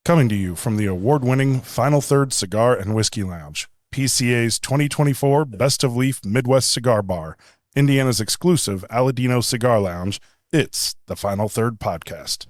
Coming to you from the award-winning Final Third Cigar and Whiskey Lounge, PCA's 2024 Best of Leaf Midwest Cigar Bar, Indiana's exclusive Aladino Cigar Lounge, it's the Final Third Podcast.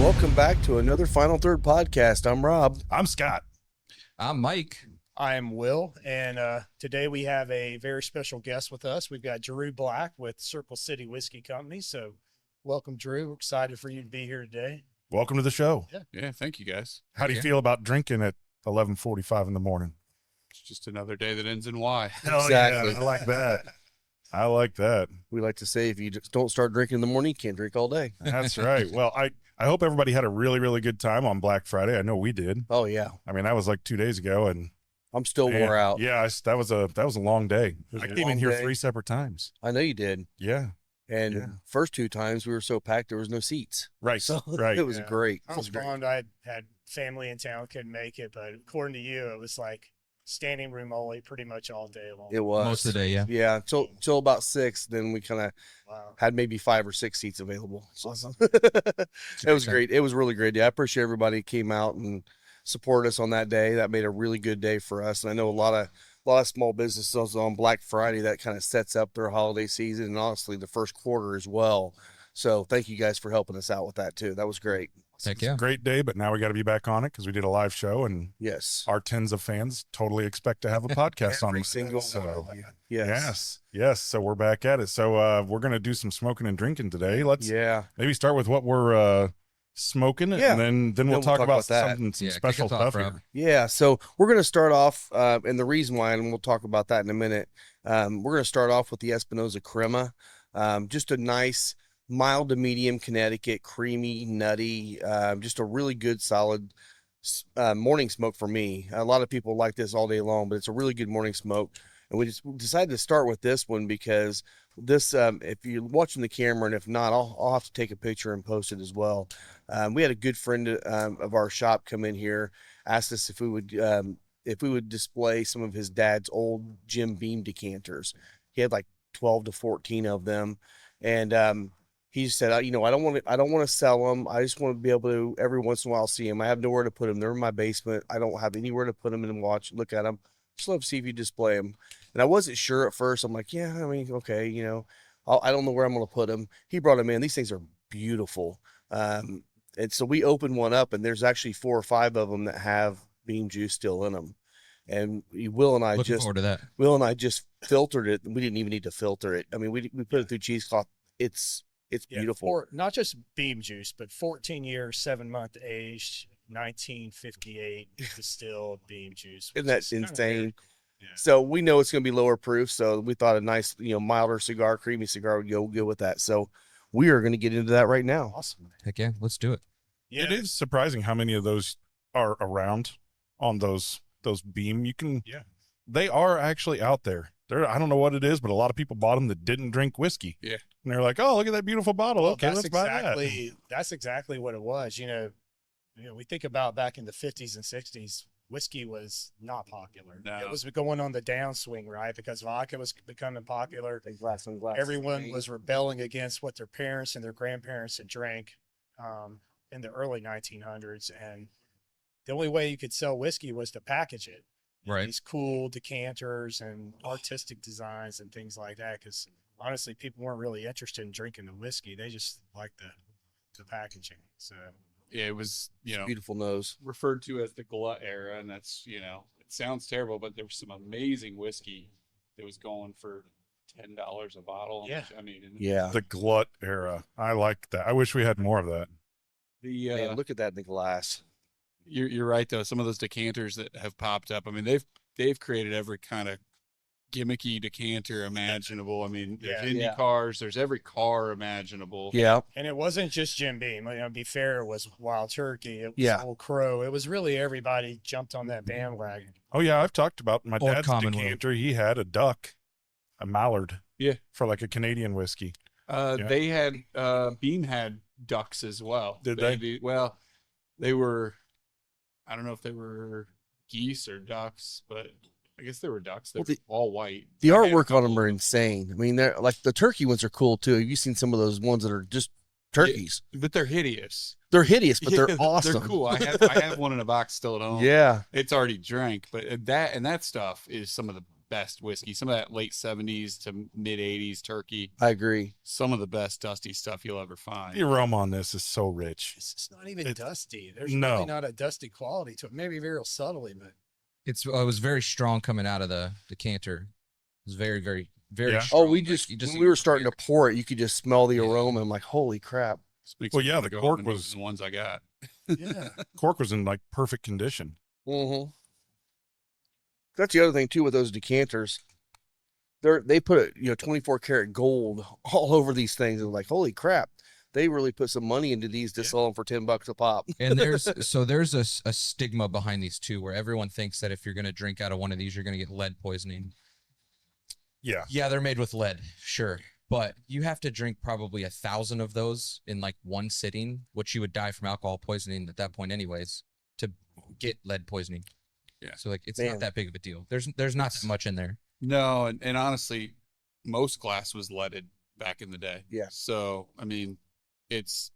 Welcome back to another Final Third Podcast. I'm Rob. I'm Scott. I'm Mike. I am Will, and today we have a very special guest with us. We've got Drew Black with Circle City Whiskey Company. So welcome, Drew. We're excited for you to be here today. Welcome to the show. Yeah, thank you guys. How do you feel about drinking at 11:45 in the morning? It's just another day that ends in Y. Hell Exactly. yeah, I like that. I like that. We like to say if you just don't start drinking in the morning, you can't drink all day. That's right. Well, I hope everybody had a really, really good time on Black Friday. I know we did. Oh, yeah. I mean, that was like 2 days ago, and I'm still wore out. Yeah, that was a long day. was I a came in long here day. 3 separate times. I know you did. Yeah, And Yeah. first 2 times we were so packed there was no seats. right, So right. it was Yeah. great. I was bummed. I had family in town, couldn't make it, but according to you, it was like standing room only pretty much all day long. It was. Most of the day, yeah. Yeah, till about 6, then we kind of Wow. had maybe 5 or 6 seats available. So it was great. It was really great. Yeah, I appreciate everybody who came out and supported us on that day. That made a really good day for us. And I know a lot of small businesses on Black Friday that kind of sets up their holiday season and honestly the first quarter as well. So thank you guys for helping us out with that too. That was great. Heck yeah. Great day, but now we got to be back on it because we did a live show, and Yes. our tens of fans totally expect to have a podcast on Every it. single So, one. Yes. yes. So we're back at it. So we're gonna do some smoking and drinking today. Let's Yeah. maybe start with what we're smoking, Yeah. and then we'll talk about that. some Yeah, special kick us off, stuff Rob. here. Yeah, so we're going to start off, and the reason why, and we'll talk about that in a minute, we're going to start off with the Espinosa Crema, just a nice, mild to medium Connecticut, creamy, nutty, just a really good, solid morning smoke for me. A lot of people like this all day long, but it's a really good morning smoke. And we decided to start with this one because this, if you're watching the camera, and if not, I'll have to take a picture and post it as well. We had a good friend of our shop come in here, asked us if we would display some of his dad's old Jim Beam decanters. He had like 12 to 14 of them, and he said, I don't want to sell them. I just want to be able to every once in a while see them. I have nowhere to put them. They're in my basement. I don't have anywhere to put them and look at them. Just love to see if you display them. And I wasn't sure at first. I'm like, yeah, I mean, okay, I don't know where I'm going to put them. He brought them in. These things are beautiful. And so we opened one up, and there's actually 4 or 5 of them that have beam juice still in them. And Will and Looking forward to that. just filtered it. We didn't even need to filter it. I mean, we put it through cheesecloth. It's beautiful. Not just beam juice, but 14 years, 7-month aged, 1958 distilled beam juice. Isn't which that is kinda insane? very cool. Yeah. So we know it's going to be lower proof. So we thought a nice, milder cigar, creamy cigar would go good with that. So we are going to get into that right now. Awesome. Heck yeah. Let's do it. Yeah. It is surprising how many of those are around on those beam. They are actually out there. I don't know what it is, but a lot of people bought them that didn't drink whiskey. Yeah. And they're like, oh, look at that beautiful bottle. Well, Okay, let's buy that. That's exactly what it was. We think about back in the 50s and 60s, whiskey was not popular. No. It was going on the downswing, right? Because vodka was becoming popular. Everyone was rebelling against what their parents and their grandparents had drank in the early 1900s. And the only way you could sell whiskey was to package it. Right. These cool decanters and artistic designs and things like that. Because honestly, people weren't really interested in drinking the whiskey. They just liked the packaging. So Yeah, it was, Beautiful nose. referred to as the glut era, and that's, it sounds terrible, but there was some amazing whiskey that was going for $10 a bottle. Yeah. I mean, Yeah. The glut era. I like that. I wish we had more of that. Man, look at that in the glass. You're right though. Some of those decanters that have popped up, I mean, they've created every kind of gimmicky decanter imaginable. I mean, there's Indy Yeah. cars, there's every car imaginable. Yeah. And it wasn't just Jim Beam. You know, to be fair, it was Wild Turkey. It was Yeah. Old Crow. It was really everybody jumped on that bandwagon. Oh yeah, I've talked about my Old dad's Commonwealth. decanter. He had a duck, a mallard. Yeah. For like a Canadian whiskey. They had Beam had ducks as well. Did they? Well, they were, I don't know if they were geese or ducks, but I guess they were ducks. They're all white. The artwork on them are insane. I mean, they're like the turkey ones are cool too. Have you seen some of those ones that are just turkeys? Yeah, but they're hideous. They're hideous, but they're Yeah, awesome. They're cool. I have one in a box still at home. Yeah. It's already drank, but that stuff is some of the best whiskey. Some of that late 70s to mid 80s turkey. I agree. Some of the best dusty stuff you'll ever find. The aroma on this is so rich. It's not even dusty. There's no. really not a dusty quality to it. Maybe very subtly, but It was very strong coming out of the decanter. It was very, very, very Yeah. strong. Oh, we Like, just, you when we were starting to pour it, you could just smell the aroma. I'm like, holy crap. Makes Well, me yeah, wanna the go cork home and was- open the ones I got. yeah. Cork was in like perfect condition. Mm-hmm. That's the other thing too with those decanters. They put 24 karat gold all over these things. And like, holy crap, they really put some money into these to sell them for $10 a pop. And there's a stigma behind these too, where everyone thinks that if you're going to drink out of one of these, you're going to get lead poisoning. Yeah. Yeah, they're made with lead, sure, but you have to drink probably 1,000 of those in like one sitting, which you would die from alcohol poisoning at that point, anyways, to get lead poisoning. Yeah. So like, it's Man. not that big of a deal. There's not that much in there. No, and honestly, most glass was leaded back in the day. Yeah. So I mean, it's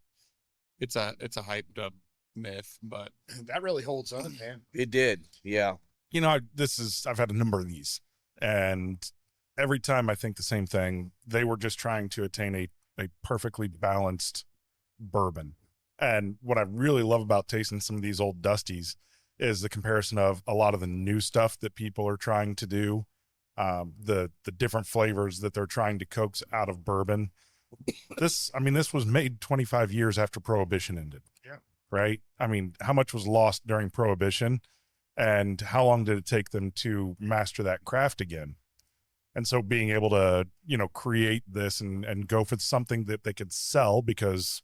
a hyped up myth, but That really holds up, man. It did. Yeah. You know, I've had a number of these, and every time I think the same thing. They were just trying to attain a perfectly balanced bourbon. And what I really love about tasting some of these old dusties is the comparison of a lot of the new stuff that people are trying to do, the different flavors that they're trying to coax out of bourbon. This was made 25 years after Prohibition ended. Yeah. Right? I mean, how much was lost during Prohibition, and how long did it take them to master that craft again? And so being able to, create this and go for something that they could sell, because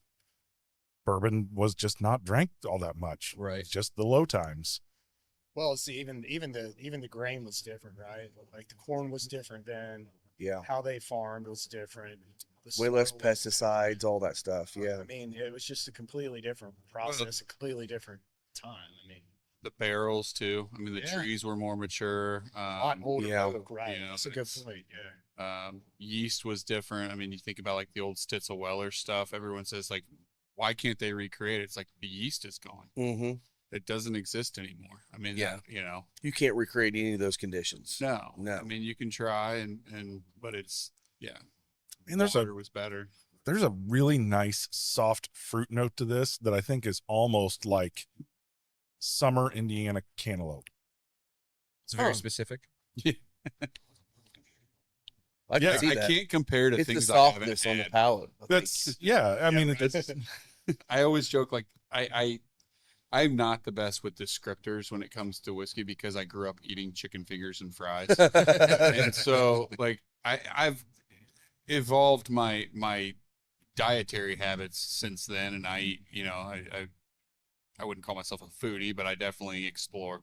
bourbon was just not drank all that much. Right. It's just the low times. Well, see, even the grain was different, right? Like the corn was different then. Yeah. How they farmed was different. The Way less soil was pesticides, all that stuff. Yeah. I mean, it was just a completely different process, a completely different time. I mean, the barrels too. I mean, the Yeah. trees were more mature. a lot older. yeah. oak, right? You know, That's a good it's- point. Yeah. Yeast was different. I mean, you think about like the old Stitzel Weller stuff. Everyone says like, why can't they recreate it? It's like the yeast is gone. Mm-hmm. It doesn't exist anymore. I mean, Yeah. that, You can't recreate any of those conditions. no. No. I mean, you can try but it's, And water was better. there's a really nice soft fruit note to this that I think is almost like summer Indiana cantaloupe. It's very Oh. specific. I can Yeah, see I that. can't compare to It's the things I haven't softness on the had. palate. I think. That's I mean, It's, I always joke like I'm not the best with descriptors when it comes to whiskey because I grew up eating chicken fingers and fries, and so like I've evolved my dietary habits since then, and I eat, I wouldn't call myself a foodie, but I definitely explore.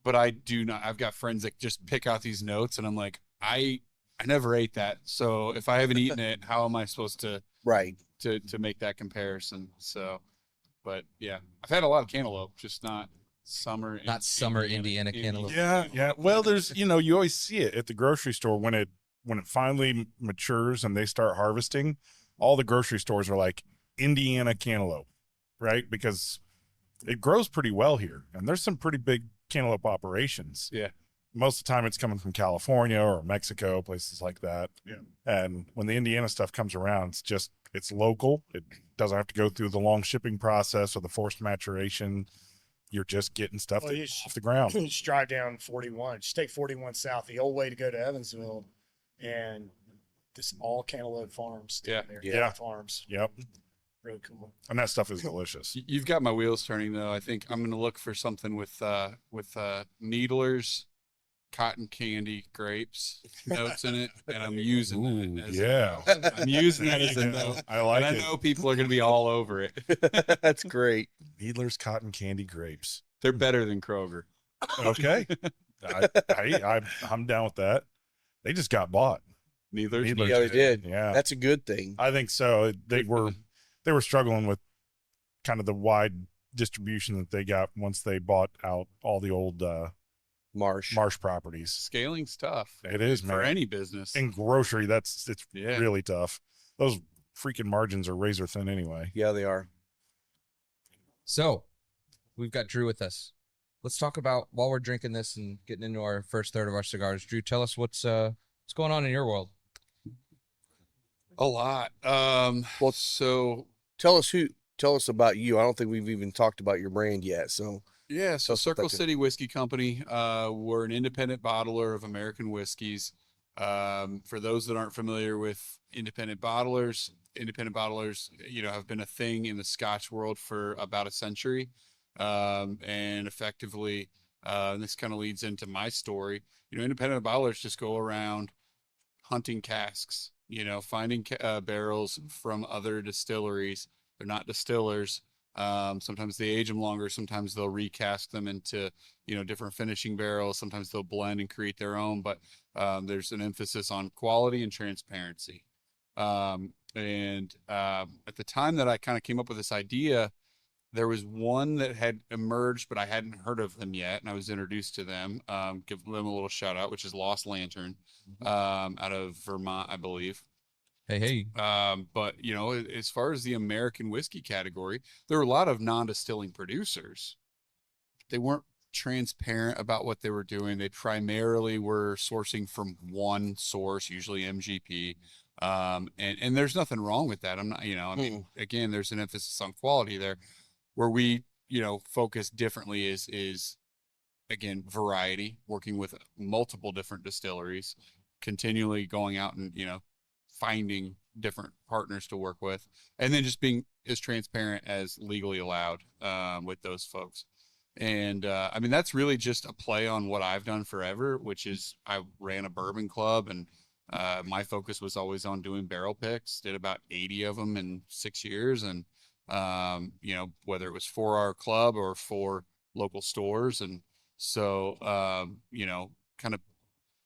But I do not. I've got friends that just pick out these notes, and I'm like, I never ate that, so if I haven't eaten it, how am I supposed to Right. make that comparison? So, but yeah, I've had a lot of cantaloupe, just not summer. Not summer Indiana cantaloupe. yeah. Well, there's you always see it at the grocery store when it finally matures and they start harvesting. All the grocery stores are like Indiana cantaloupe, right? Because it grows pretty well here, and there's some pretty big cantaloupe operations. Yeah. Most of the time it's coming from California or Mexico, places like that. Yeah. And when the Indiana stuff comes around, it's local. It doesn't have to go through the long shipping process or the forced maturation. You're just getting stuff Well, off the ground. Just drive down 41. Just take 41 south, the old way to go to Evansville, and this all cantaloupe farms. down Yeah. there. Yeah. Farms. Yep. Really cool. And that stuff is delicious. You've got my wheels turning though. I think I'm going to look for something with Needlers cotton candy grapes notes in it, and I'm using it as yeah. a note. I'm using that as a note. I like And I it. know people are going to be all over it. That's great. Needler's cotton candy grapes. They're better than Kroger. Okay. I'm down with that. They just got bought. Neither's Needler's Yeah, they did. Yeah. That's a good thing. I think so. They were struggling with kind of the wide distribution that they got once they bought out all the old Marsh. marsh properties. Scaling's tough It is, man. for any business. In grocery, it's Yeah. really tough. Those freaking margins are razor thin anyway. Yeah, they are. So, we've got Drew with us. Let's talk about, while we're drinking this and getting into our first third of our cigars, Drew, tell us what's going on in your world. A lot. Well, so Tell us about you. I don't think we've even talked about your brand yet. So yeah, so That's Circle effective. City Whiskey Company. We're an independent bottler of American whiskeys. For those that aren't familiar with independent bottlers, have been a thing in the Scotch world for about a century. And effectively, this kind of leads into my story. Independent bottlers just go around hunting casks, finding barrels from other distilleries. They're not distillers. Sometimes they age them longer. Sometimes they'll recast them into, different finishing barrels. Sometimes they'll blend and create their own, but there's an emphasis on quality and transparency. At the time that I kind of came up with this idea, there was one that had emerged, but I hadn't heard of them yet, and I was introduced to them. Give them a little shout out, which is Lost Lantern, out of Vermont, I believe. Hey. But as far as the American whiskey category, there were a lot of non-distilling producers. They weren't transparent about what they were doing. They primarily were sourcing from one source, usually MGP. And there's nothing wrong with that. I'm not, again, there's an emphasis on quality there. Where we, focus differently is again, variety, working with multiple different distilleries, continually going out and, finding different partners to work with, and then just being as transparent as legally allowed with those folks. And that's really just a play on what I've done forever, which is I ran a bourbon club, and my focus was always on doing barrel picks. Did about 80 of them in 6 years, and whether it was for our club or for local stores. And so, kind of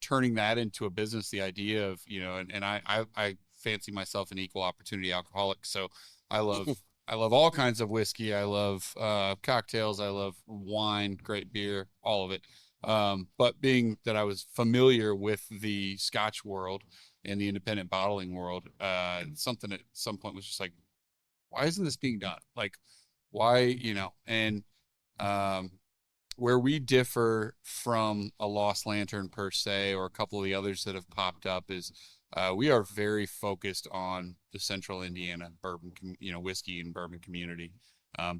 turning that into a business, the idea of, and I fancy myself an equal opportunity alcoholic. So I love all kinds of whiskey. I love cocktails. I love wine, great beer, all of it. But being that I was familiar with the Scotch world and the independent bottling world, something at some point was just like, why isn't this being done? Like, why, and where we differ from a Lost Lantern per se, or a couple of the others that have popped up, is we are very focused on the central Indiana bourbon, whiskey and bourbon community,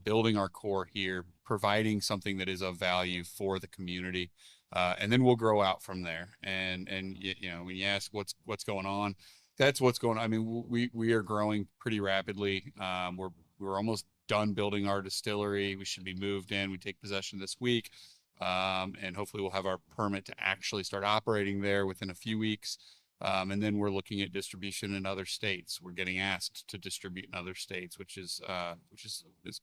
building our core here, providing something that is of value for the community. And then we'll grow out from there. And when you ask what's going on, that's what's going on. I mean, we are growing pretty rapidly. We're almost done building our distillery. We should be moved in. We take possession this week. And hopefully we'll have our permit to actually start operating there within a few weeks. And then we're looking at distribution in other states. We're getting asked to distribute in other states, which is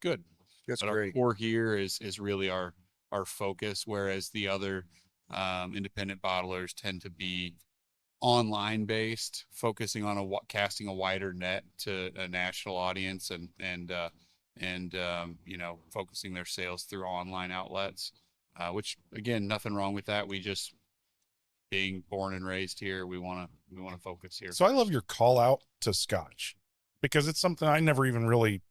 good. that's But great. our core here is really our focus, whereas the other independent bottlers tend to be online based, focusing on casting a wider net to a national audience, and focusing their sales through online outlets, which again, nothing wrong with that. We just, being born and raised here, we want to focus here. So I love your call out to Scotch, because it's something I never even really,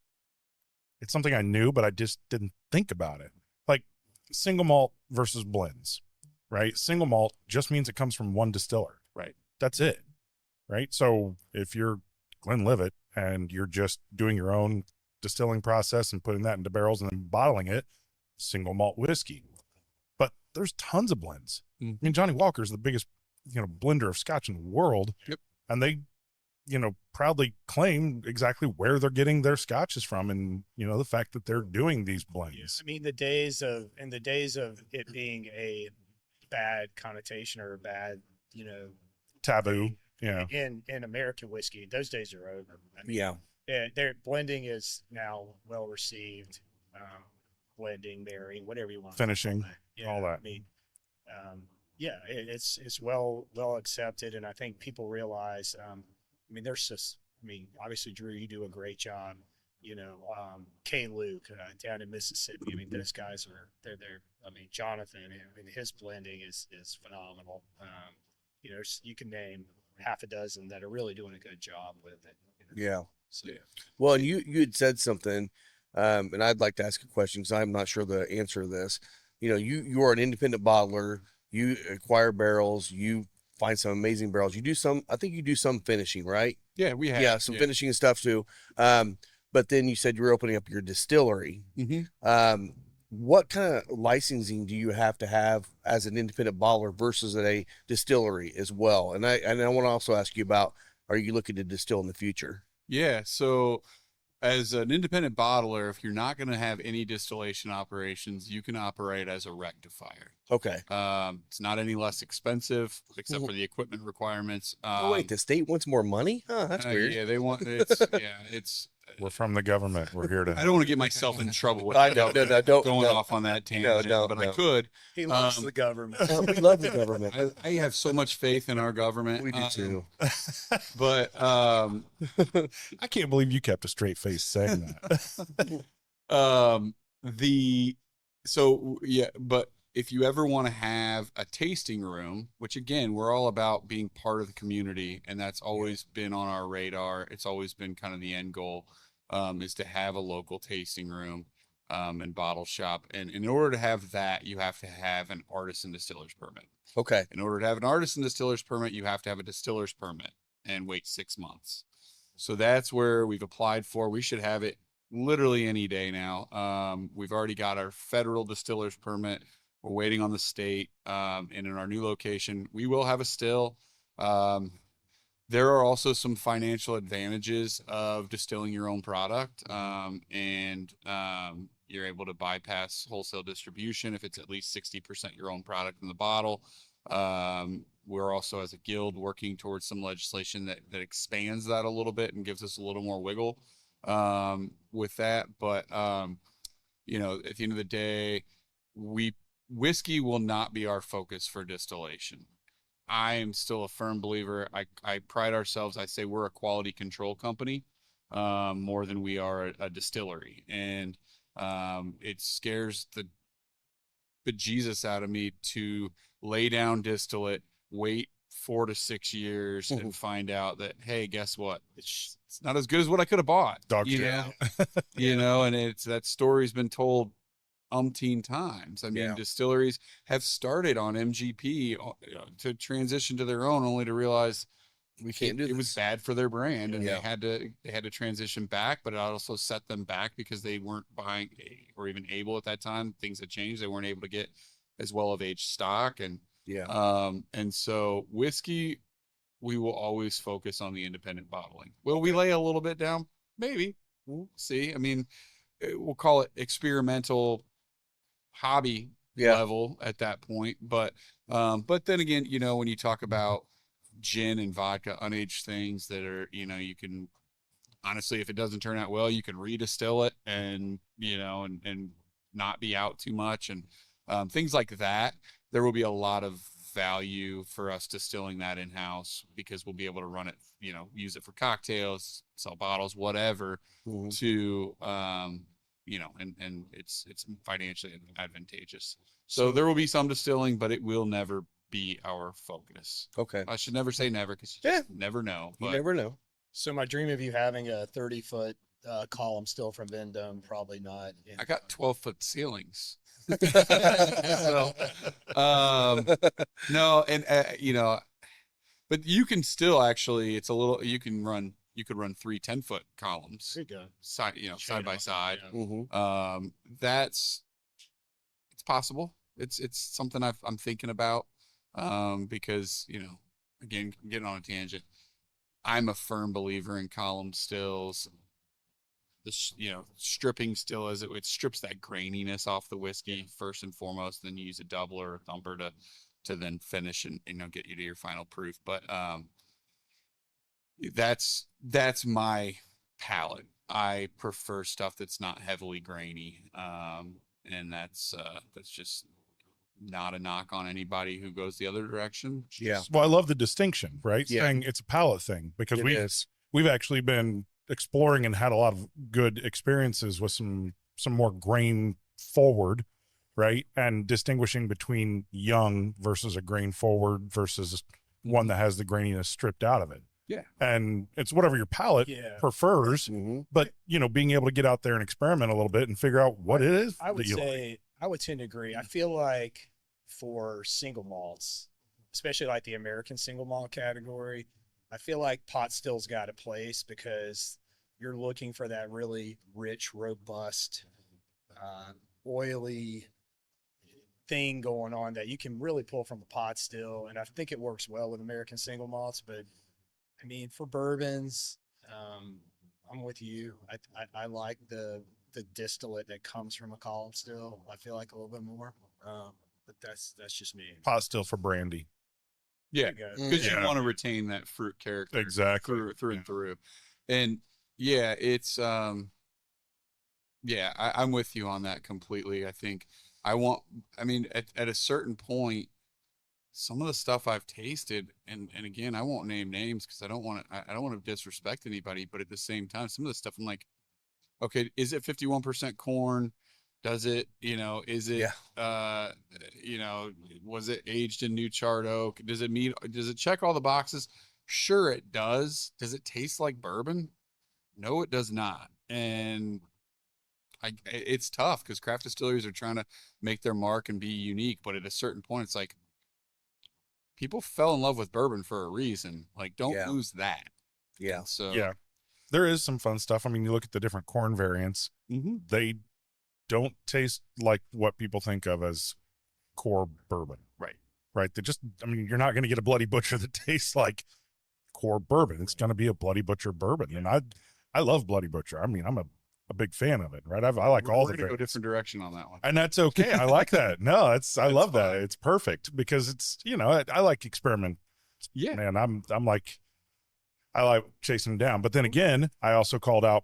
it's something I knew, but I just didn't think about it. Like single malt versus blends, right? Single malt just means it comes from one distiller. Right. That's it. Right. So if you're Glenlivet and you're just doing your own distilling process and putting that into barrels and then bottling it, single malt whiskey. But there's tons of blends. Mm. I mean, Johnny Walker's the biggest, blender of Scotch in the world. Yep. And they, proudly claim exactly where they're getting their Scotches from, and, the fact that they're doing these blends. I mean, in the days of it being a bad connotation or a bad, you know, Taboo. Yeah. in American whiskey. Those days are over. I mean, Yeah. their blending is now well received. Blending, marrying, whatever you want. Finishing, Yeah, all that. I mean, yeah, it's well accepted, and I think people realize. I mean, there's just. I mean, obviously, Drew, you do a great job. You know, K. Luke down in Mississippi. I mean, those guys they're. I mean, Jonathan. I mean, his blending is phenomenal. You know, you can name half a dozen that are really doing a good job with it. You know? Yeah. So, Well, and you had said something, and I'd like to ask a question because I'm not sure the answer to this. You know, you are an independent bottler. You acquire barrels. You find some amazing barrels. You do some. I think you do some finishing, right? Yeah, we have. Yeah, some finishing and stuff too. But then you said you were opening up your distillery. Mm-hmm. What kind of licensing do you have to have as an independent bottler versus at a distillery as well? And I want to also ask you about, are you looking to distill in the future? Yeah. So as an independent bottler, if you're not going to have any distillation operations, you can operate as a rectifier. Okay. It's not any less expensive except for the equipment requirements. Oh wait, the state wants more money? Huh, that's weird. Yeah, they want it's We're from the government. We're here to. I don't want to get myself in trouble with I know, don't going off on that tangent, but I could. he loves the government. We love the government. I have so much faith in our government. We do too. But I can't believe you kept a straight face saying that. But if you ever want to have a tasting room, which again, we're all about being part of the community, and that's always been on our radar. It's always been kind of the end goal, is to have a local tasting room and bottle shop. And in order to have that, you have to have an artisan distiller's permit. Okay. In order to have an artisan distiller's permit, you have to have a distiller's permit and wait 6 months. So that's where we've applied for. We should have it literally any day now. We've already got our federal distiller's permit. We're waiting on the state, and in our new location, we will have a still. There are also some financial advantages of distilling your own product, and you're able to bypass wholesale distribution if it's at least 60% your own product in the bottle. We're also, as a guild, working towards some legislation that expands that a little bit and gives us a little more wiggle with that. But you know, at the end of the day, whiskey will not be our focus for distillation. I am still a firm believer. I pride ourselves. I say we're a quality control company more than we are a distillery. And it scares the bejesus out of me to lay down distillate, wait 4 to 6 years and find out that, hey, guess what? It's not as good as what I could have bought. Dog you shit. know, you know, and that story's been told umpteen times. I mean, distilleries have started on MGP to transition to their own, only to realize we can't do this. It was bad for their brand, and they had to transition back. But it also set them back because they weren't buying or even able at that time. Things had changed; they weren't able to get as well of aged stock, and and so whiskey, we will always focus on the independent bottling. Will we lay a little bit down? Maybe. We'll see. I mean, we'll call it experimental hobby level at that point, but then again, you know, when you talk about gin and vodka, unaged things that are, you know, you can honestly, if it doesn't turn out well, you can redistill it and, you know, and not be out too much, and things like that. There will be a lot of value for us distilling that in-house because we'll be able to run it, you know, use it for cocktails, sell bottles, whatever, to you know, and it's financially advantageous. So there will be some distilling, but it will never be our focus. Okay. I should never say never because you just never know. You never know. So my dream of you having a 30-foot column still from Vendome, probably not. I got 12-foot ceilings. So, no, and you know, but you can still actually, it's a little, you could run 3 10-foot columns. There you go. Side by side. Yeah. It's possible. It's something I'm thinking about, because, you know, again, getting on a tangent, I'm a firm believer in column stills. You know, stripping still it strips that graininess off the whiskey first and foremost. Then you use a doubler or a thumper to to then finish and, get you to your final proof. But that's my palate. I prefer stuff that's not heavily grainy. And that's just not a knock on anybody who goes the other direction. Yeah. Well, I love the distinction, right? Yeah. Saying it's a palate thing, because It is. we've actually been exploring and had a lot of good experiences with some more grain forward, right? And distinguishing between young versus a grain forward versus one that has the graininess stripped out of it. Yeah. And it's whatever your palate Yeah. prefers, Mhm. but being able to get out there and experiment a little bit and figure out what it is I would that you like. say I would tend to agree. I feel like for single malts, especially like the American single malt category, I feel like pot still's got a place because you're looking for that really rich, robust, oily thing going on that you can really pull from a pot still. And I think it works well with American single malts. But I mean, for bourbons, I'm with you. I like the distillate that comes from a column still. I feel like a little bit more. But that's just me. Pot still for brandy. Yeah. There you go. Because Yeah. you want to retain that fruit character Exactly. through and through. And yeah, it's I'm with you on that completely. I think at a certain point, some of the stuff I've tasted, and again, I won't name names because I don't want to disrespect anybody, but at the same time, some of the stuff I'm like, okay, is it 51% corn? Does it, is it, was it aged in new charred oak? Does it check all the boxes? Sure, it does. Does it taste like bourbon? No, it does not. And it's tough because craft distilleries are trying to make their mark and be unique. But at a certain point, it's like people fell in love with bourbon for a reason. Like, don't Yeah. lose that. Yeah. So, Yeah. There is some fun stuff. I mean, you look at the different corn variants, they don't taste like what people think of as core bourbon. Right. Right. You're not going to get a Bloody Butcher that tastes like core bourbon. It's going to be a Bloody Butcher bourbon. And I love Bloody Butcher. I mean, I'm a big fan of it, right? I like all we're the gonna go variants. different direction on that one. And that's okay. I like that. No, I love that. fine. It's perfect because it's, I like experiment. Yeah. Man, I'm like, I like chasing them down. But then again, I also called out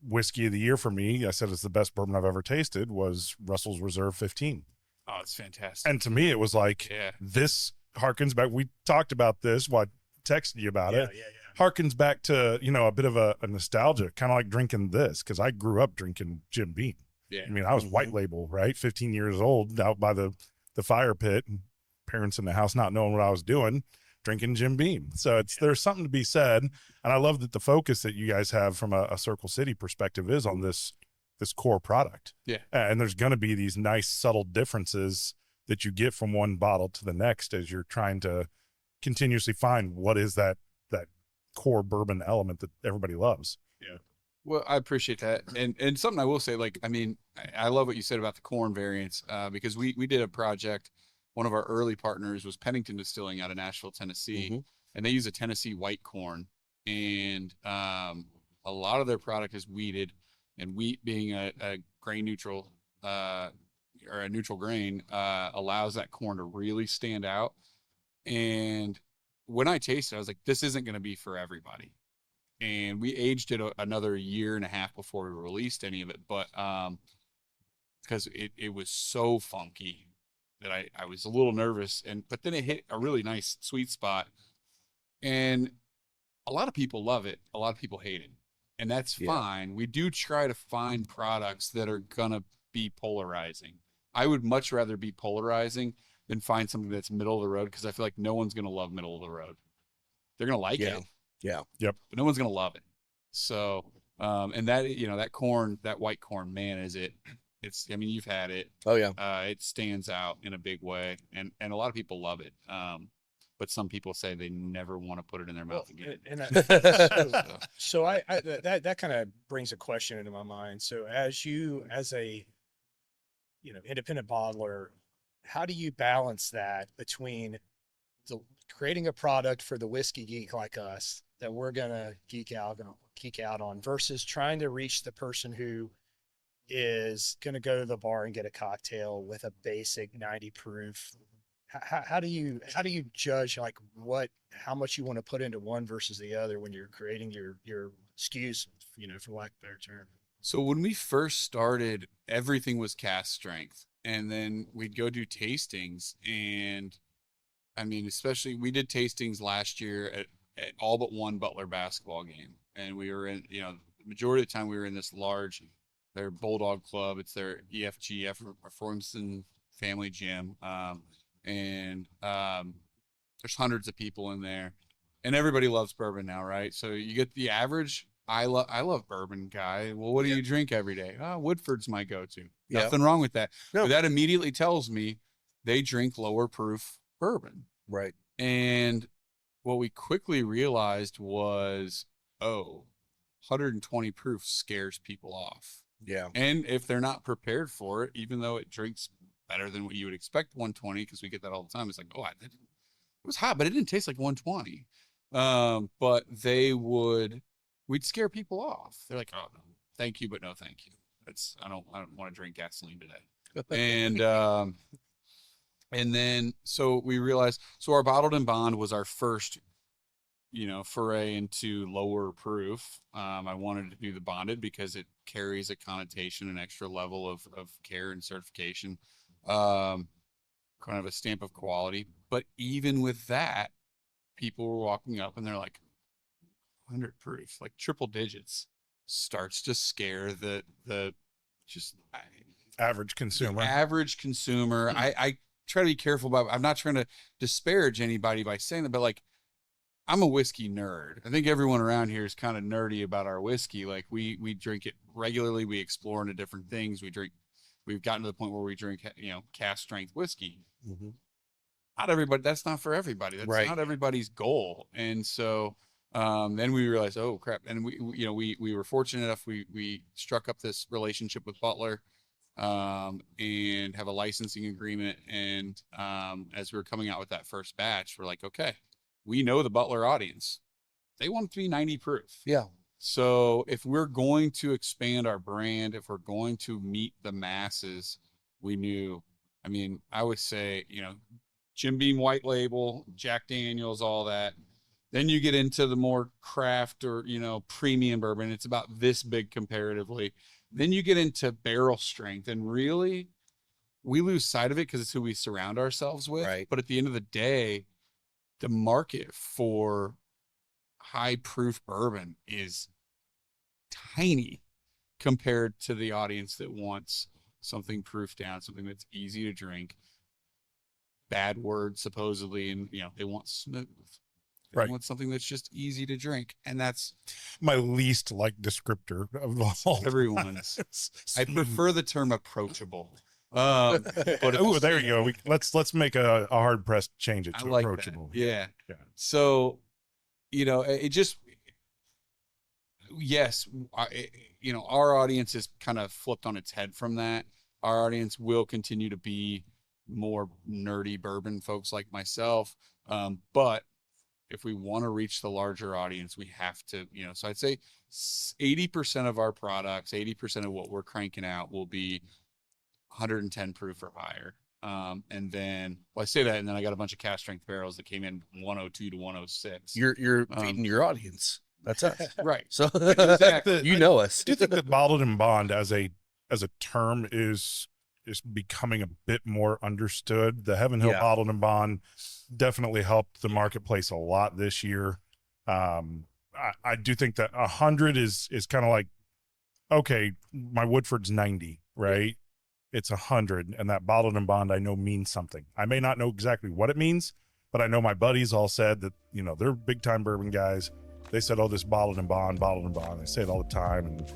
whiskey of the year for me. I said it's the best bourbon I've ever tasted was Russell's Reserve 15. Oh, it's fantastic. And to me, it was like, Yeah. this harkens back. We talked about this, texted you about it. Yeah. Harkens back to, a bit of a nostalgia, kind of like drinking this, because I grew up drinking Jim Beam. Yeah. I mean, I was white label, right? 15 years old, out by the fire pit, and parents in the house not knowing what I was doing, drinking Jim Beam. So there's something to be said. And I love that the focus that you guys have from a Circle City perspective is on this core product. Yeah. And there's going to be these nice subtle differences that you get from one bottle to the next as you're trying to continuously find what is that core bourbon element that everybody loves. Yeah. Well, I appreciate that. And something I will say, like, I mean, I love what you said about the corn variants, because we did a project. One of our early partners was Pennington Distilling out of Nashville, Tennessee, and they use a Tennessee white corn. And a lot of their product is wheated, and wheat being a grain neutral, or a neutral grain, allows that corn to really stand out. And when I tasted it, I was like, this isn't going to be for everybody. And we aged it another year and a half before we released any of it. But because it was so funky that I was a little nervous. But then it hit a really nice sweet spot. And a lot of people love it. A lot of people hate it. And that's fine. We do try to find products that are going to be polarizing. I would much rather be polarizing than find something that's middle of the road, because I feel like no one's going to love middle of the road. They're going to like it. Yeah. Yep. But no one's going to love it. So, and that, that corn, that white corn, man, I mean, you've had it. Oh yeah. It stands out in a big way, and a lot of people love it. But some people say they never want to put it in their mouth again. So that kind of brings a question into my mind. So as a independent bottler, how do you balance that between creating a product for the whiskey geek like us that we're gonna geek out on versus trying to reach the person who is gonna go to the bar and get a cocktail with a basic 90 proof how do you judge like how much you want to put into one versus the other when you're creating your SKUs, for lack of a better term? So when we first started, everything was cast strength, and then we'd go do tastings, and I mean, especially we did tastings last year at all but one Butler basketball game, and we were in, the majority of the time we were in this large, their Bulldog Club. It's their EFG, Formson Family Gym, and there's hundreds of people in there, and everybody loves bourbon now, right? So you get the average. I love bourbon guy. Well, what do you drink every day? Oh, Woodford's my go-to. Yep. Nothing wrong with that. No. But that immediately tells me they drink lower proof bourbon. Right. And what we quickly realized was, 120 proof scares people off. Yeah. And if they're not prepared for it, even though it drinks better than what you would expect 120, because we get that all the time. It's like, it was hot, but it didn't taste like 120. But we'd scare people off. They're like, oh, no, thank you, but no, thank you. I don't want to drink gasoline today. And then, so we realized, our bottled and bond was our first, foray into lower proof. I wanted to do the bonded because it carries a connotation, an extra level of care and certification, kind of a stamp of quality. But even with that, people were walking up and they're like, 100 proof, like triple digits, starts to scare the Average consumer. I try to be careful about, I'm not trying to disparage anybody by saying that, but like, I'm a whiskey nerd. I think everyone around here is kind of nerdy about our whiskey. Like we drink it regularly. We explore into different things. We've gotten to the point where we drink, cast strength whiskey. Mm-hmm. Not everybody, that's not for everybody. That's Right. not everybody's goal. And so, then we realized, oh crap. And we were fortunate enough. We struck up this relationship with Butler, and have a licensing agreement. And, as we were coming out with that first batch, we're like, okay, we know the Butler audience. They want it to be 90 proof. Yeah. So if we're going to expand our brand, if we're going to meet the masses, I would say, Jim Beam White Label, Jack Daniels, all that. Then you get into the more craft or, premium bourbon. It's about this big comparatively. Then you get into barrel strength, and really we lose sight of it because it's who we surround ourselves with. Right. But at the end of the day, the market for high proof bourbon is tiny compared to the audience that wants something proof down, something that's easy to drink. Bad word, supposedly, and they want smooth. They Right. want something that's just easy to drink, and that's My least descriptor of all. everyone's. I Smooth. prefer the term approachable. But Oh, there you go. Let's make a hard pressed change it I to like approachable. that. Yeah. Yeah. So, it just, yes, our audience is kind of flipped on its head from that. Our audience will continue to be more nerdy bourbon folks like myself. But if we want to reach the larger audience, we have to, so I'd say 80% of our products, 80% of what we're cranking out will be 110 proof or higher. And then, I say that, and then I got a bunch of cast strength barrels that came in 102 to 106. You're feeding your audience. That's us. Right. So Exactly. you know us. I do think that bottled and bond as a term is becoming a bit more understood. The Heaven Hill Yeah. bottled and bond definitely helped the marketplace a lot this year. I do think that 100 is kind of like, okay, my Woodford's 90, right? It's 100, and that bottled and bond I know means something. I may not know exactly what it means, but I know my buddies all said that, they're big time bourbon guys. They said, oh, this bottled and bond. They say it all the time, and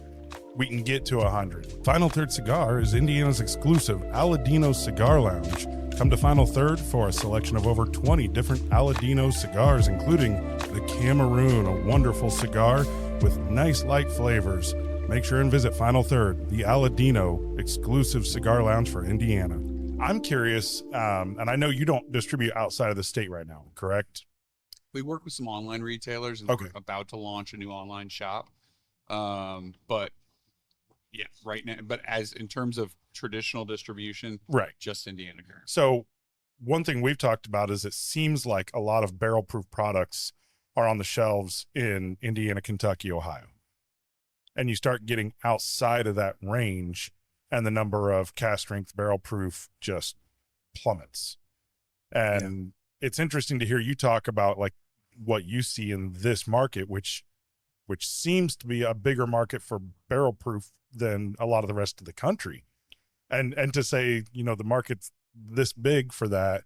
we can get to 100. Final Third Cigar is Indiana's exclusive Aladino Cigar Lounge. Come to Final Third for a selection of over 20 different Aladino cigars, including the Cameroon, a wonderful cigar with nice light flavors. Make sure and visit Final Third, the Aladino exclusive cigar lounge for Indiana. I'm curious, and I know you don't distribute outside of the state right now, correct? We work with some online retailers, and Okay. we're about to launch a new online shop. But yeah, right now, but as in terms of traditional distribution, Right. just Indiana current. So one thing we've talked about is it seems like a lot of barrel proof products are on the shelves in Indiana, Kentucky, Ohio. And you start getting outside of that range and the number of cast strength barrel proof just plummets. And it's interesting to hear you talk about like what you see in this market, which seems to be a bigger market for barrel proof than a lot of the rest of the country. And to say, you know, the market's this big for that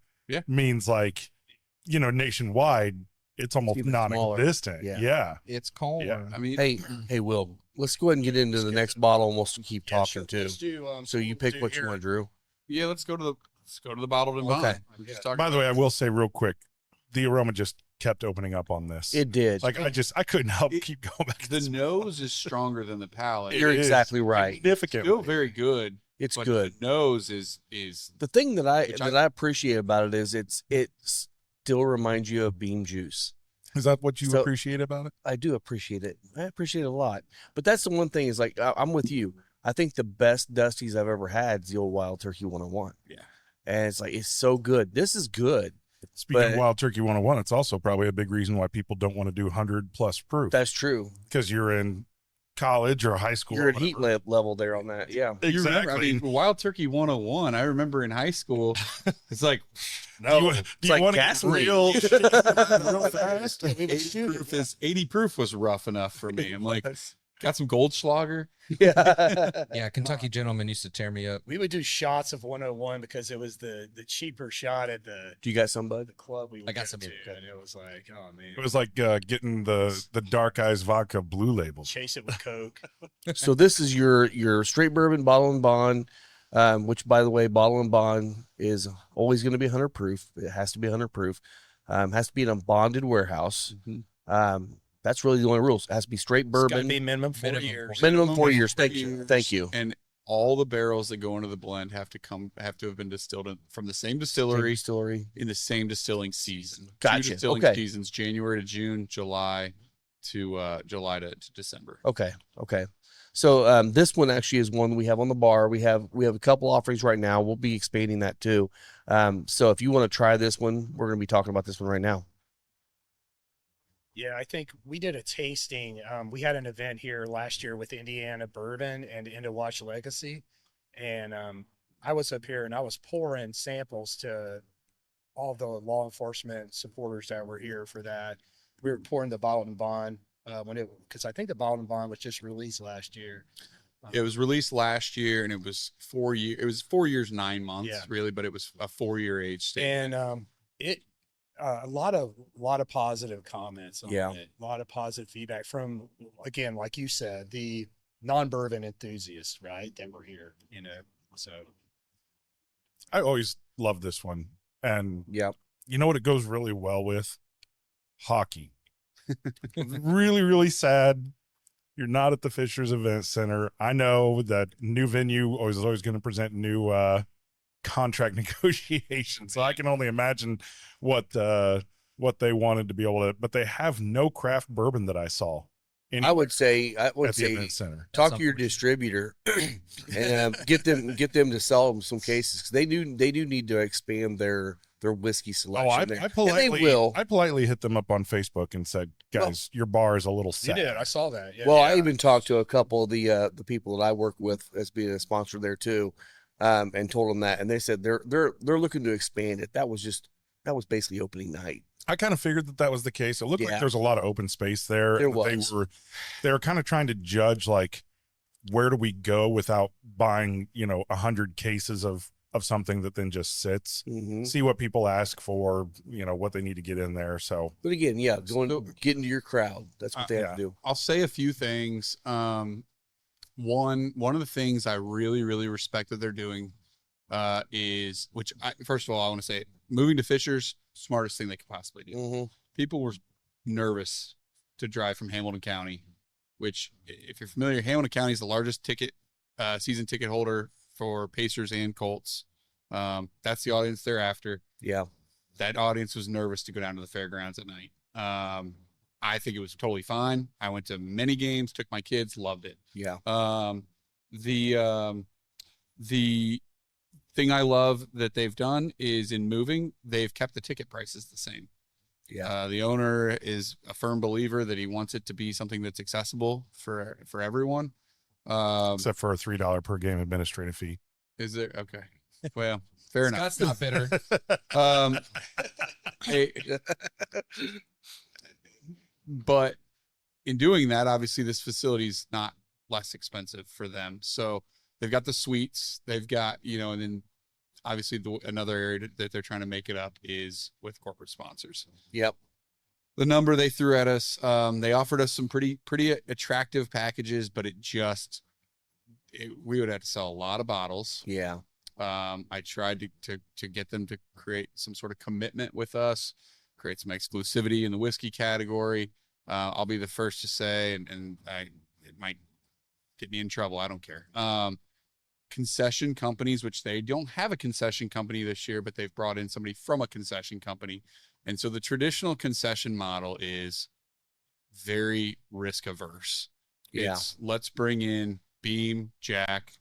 means like, you know, nationwide, it's almost even smaller. non-existent. Yeah. It's cold. Yeah. I mean, Hey, Will, let's go ahead and get into the next bottle, and we'll keep talking too. Let's do, So you pick what you want, Drew. yeah, let's go to the bottled and bond. Okay. We just talked By the about way, I will say real quick, the aroma just kept opening up on this. It did. Like I couldn't help It- keep going back. to the this. nose is stronger than the palate. It You're is exactly right. Significant. Still very good. It's but good. The nose is The thing that Which I appreciate about it is it still reminds you of bean juice. Is that what you So- appreciate about it? I do appreciate it. I appreciate it a lot. But that's the one thing is like I'm with you. I think the best Dusties I've ever had is the old Wild Turkey 101. Yeah. And it's like it's so good. This is good. Speaking But- of Wild Turkey 101, it's also probably a big reason why people don't want to do 100 plus proof That's true. because you're in college or high school. You're or at heat whatever. level there on that. Yeah. You remember, I Exactly. mean, Wild Turkey 101. I remember in high school, it's like Do you like want to get gasoline. real, real fast? 80 proof was rough enough for me. I'm like, got some Goldschlager. Yeah. Yeah, Kentucky gentlemen used to tear me up. we would do shots of 101 because it was the cheaper shot at the Do you got some, bud? club we would I got go some to, here. and it was like, oh man, It was like getting the Dark Eyes vodka blue label. chase it with Coke. So this is your straight bourbon bottle and bond, which by the way, bottle and bond is always going to be 100 proof. It has to be 100 proof. Has to be in a bonded warehouse. That's really the only rules. It has to be straight It's gotta bourbon. be minimum 4 Minimum years. Minimum 4 years. Thank you. Thank you. And all the barrels that go into the blend have to have been distilled from the same distillery Distillery. in the same distilling season. Gotcha. Two distilling Okay. seasons: January to June, July to December. Okay. Okay. So this one actually is one we have on the bar. We have a couple offerings right now. We'll be expanding that too. So if you want to try this one, we're going to be talking about this one right now. Yeah, I think we did a tasting. We had an event here last year with Indiana Bourbon and Indowash Legacy. And I was up here and I was pouring samples to all the law enforcement supporters that were here for that. We were pouring the bottled and bond because I think the bottled and bond was just released last year. It was released last year, and it was 4 years. It was 4 years 9 months, Yeah. really, but it was a 4-year age state. And it a lot of positive comments on Yeah. it. A lot of positive feedback from, again, like you said, the non-bourbon enthusiasts, right, that were here, so I always love this one. And Yeah. you know what it goes really well with? Hockey. Really, really sad. You're not at the Fishers Event Center. I know that new venue is always going to present new contract negotiations. So I can only imagine what they wanted to be able to, but they have no craft bourbon that I saw. I would say at the Event Center. talk That's to your distributor and get them to sell them some cases, 'cause they do need to expand their whiskey Oh, selection. there. I And politely they will. I politely hit them up on Facebook and said, guys, your bar is a little you sad. did. I saw that. Yeah. Well, I even talked to a couple of the people that I work with as being a sponsor there too, and told them that, and they said they're looking to expand it. That was basically opening night. I kind of figured that was the case. It looked Yeah. like there's a lot of open space there. There was. They were kind of trying to judge like where do we go without buying 100 cases of something that then just sits. Hmm. See what people ask for, what they need to get in there. So But again, yeah, get into your crowd. That's what they have yeah. to do. I'll say a few things. One of the things I really, really respect that they're doing is, first of all, I want to say, moving to Fishers, smartest thing they could possibly do. Hmm. People were nervous to drive from Hamilton County, which, if you're familiar, Hamilton County is the largest season ticket holder for Pacers and Colts. That's the audience they're after. Yeah. That audience was nervous to go down to the fairgrounds at night. I think it was totally fine. I went to many games, took my kids, loved it. Yeah. The thing I love that they've done is in moving, they've kept the ticket prices the same. Yeah. The owner is a firm believer that he wants it to be something that's accessible for everyone. Except for a $3 per game administrative fee. Is there? Okay. Well, fair enough. Scott's not bitter. Hey, but in doing that, obviously this facility is not less expensive for them. So they've got the suites, they've got, and then obviously another area that they're trying to make it up is with corporate sponsors. Yep. The number they threw at us, they offered us some pretty attractive packages, but we would have to sell a lot of bottles. Yeah. I tried to get them to create some sort of commitment with us, create some exclusivity in the whiskey category. I'll be the first to say, and it might get me in trouble. I don't care. Concession companies, which they don't have a concession company this year, but they've brought in somebody from a concession company. And so the traditional concession model is very risk averse. Yeah. It's let's bring in Beam, Jack,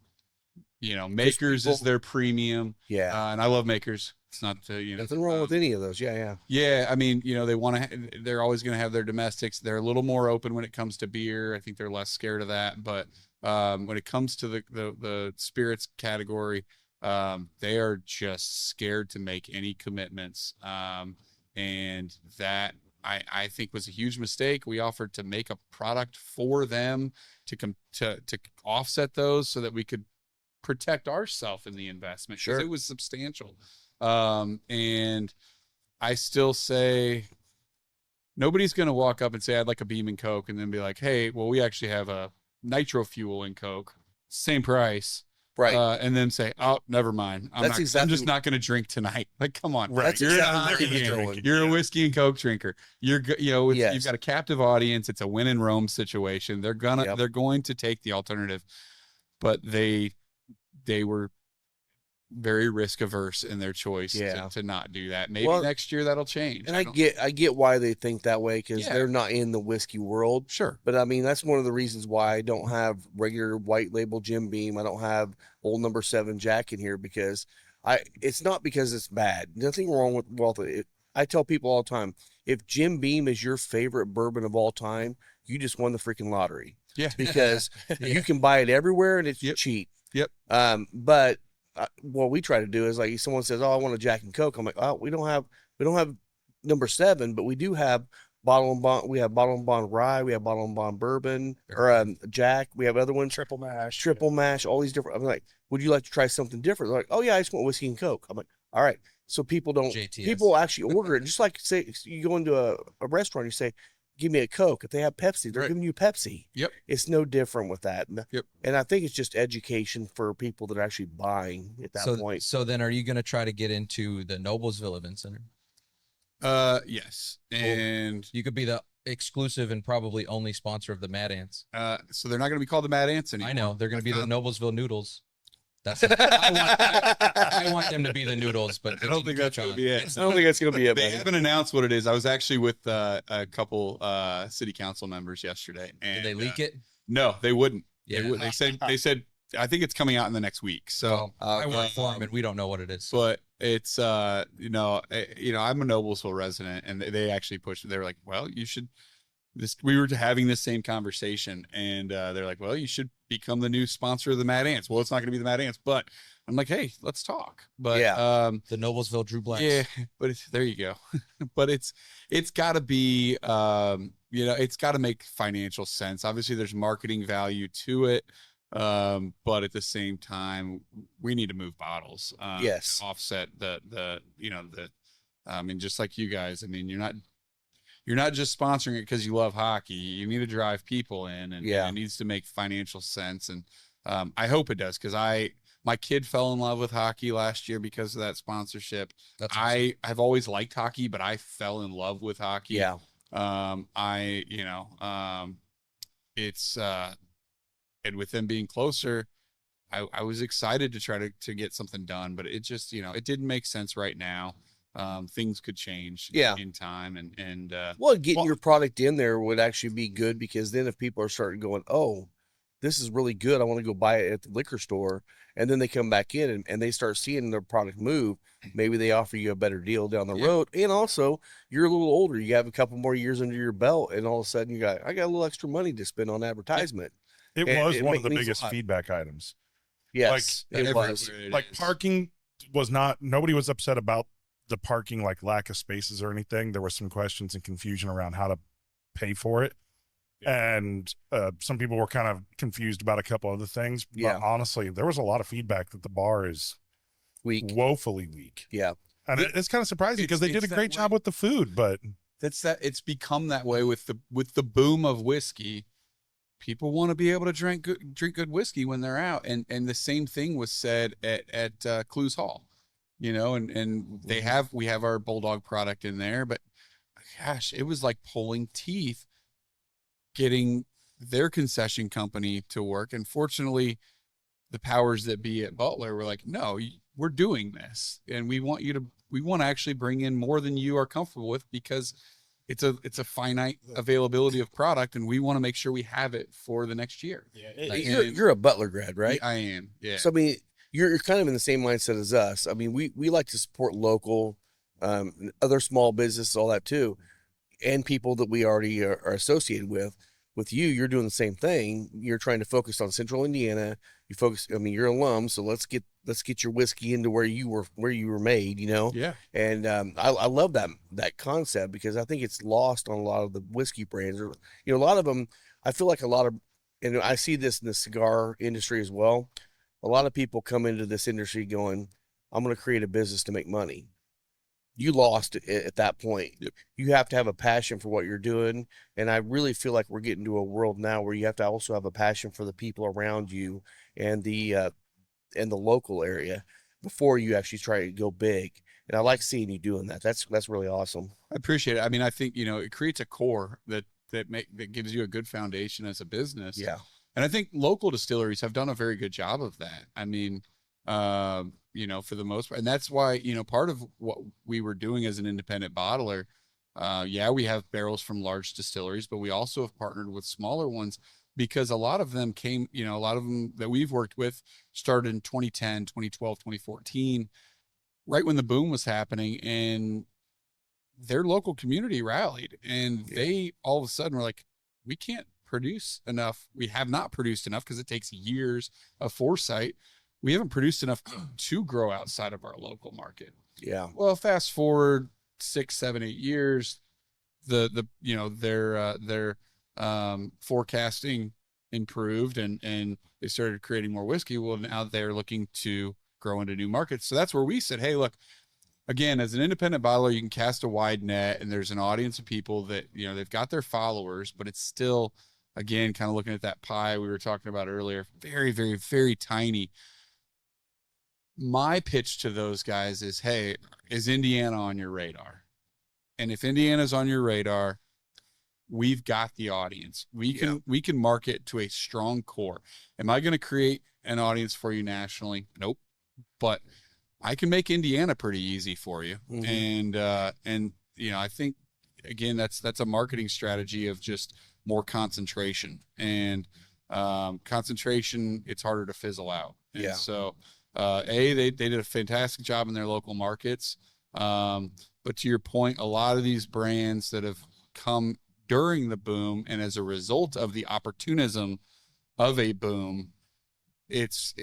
Makers is their premium. Yeah. And I love Makers. It's not, nothing wrong with any of those. Yeah. Yeah. Yeah. I mean, they want to, they're always going to have their domestics. They're a little more open when it comes to beer. I think they're less scared of that. But when it comes to the spirits category, they are just scared to make any commitments. And that I think was a huge mistake. We offered to make a product for them to offset those so that we could protect ourselves in the investment. Sure. It was substantial. And I still say nobody's going to walk up and say, I'd like a Beam and Coke, and then be like, hey, well, we actually have a nitro fuel in Coke, same price. Right. And then say, oh, never mind. I'm just not going to drink tonight. Like, come on. Right. You're Exactly You're a whiskey and Coke drinker. You've Yes. got a captive audience. It's a win in Rome situation. They're going to take the alternative, but they were very risk averse in their choice to not do that. Maybe next year that'll change. And I get why they think that way, because they're not in the whiskey world. Sure. But I mean, that's one of the reasons why I don't have regular white label Jim Beam. I don't have Old Number 7 Jack in here, because it's not because it's bad. Nothing wrong with it. I tell people all the time, if Jim Beam is your favorite bourbon of all time, you just won the freaking lottery. Yeah. Because you can buy it everywhere and it's cheap. Yep. But what we try to do is, like, someone says, oh, I want a Jack and Coke. I'm like, oh, we don't have number 7, but we do have Bottle and Bond. We have Bottle and Bond Rye. We have Bottle and Bond Bourbon, or Jack. We have other ones. Triple mash. All these different. I'm like, would you like to try something different? They're like, oh yeah, I just want whiskey and Coke. I'm like, all right. So people actually order it. Just like, say, you go into a restaurant, you say, give me a Coke. If they have Pepsi, they're giving you Pepsi. Yep. It's no different with that. Yep. And I think it's just education for people that are actually buying at that point. So then are you going to try to get into the Noblesville Event Center? Yes. And you could be the exclusive and probably only sponsor of the Mad Ants. so they're not going to be called the Mad Ants anymore. I know. They're going to be the Noblesville Noodles. I want them to be the Noodles, but I don't think that's going to be it. I don't think that's going to be it. They haven't announced what it is. I was actually with a couple city council members yesterday. And, did they leak it? No, they wouldn't. Yeah. They said I think it's coming out in the next week. So I work for them, and we don't know what it is. But it's I'm a Noblesville resident, and they actually pushed it. They were like, well, you should. We were having this same conversation, and they're like, well, you should become the new sponsor of the Mad Ants. Well, it's not going to be the Mad Ants, but I'm like, hey, let's talk. But the Noblesville Drew Blacks. Yeah, but there you go. But it's got to be, it's got to make financial sense. Obviously, there's marketing value to it. But at the same time, we need to move bottles. Yes. To offset just like you guys. I mean, you're not just sponsoring it because you love hockey. You need to drive people in, and it needs to make financial sense. And I hope it does, because my kid fell in love with hockey last year because of that sponsorship. That's awesome. I've always liked hockey, but I fell in love with hockey. Yeah. It's and with them being closer, I was excited to try to get something done, but it just, it didn't make sense right now. Things could change in time, and getting your product in there would actually be good, because then if people are starting going, oh, this is really good. I want to go buy it at the liquor store. And then they come back in and they start seeing their product move. Maybe they offer you a better deal down the road. And also, you're a little older. You have a couple more years under your belt. And all of a sudden, I got a little extra money to spend on advertisement. It was one of the means a biggest lot. feedback items. Yes, Like, it was. everywhere it Like is. parking was not, nobody was upset about the parking, like lack of spaces or anything. There were some questions and confusion around how to pay for it. And some people were kind of confused about a couple other things. But Yeah. honestly, there was a lot of feedback that the bar is Weak. woefully weak. Yeah. And it's kind of surprising because they did a it's that great job way. with the food, but It's become that way with the boom of whiskey. People want to be able to drink good whiskey when they're out, and the same thing was said at Clues Hall, and we have our Bulldog product in there, but gosh, it was like pulling teeth getting their concession company to work. And fortunately, the powers that be at Butler were like, no, we're doing this, and we want to actually bring in more than you are comfortable with, because it's a finite availability of product, and we want to make sure we have it for the next year. Yeah, Like, You're a Butler grad, right? I am. Yeah. So I mean, you're kind of in the same mindset as us. I mean, we like to support local, other small businesses, all that too, and people that we already are associated with. With you, you're doing the same thing. You're trying to focus on Central Indiana. I mean, you're an alum, so let's get your whiskey into where you were made. Yeah. And I love that concept, because I think it's lost on a lot of the whiskey brands. Or, a lot of them. I feel like and I see this in the cigar industry as well. A lot of people come into this industry going, "I'm going to create a business to make money." You lost it at that point. Yep. You have to have a passion for what you're doing. And I really feel like we're getting to a world now where you have to also have a passion for the people around you and the local area before you actually try to go big. And I like seeing you doing that. That's really awesome. I appreciate it. I mean, I think, it creates a core that gives you a good foundation as a business. Yeah. And I think local distilleries have done a very good job of that. I mean, for the most part, and that's why, part of what we were doing as an independent bottler, we have barrels from large distilleries, but we also have partnered with smaller ones, because a lot of them that we've worked with started in 2010, 2012, 2014, right when the boom was happening, and their local community rallied, and they all of a sudden were like, we can't produce enough. We have not produced enough, because it takes years of foresight. We haven't produced enough to grow outside of our local market. Yeah. Well, fast forward 6, 7, 8 years, their forecasting improved, and they started creating more whiskey. Well, now they're looking to grow into new markets. So that's where we said, hey, look, again, as an independent bottler, you can cast a wide net, and there's an audience of people that, they've got their followers, but it's still, again, kind of looking at that pie we were talking about earlier, very, very, very tiny. My pitch to those guys is, hey, is Indiana on your radar? And if Indiana's on your radar, we've got the audience. We can market to a strong core. Am I going to create an audience for you nationally? Nope. But I can make Indiana pretty easy for you. Mm-hmm. And I think, again, that's a marketing strategy of just more concentration, and concentration, it's harder to fizzle out. And Yeah. so, they did a fantastic job in their local markets. But to your point, a lot of these brands that have come during the boom, and as a result of the opportunism of a boom, it's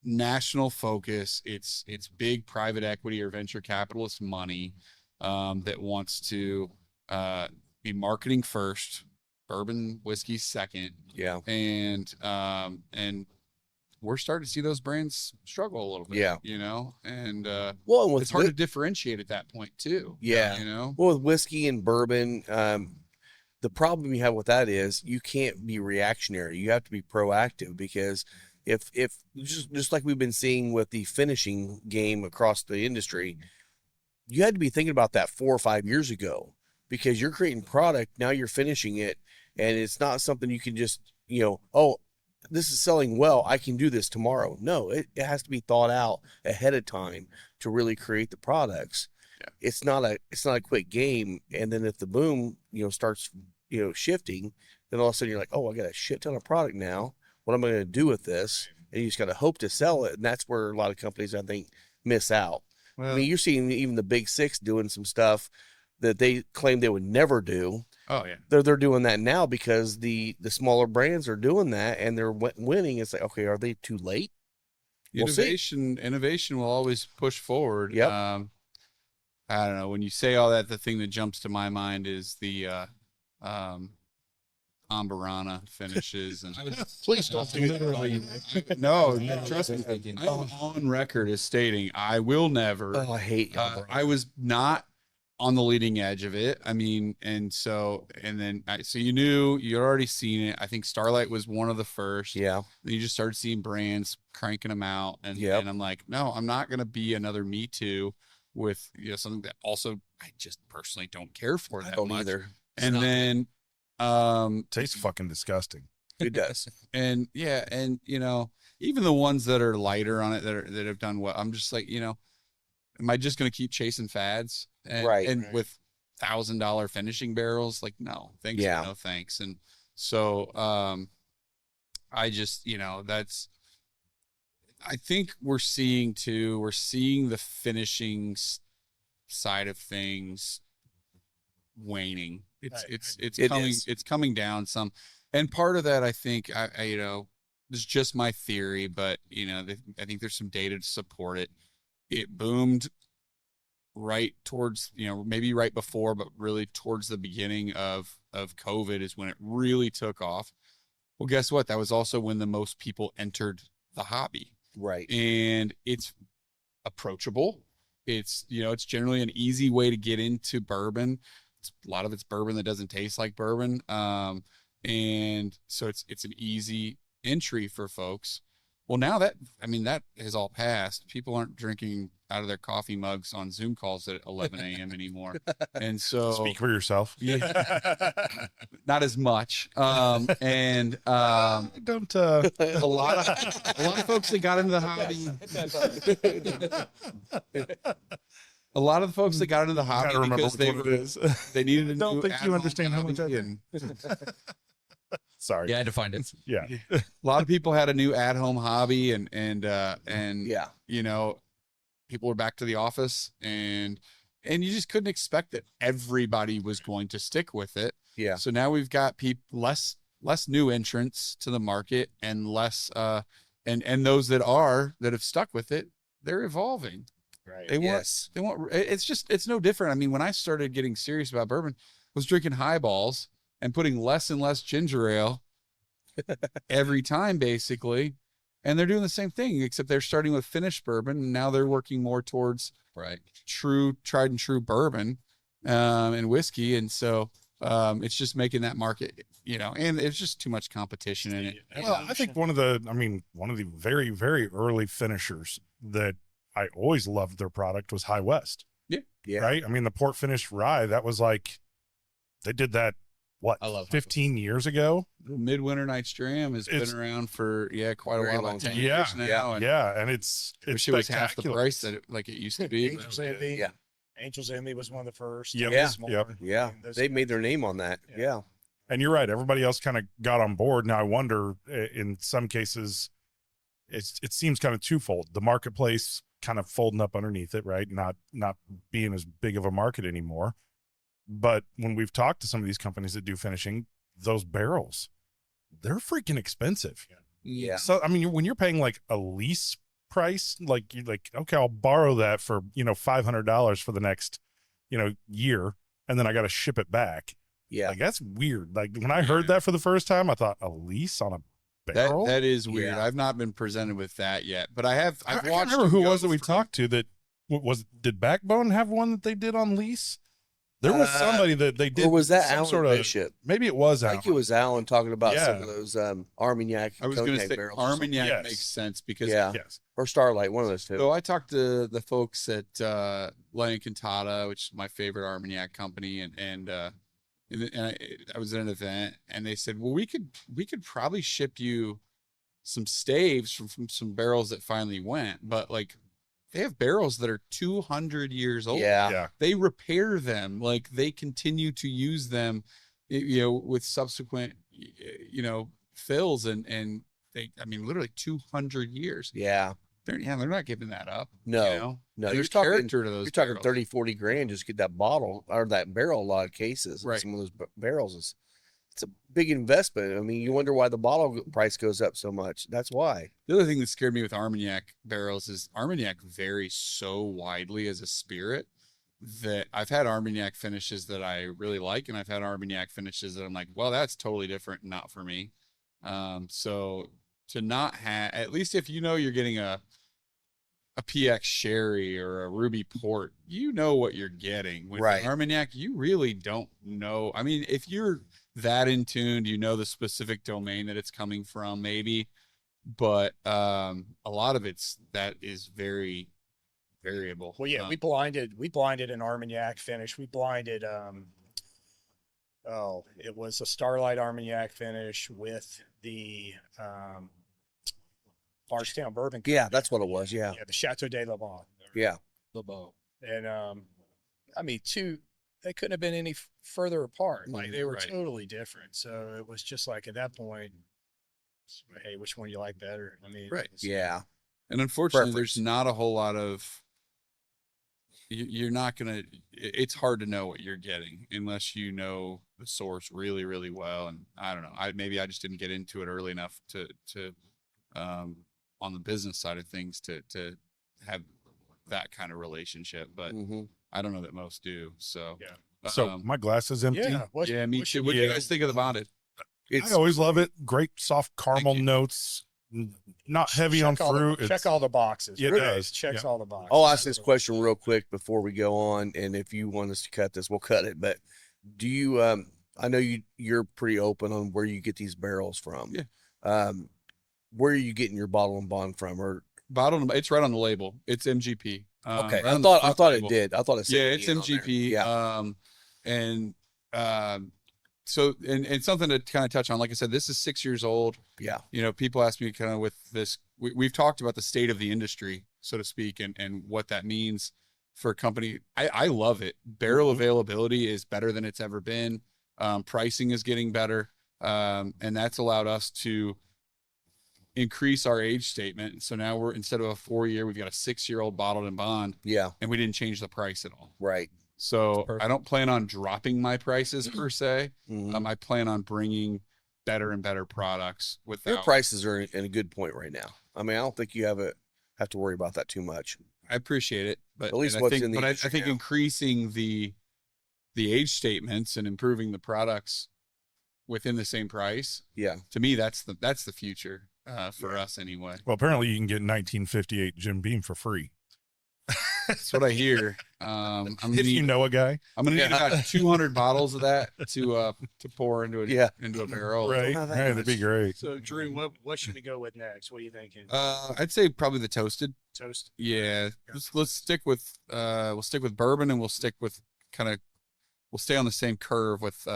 national focus. It's big private equity or venture capitalist money, that wants to, be marketing first, bourbon whiskey second. Yeah. And we're starting to see those brands struggle a little bit. Yeah. And Well, and with it's hard to differentiate at that point too. Yeah. Well, with whiskey and bourbon, the problem you have with that is you can't be reactionary. You have to be proactive, because if just like we've been seeing with the finishing game across the industry, you had to be thinking about that 4 or 5 years ago, because you're creating product, now you're finishing it, and it's not something you can just, oh, this is selling well, I can do this tomorrow. No, it has to be thought out ahead of time to really create the products. Yeah. It's not a quick game. And then if the boom, starts shifting, then all of a sudden you're like, oh, I got a shit ton of product now. What am I going to do with this? And you just got to hope to sell it. And that's where a lot of companies, I think, miss out. Well, I mean, you're seeing even the big six doing some stuff that they claim they would never do. oh yeah. They're doing that now because the smaller brands are doing that and they're winning. It's like, okay, are they too late? We'll see. Innovation will always push forward. Yep. I don't know. When you say all that, the thing that jumps to my mind is the Ambarana finishes. And Please don't do Literally. no, trust me. I'm on record as stating I will never. Oh, I hate I was not on the leading edge of it. I mean, so you knew, you already seen it. I think Starlight was one of the first. Yeah. Then you just started seeing brands cranking them out. And, Yep. and I'm like, no, I'm not going to be another Me Too with, something that also I just personally don't care for I that don't much. either. And not then, Tastes fucking disgusting. It does. and yeah, and even the ones that are lighter on it that have done well, I'm just like, am I just going to keep chasing fads? And, Right. And with $1,000 finishing barrels, like, no, thanks. Yeah. No, thanks. And so, I just, I think we're seeing the finishing side of things waning. It's It coming, is. it's coming down some. And part of that, I think, I this is just my theory, but I think there's some data to support it. It boomed right towards, maybe right before, but really towards the beginning of COVID is when it really took off. Well, guess what? That was also when the most people entered the hobby. Right. And it's approachable. It's, it's generally an easy way to get into bourbon. A lot of it's bourbon that doesn't taste like bourbon. And so it's an easy entry for folks. Well, now that has all passed. People aren't drinking out of their coffee mugs on Zoom calls at 11 a.m. anymore. And so Speak for yourself. not as much. Don't. A lot of folks that got into the hobby. A lot of the folks that got into the hobby Gotta remember because which one it is. they needed a Don't new think you at-home understand how much I hobby, think. and Sorry. Yeah, I had to find it. Yeah. a lot of people had a new at-home hobby, and Yeah. people were back to the office, and you just couldn't expect that everybody was going to stick with it. Yeah. So now we've got less new entrants to the market, and less and those that have stuck with it, they're evolving. Right. They want Yes. it's no different. I mean, when I started getting serious about bourbon, I was drinking highballs and putting less and less ginger ale every time, basically. And they're doing the same thing, except they're starting with finished bourbon, and now they're working more towards Right. true, tried and true bourbon and whiskey. And so it's just making that market, and it's just too much competition in it. Well, I think one of the very, very early finishers that I always loved their product was High West. Yeah. Right. I mean, the port finished rye, that was like, they did that, I love High 15 years ago? Midwinter Night's Dram has It's- been around for quite a Very while, long like 10 time. years now. And Yeah. And it's I wish it was half the spectacular. price that it used to be. Angels Envy. Yeah. Angels Envy was one of the first. Yep. Yeah. Smaller. Yeah. And those They guys- made their name on that. Yeah. Yeah. And you're right. Everybody else kind of got on board. Now I wonder, in some cases, it seems kind of twofold. The marketplace kind of folding up underneath it, right? Not being as big of a market anymore. But when we've talked to some of these companies that do finishing, those barrels, they're freaking expensive. Yeah. So I mean, when you're paying like a lease price, like you're like, okay, I'll borrow that for $500 for the next year, and then I got to ship it back. Yeah. Like that's weird. Like when I heard that for the first time, I thought, a lease on a barrel? That is weird. Yeah. I've not been presented with that yet, but I've I can't watched. remember who them it was go that we from- talked to that did Backbone have one that they did on lease? There was somebody that they did. Or was that some Alan sort of, Bishop? of it was I Alan. think it was Alan talking about some Yeah. of those Armagnac I was going to cognac say barrels. Armagnac Yes. makes sense because Yeah. Yes. Or Starlight, one of those two. So I talked to the folks at Lennon Cantata, which is my favorite Armagnac company, and I was at an event, and they said, well, we could probably ship you some staves from some barrels that finally went, but like they have barrels that are 200 years old. Yeah. Yeah. They repair them, like they continue to use them, with subsequent, fills and they, I mean, literally 200 years. Yeah. They're not giving that up. No. There's You're talking character to those. You're talking barrels. 30, 40 grand just to get that bottle or that barrel. A lot of cases, Right. Some of those barrels it's a big investment. I mean, you wonder why the bottle price goes up so much. That's why. The other thing that scared me with Armagnac barrels is Armagnac varies so widely as a spirit that I've had Armagnac finishes that I really like, and I've had Armagnac finishes that I'm like, well, that's totally different, not for me. So to not have, at least if you're getting a PX Sherry or a Ruby Port, you know what you're getting. With Right. Armagnac, you really don't know. I mean, if you're that in tune, the specific domain that it's coming from, maybe, but a lot of that is very variable. Well, yeah, we blinded an Armagnac finish. We blinded, it was a Starlight Armagnac finish with the Bardstown Bourbon. Yeah, that's what it was. Yeah. Yeah, the Chateau de Lavant. Yeah. LeBeau. And I mean, they couldn't have been any further apart. Like they were Right. totally different. So it was just like at that point, hey, which one do you like better? I mean, Right. Yeah. And unfortunately, Preference. there's not a whole lot of. You're not gonna. It's hard to know what you're getting unless you know the source really, really well. And I don't know. Maybe I just didn't get into it early enough to on the business side of things to have that kind of relationship. But Mhm. I don't know that most do. So Yeah. So my glass is empty. Yeah. yeah, me too. What do you guys think of the bonded? It's I always love it. Great soft caramel you. notes. Not heavy on check all fruit. check all the boxes. Yeah, it Really, does. Checks Yeah. all the boxes. I'll ask this question real quick before we go on, and if you want us to cut this, we'll cut it. But do you? I know you're pretty open on where you get these barrels from. Yeah. Where are you getting your bottle and bond from? Or Bottle. It's right on the label. It's MGP. okay, right I on the thought front it label. did. I thought it said Yeah, it's Ian on there. MGP. Yeah. So and something to kind of touch on, like I said, this is 6 years old. Yeah. People ask me kind of with this, we've talked about the state of the industry, so to speak, and what that means for a company. I love it. Barrel availability is better than it's ever been. Pricing is getting better. And that's allowed us to increase our age statement. So now instead of a 4-year, we've got a 6-year-old bottled and bond, Yeah. and we didn't change the price at all. Right. So Perfect. I don't plan on dropping my prices per se. Mhm. I plan on bringing better and better products Your without. prices are in a good point right now. I mean, I don't think you have to worry about that too much. I appreciate it, but At least and what's I think, in the but I industry think now. increasing the age statements and improving the products within the same price, Yeah. to me, that's the future for us anyway. Well, apparently you can get 1958 Jim Beam for free. That's what I hear. I'm gonna If you need, know a guy, I'm gonna need about 200 bottles of that to pour into a barrel. right? not that Hey, that'd be much. great. So, Drew, what should we go with next? What are you thinking? I'd say probably the toasted. Toast. Yeah, let's stick with bourbon, and we'll stay on the same curve with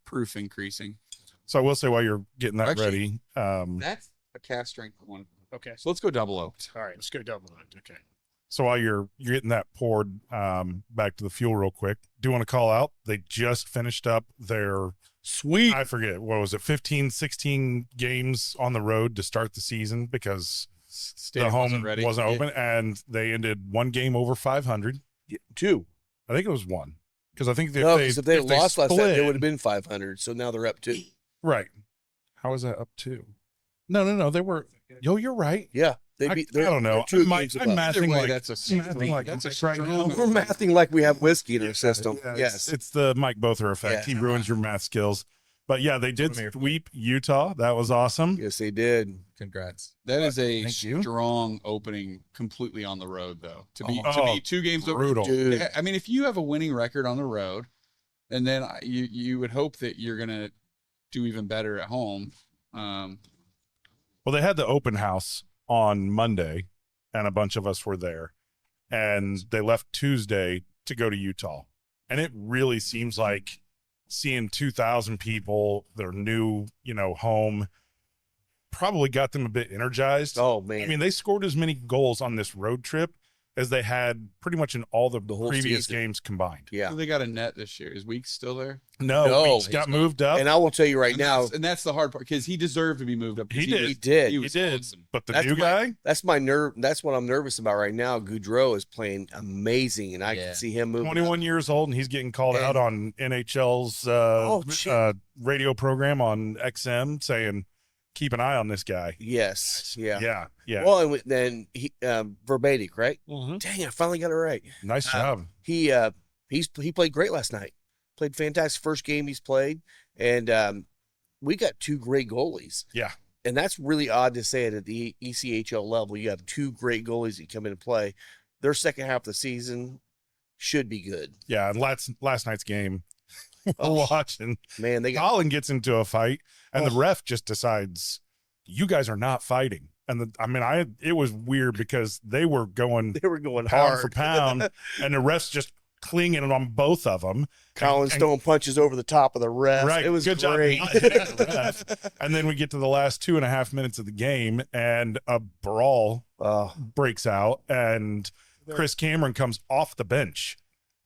proof increasing. So I will say while you're getting that Actually- ready, That's a cast strength one. Okay. So let's go double oaked. All right. Let's go double it. Okay. so while you're getting that poured, back to the fuel real quick, do want to call out, they just finished up their, Sweet. I forget, what was it, 15, 16 games on the road to start the season because the Stadium home wasn't ready. wasn't Yeah. open, and they ended one game over 500. Two. I think it was one. Because I think No, because if they had lost last night, they split- would have been 500. So now they're up 2. Right. How is that up to? No. They were. Yo, you're right. Yeah. They I beat. don't know. they're 2 I'm games I'm above. Either mathing way, like that's a mathing like that's a right now. strong- We're mathing like we have whiskey in our system. Yeah, Yes. it's the Mike Bother effect. Yeah. He ruins your math skills. But yeah, they did Come here. sweep Utah. That was awesome. Yes, they did. Congrats. That is a Thank you. strong opening completely on the road, though. To be Oh, 2 games over. Brutal. Dude. I mean, if you have a winning record on the road, and then you would hope that you're gonna do even better at home. Well, they had the open house on Monday, and a bunch of us were there. And they left Tuesday to go to Utah. And it really seems like seeing 2,000 people, their new, home, probably got them a bit energized. Oh man. I mean, they scored as many goals on this road trip as they had pretty much in all the whole previous season. games combined. Yeah. They got a net this year. Is Weeks still there? No. Weeks got moved up. And I will tell you right now, And that's the hard part because he deserved to be moved up. 'cause He did. he did. He was He did. awesome. But the That's new my- guy, That's my nerve. That's what I'm nervous about right now. Goudreau is playing amazing, and I Yeah. can see him moving. 21 years old, and he's getting called And- out on NHL's shit. radio program on XM saying, keep an eye on this guy. Yes. Yeah. Yeah. Yeah. Well, and then he Verbatic, right? Mhm. Dang, I finally got it right. Nice job. He played great last night. Played fantastic first game he's played, and we got two great goalies. Yeah. And that's really odd to say it at the ECHL level. You have two great goalies that come in and play. Their second half of the season should be good. Yeah. And last night's game, we're Oh. watching. Man, they got Colin gets into a fight, and the Oh. ref just decides, you guys are not fighting. And it was weird because they were going they were going pound hard. for pound, and the ref's just clinging on both of them. Colin and- Stone punches over the top of the ref. Right. It was Good job great. not hitting the ref. And then we get to the last 2.5 minutes of the game, and a brawl Oh, breaks out, and Chris Cameron comes off the bench.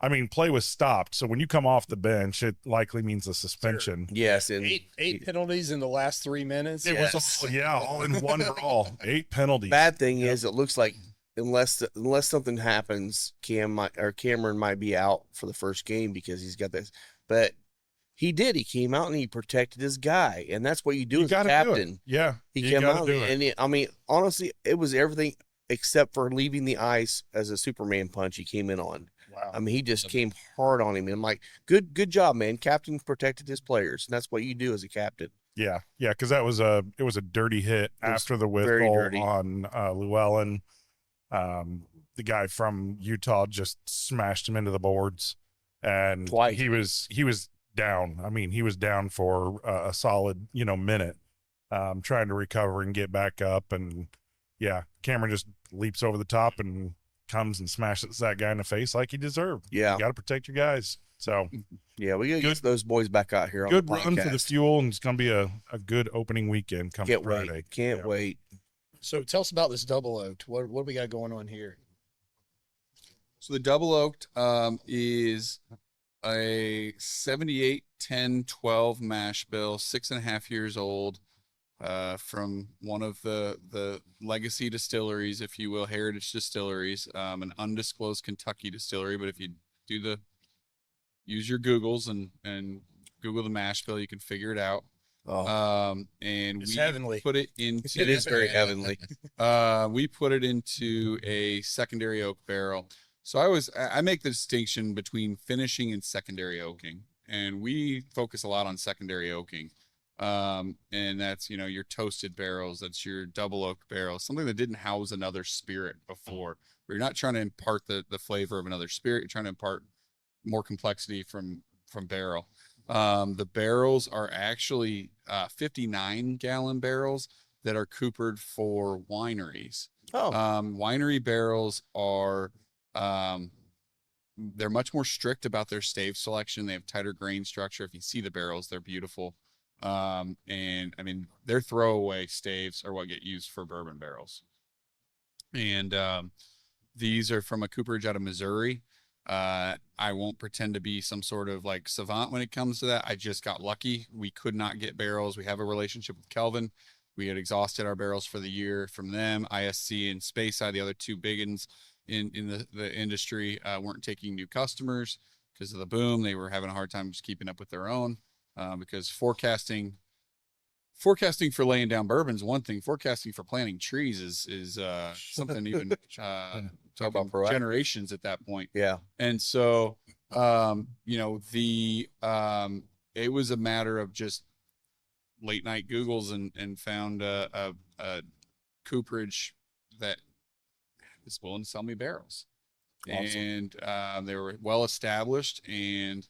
I mean, play was stopped. So when you come off the bench, it likely means a suspension. yes, and Eight penalties in the last 3 minutes. It was all in one brawl. 8 penalties. bad thing is it looks like unless something happens, Cameron might be out for the first game because he's got this. But he did. He came out and he protected his guy, and that's what you do You as a gotta do it. captain. Yeah. He you came gotta out do it. and I mean, honestly, it was everything except for leaving the ice as a Superman punch he came in on. Wow. I mean, he just came hard on him, and I'm like, good job, man. Captain protected his players, and that's what you do as a captain. Yeah, because it was a dirty hit was after the very whistle dirty. on Llewellyn. The guy from Utah just smashed him into the boards, and Twice. he was down. I mean, he was down for a solid minute, trying to recover and get back up. And yeah, Cameron just leaps over the top and comes and smashes that guy in the face like he deserved. Yeah, You got to protect your guys. So yeah, we gotta Good- get those boys back out here. good on the run for the podcast. Fuel, and it's going to be a good opening weekend come Can't Friday. wait. Can't Yeah. wait. So tell us about this double oaked. What do we got going on here? So the double oaked is a 78, 10, 12 mash bill, 6.5 years old, from one of the legacy distilleries, if you will, heritage distilleries, an undisclosed Kentucky distillery. But if you use your Googles and Google the mash bill, you can figure it out. Oh, And It's we heavenly. put it into it is very heavenly. we put it into a secondary oak barrel. So I make the distinction between finishing and secondary oaking, and we focus a lot on secondary oaking. And that's, your toasted barrels, that's your double oak barrels, something that didn't house another spirit before. Where you're not trying to impart the flavor of another spirit, you're trying to impart more complexity from barrel. The barrels are actually 59-gallon barrels that are coopered for wineries. Oh, Winery barrels are they're much more strict about their stave selection. They have tighter grain structure. If you see the barrels, they're beautiful. And I mean, their throwaway staves are what get used for bourbon barrels. And these are from a cooperage out of Missouri. I won't pretend to be some sort of like savant when it comes to that. I just got lucky. We could not get barrels. We have a relationship with Kelvin. We had exhausted our barrels for the year from them. ISC and Speyside, the other two big ones in the industry, weren't taking new customers because of the boom. They were having a hard time just keeping up with their own, because forecasting for laying down bourbon is one thing. Forecasting for planting trees is something even Talk about talking proactive. generations at that point. yeah. And so, it was a matter of just late night Googles and found a cooperage that is willing to sell me barrels. Awesome. And they were well established, and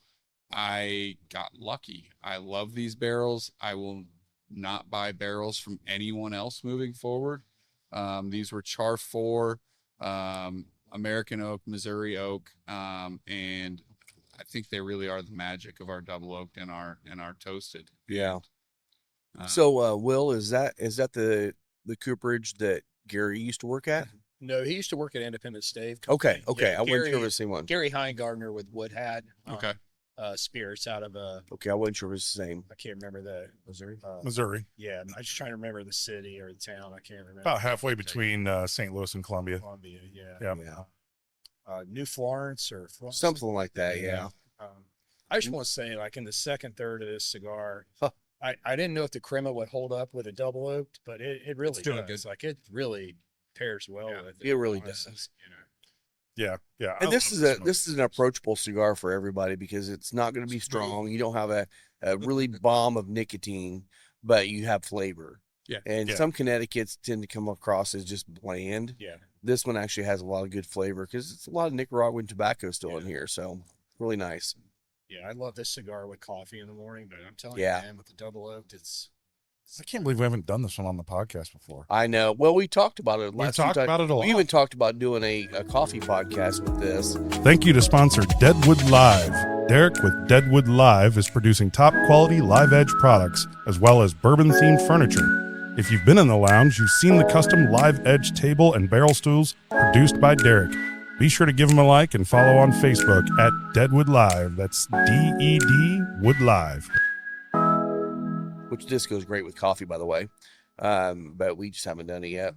I got lucky. I love these barrels. I will not buy barrels from anyone else moving forward. These were Char 4, American oak, Missouri oak, and I think they really are the magic of our double oaked and our toasted. Yeah. Uh, So, Will, is that the cooperage that Gary used to work at? No, he used to work at Independent Stave. Okay, Company. okay. Yeah, I wasn't sure Gary, if it was the same one. Gary Heingardner with Woodhat. Okay. Spirits out of Okay, I wasn't sure if it was the same. I can't remember the Missouri. Missouri, yeah, I'm just trying to remember the city or the town. I can't remember. about halfway between St. Louis and Columbia. Columbia, yeah. Yeah. Yeah, New Florence or Florence. something like that. Yeah. I just want to say, like in the second third of this cigar, Huh. I didn't know if the crema would hold up with a double oaked, but it really It's doing does. Like it really pairs well Yeah, with it really honestly, does. You know. Yeah, yeah. And I this love is smoke. this is an approachable cigar for everybody because it's not going to be strong. You don't have a really bomb of nicotine, but you have flavor. Yeah. And Yeah. some Connecticut's tend to come across as just bland. Yeah. This one actually has a lot of good flavor because it's a lot of Nicaraguan tobacco still in Yeah. here. So really nice. Yeah, I love this cigar with coffee in the morning, but I'm telling Yeah. you, man, with the double oaked, it's I can't believe we haven't done this one on the podcast before. I know. Well, we talked about it We last few talked times. about it a lot. We even talked about doing a coffee podcast with this. Thank you to sponsor Deadwood Live. Derek with Deadwood Live is producing top quality live edge products as well as bourbon themed furniture. If you've been in the lounge, you've seen the custom live edge table and barrel stools produced by Derek. Be sure to give him a like and follow on Facebook at Deadwood Live. That's DED Wood Live. Which this goes great with coffee, by the way. But we just haven't done it yet.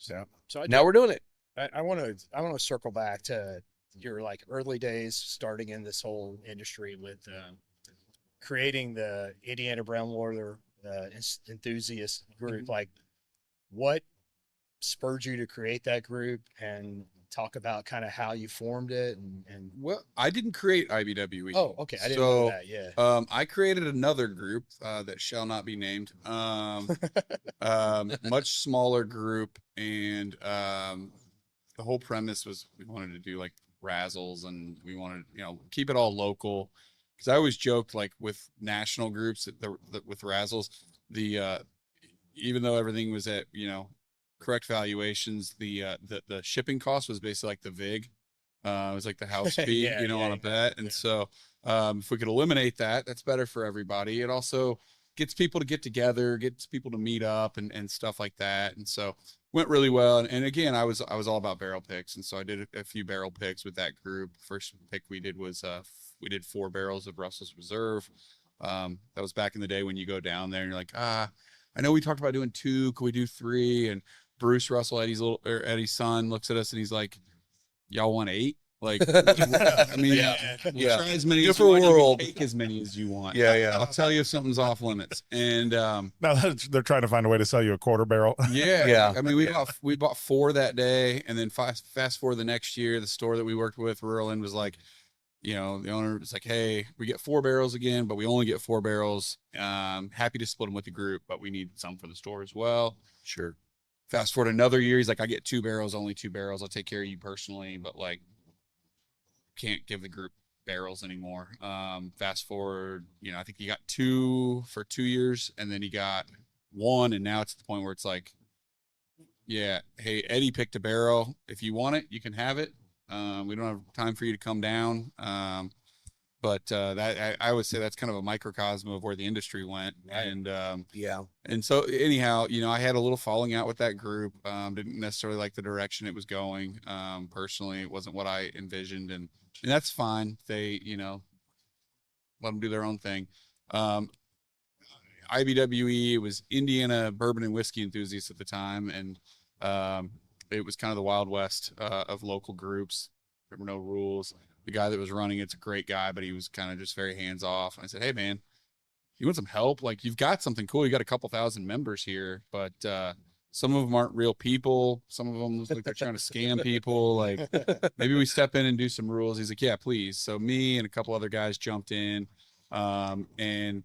Yeah. so. Now we're doing it. I want to circle back to your like early days starting in this whole industry with creating the Indiana Brown Water enthusiast group. Like, what spurred you to create that group, and talk about kind of how you formed it and Well, I didn't create IBWE. oh, okay, I didn't So, know that. Yeah. I created another group that shall not be named. Much smaller group, and the whole premise was we wanted to do like razzles, and we wanted keep it all local. Because I always joked like with national groups with razzles, the even though everything was at correct valuations, the shipping cost was basically like the VIG. It was like the house fee, Yeah, on a bet. And so if we could eliminate that, that's better for everybody. It also gets people to get together, gets people to meet up and stuff like that. And so went really well. And again, I was all about barrel picks. And so I did a few barrel picks with that group. First pick we did was we did 4 barrels of Russell's Reserve. That was back in the day when you go down there and you're like, I know we talked about doing 2. Could we do 3? And Bruce Russell, Eddie's son, looks at us and he's like, "Y'all want 8?" Like, I mean, we'll try as many as you Different want. world. You can take as many as you want. Yeah. I'll tell you if something's off limits. And Now they're trying to find a way to sell you a quarter barrel. Yeah. I mean, we bought 4 that day, and then fast forward the next year, the store that we worked with, Ruralin, was like, the owner was like, "Hey, we get 4 barrels again, but we only get 4 barrels. Happy to split them with the group, but we need some for the store as well." Sure. Fast forward another year, he's like, "I get 2 barrels, only 2 barrels. I'll take care of you personally, but like, can't give the group barrels anymore." Fast forward, I think he got 2 for 2 years, and then he got 1, and now it's at the point where it's like, "Yeah, hey, Eddie picked a barrel. If you want it, you can have it. We don't have time for you to come down." But that I would say that's kind of a microcosm of where the industry went. And Yeah. and so anyhow, I had a little falling out with that group. Didn't necessarily like the direction it was going. Personally, it wasn't what I envisioned, and that's fine. They, let them do their own thing. IBWE was Indiana Bourbon and Whiskey Enthusiasts at the time, and it was kind of the Wild West of local groups. There were no rules. The guy that was running it's a great guy, but he was kind of just very hands off. And I said, "Hey, man, you want some help? Like, you've got something cool. You got a couple thousand members here, but some of them aren't real people. Some of them look like they're trying to scam people. Like, maybe we step in and do some rules." He's like, "Yeah, please." So me and a couple other guys jumped in, and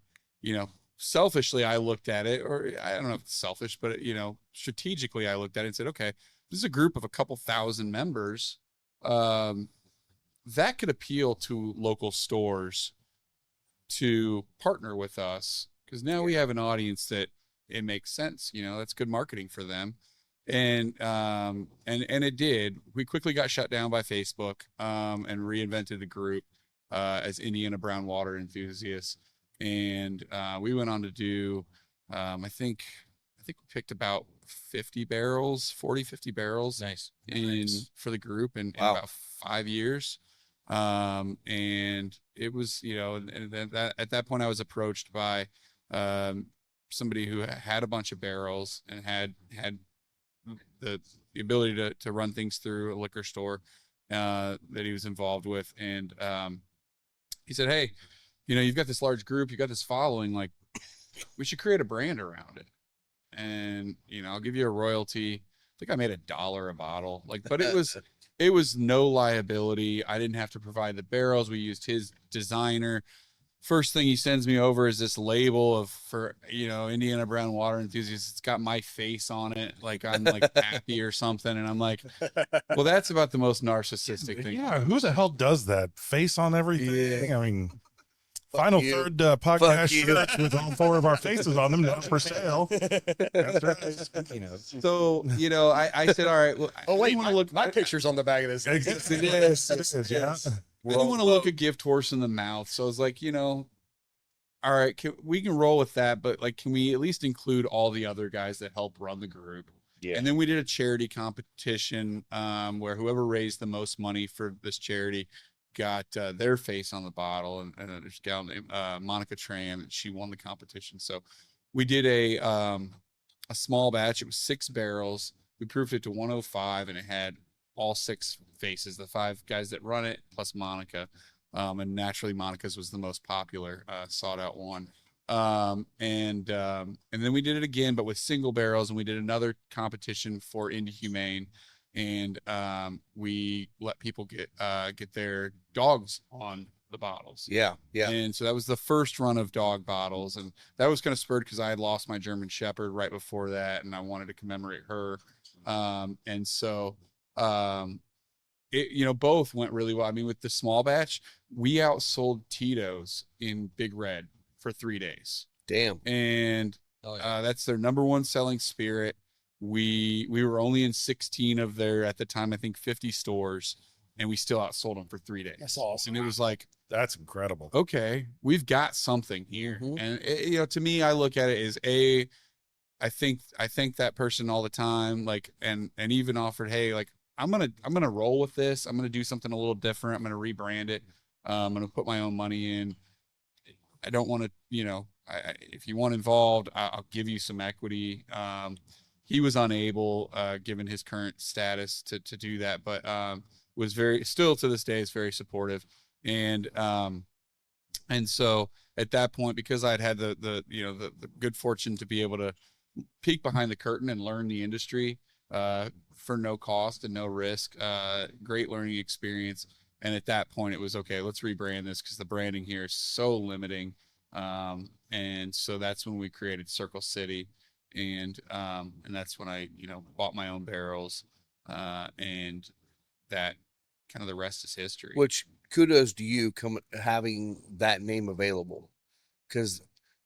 selfishly I looked at it, or I don't know if it's selfish, but strategically I looked at it and said, "Okay, this is a group of a couple thousand members. That could appeal to local stores to partner with us, because now we have an audience that it makes sense. That's good marketing for them." And it did. We quickly got shut down by Facebook, and reinvented the group as Indiana Brown Water Enthusiasts. And we went on to do, I think think we picked about 50 barrels, 40, 50 barrels Nice. for the group in Wow. about 5 years. And it was, and then at that point I was approached by, somebody who had a bunch of barrels and had the ability to run things through a liquor store, that he was involved with. And, he said, "Hey, you've got this large group, you got this following, like we should create a brand around it. And, I'll give you a royalty." I think I made $1 a bottle, but it was no liability. I didn't have to provide the barrels. We used his designer. First thing he sends me over is this label for Indiana Brown Water Enthusiasts. It's got my face on it, like I'm like happy or something. And I'm like, well, that's about the most narcissistic thing. Yeah, who the hell does that? Face on everything. I mean, final you. third podcast you. shirts with all 4 of our faces on them, not for sale. That's right. So, I said, all right, well, Oh wait, want to look. my picture's on the back of this. It is, yeah. I didn't want to look a gift horse in the mouth. So I was like, all right, we can roll with that, but can we at least include all the other guys that help run the group? Yeah. And then we did a charity competition, where whoever raised the most money for this charity got their face on the bottle. And there's a gal named Monica Tran, and she won the competition. So we did a small batch. It was 6 barrels. We proofed it to 105, and it had all 6 faces, the 5 guys that run it, plus Monica. And naturally Monica's was the most popular, sought out one. And then we did it again, but with single barrels, and we did another competition for Indy Humane. And we let people get their dogs on the bottles. Yeah. And so that was the first run of dog bottles, and that was kind of spurred because I had lost my German Shepherd right before that, and I wanted to commemorate her. And so both went really well. I mean, with the small batch, we outsold Tito's in Big Red for 3 days. Damn. And that's their number 1 selling spirit. We were only in 16 of their, at the time, I think 50 stores, and we still outsold them for 3 days. That's awesome. And it was like, That's incredible. okay, we've got something here. Mhm. And to me, I look at it as I think that person all the time, and even offered, hey, I'm gonna roll with this. I'm gonna do something a little different. I'm gonna rebrand it. I'm gonna put my own money in. I don't want to, if you want involved, I'll give you some equity. He was unable, given his current status, to do that, but was still to this day is very supportive. And so at that point, because I'd had the good fortune to be able to peek behind the curtain and learn the industry, for no cost and no risk, great learning experience. And at that point it was, okay, let's rebrand this, because the branding here is so limiting. And so that's when we created Circle City. And that's when I, bought my own barrels, and that kind of the rest is history. Which kudos to you having that name available, because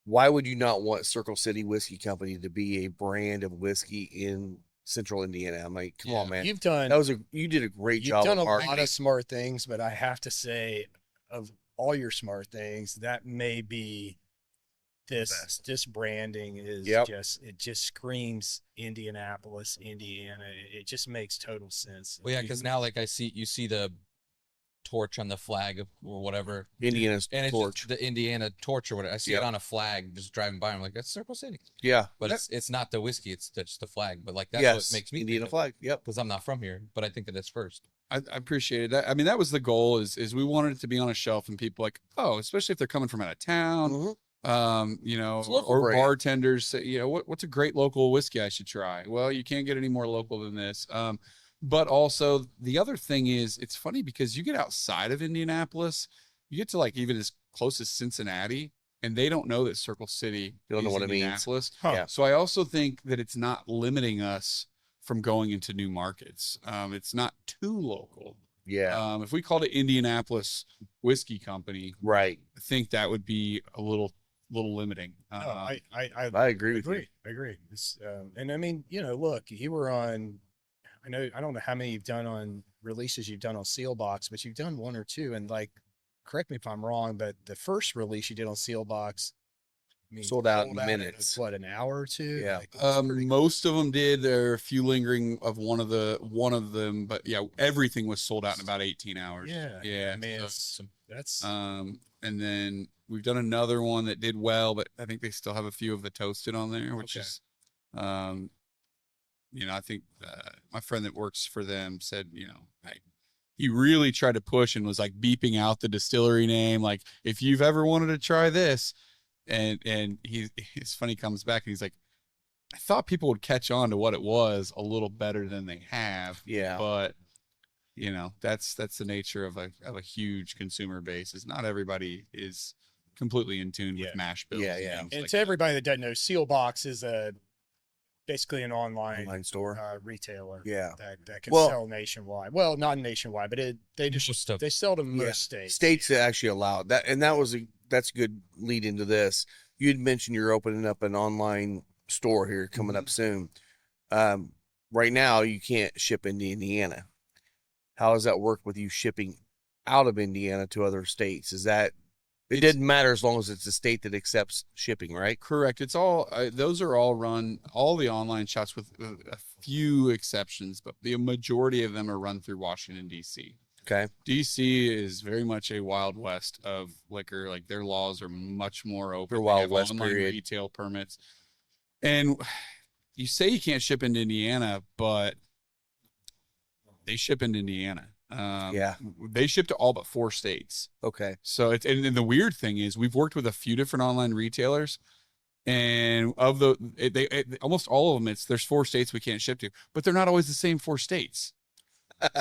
why would you not want Circle City Whiskey Company to be a brand of whiskey in Central Indiana? I'm like, come on, man. You've done You did a great you've job. done a of lot marketing. of smart things, but I have to say, of all your smart things, that may be this branding is Yep. it just screams Indianapolis, Indiana. It just makes total sense. Well, yeah, because now you see the torch on the flag or whatever, Indiana's and it's torch. just the Indiana torch or whatever. I see Yep. it on a flag just driving by. I'm like, that's Circle City, Yeah. but it's not the whiskey. It's just the flag. But that's Yes. what makes me Indiana flag. Yep. because I'm not from here. But I think that it's first. I appreciated that. I mean, that was the goal, is we wanted it to be on a shelf, and people especially if they're coming from out of town, Mhm. It's a local or brand. bartenders say, what's a great local whiskey I should try? Well, you can't get any more local than this. But also the other thing is, it's funny because you get outside of Indianapolis, you get to even as close as Cincinnati, and they don't know that Circle City They don't know is what it means. Indianapolis. Huh. Yeah. So I also think that it's not limiting us from going into new markets. It's not too local. Yeah. If we called it Indianapolis Whiskey Company, Right. I think that would be a little limiting. I agree with you. I agree. And I mean, look, you were on. I don't know how many you've done on releases you've done on Sealbox, but you've done 1 or 2. And correct me if I'm wrong, but the first release you did on Sealbox, I mean, Sold out in Sold out minutes. what, an hour or two? Yeah. Like, it's pretty Most of them did. There are a few lingering of one of them, but yeah, everything was sold out in about 18 hours. Yeah. Yeah. I mean, So, that's and then we've done another one that did well, but I think they still have a few of the toasted on there, which Okay. is, I think my friend that works for them said, he really tried to push and was like beeping out the distillery name, like if you've ever wanted to try this, and it's funny, he comes back and he's like, I thought people would catch on to what it was a little better than they have, Yeah. but that's the nature of a huge consumer base. Is not everybody is completely in tune Yeah. with mash bills. Yeah, yeah. and like to everybody that doesn't know, Sealbox is basically an online Online store. retailer. Yeah. That can Well- sell nationwide. Well, not nationwide, but they Most just of- they sell to most Yeah. states. States that actually allow that, and that's a good lead into this. You'd mentioned you're opening up an online store here coming up soon. Right now you can't ship into Indiana. How does that work with you shipping out of Indiana to other states? It didn't matter as long as it's a state that accepts shipping, right? Correct. It's all those are all run, all the online shops with a few exceptions, but the majority of them are run through Washington D.C. Okay. DC is very much a wild west of liquor. Like their laws are much more open. They're They Wild have West online period. retail permits. And you say you can't ship into Indiana, but they ship into Indiana. Yeah. They ship to all but 4 states. Okay. So it's, and the weird thing is we've worked with a few different online retailers, and almost all of them, there's 4 states we can't ship to, but they're not always the same 4 states.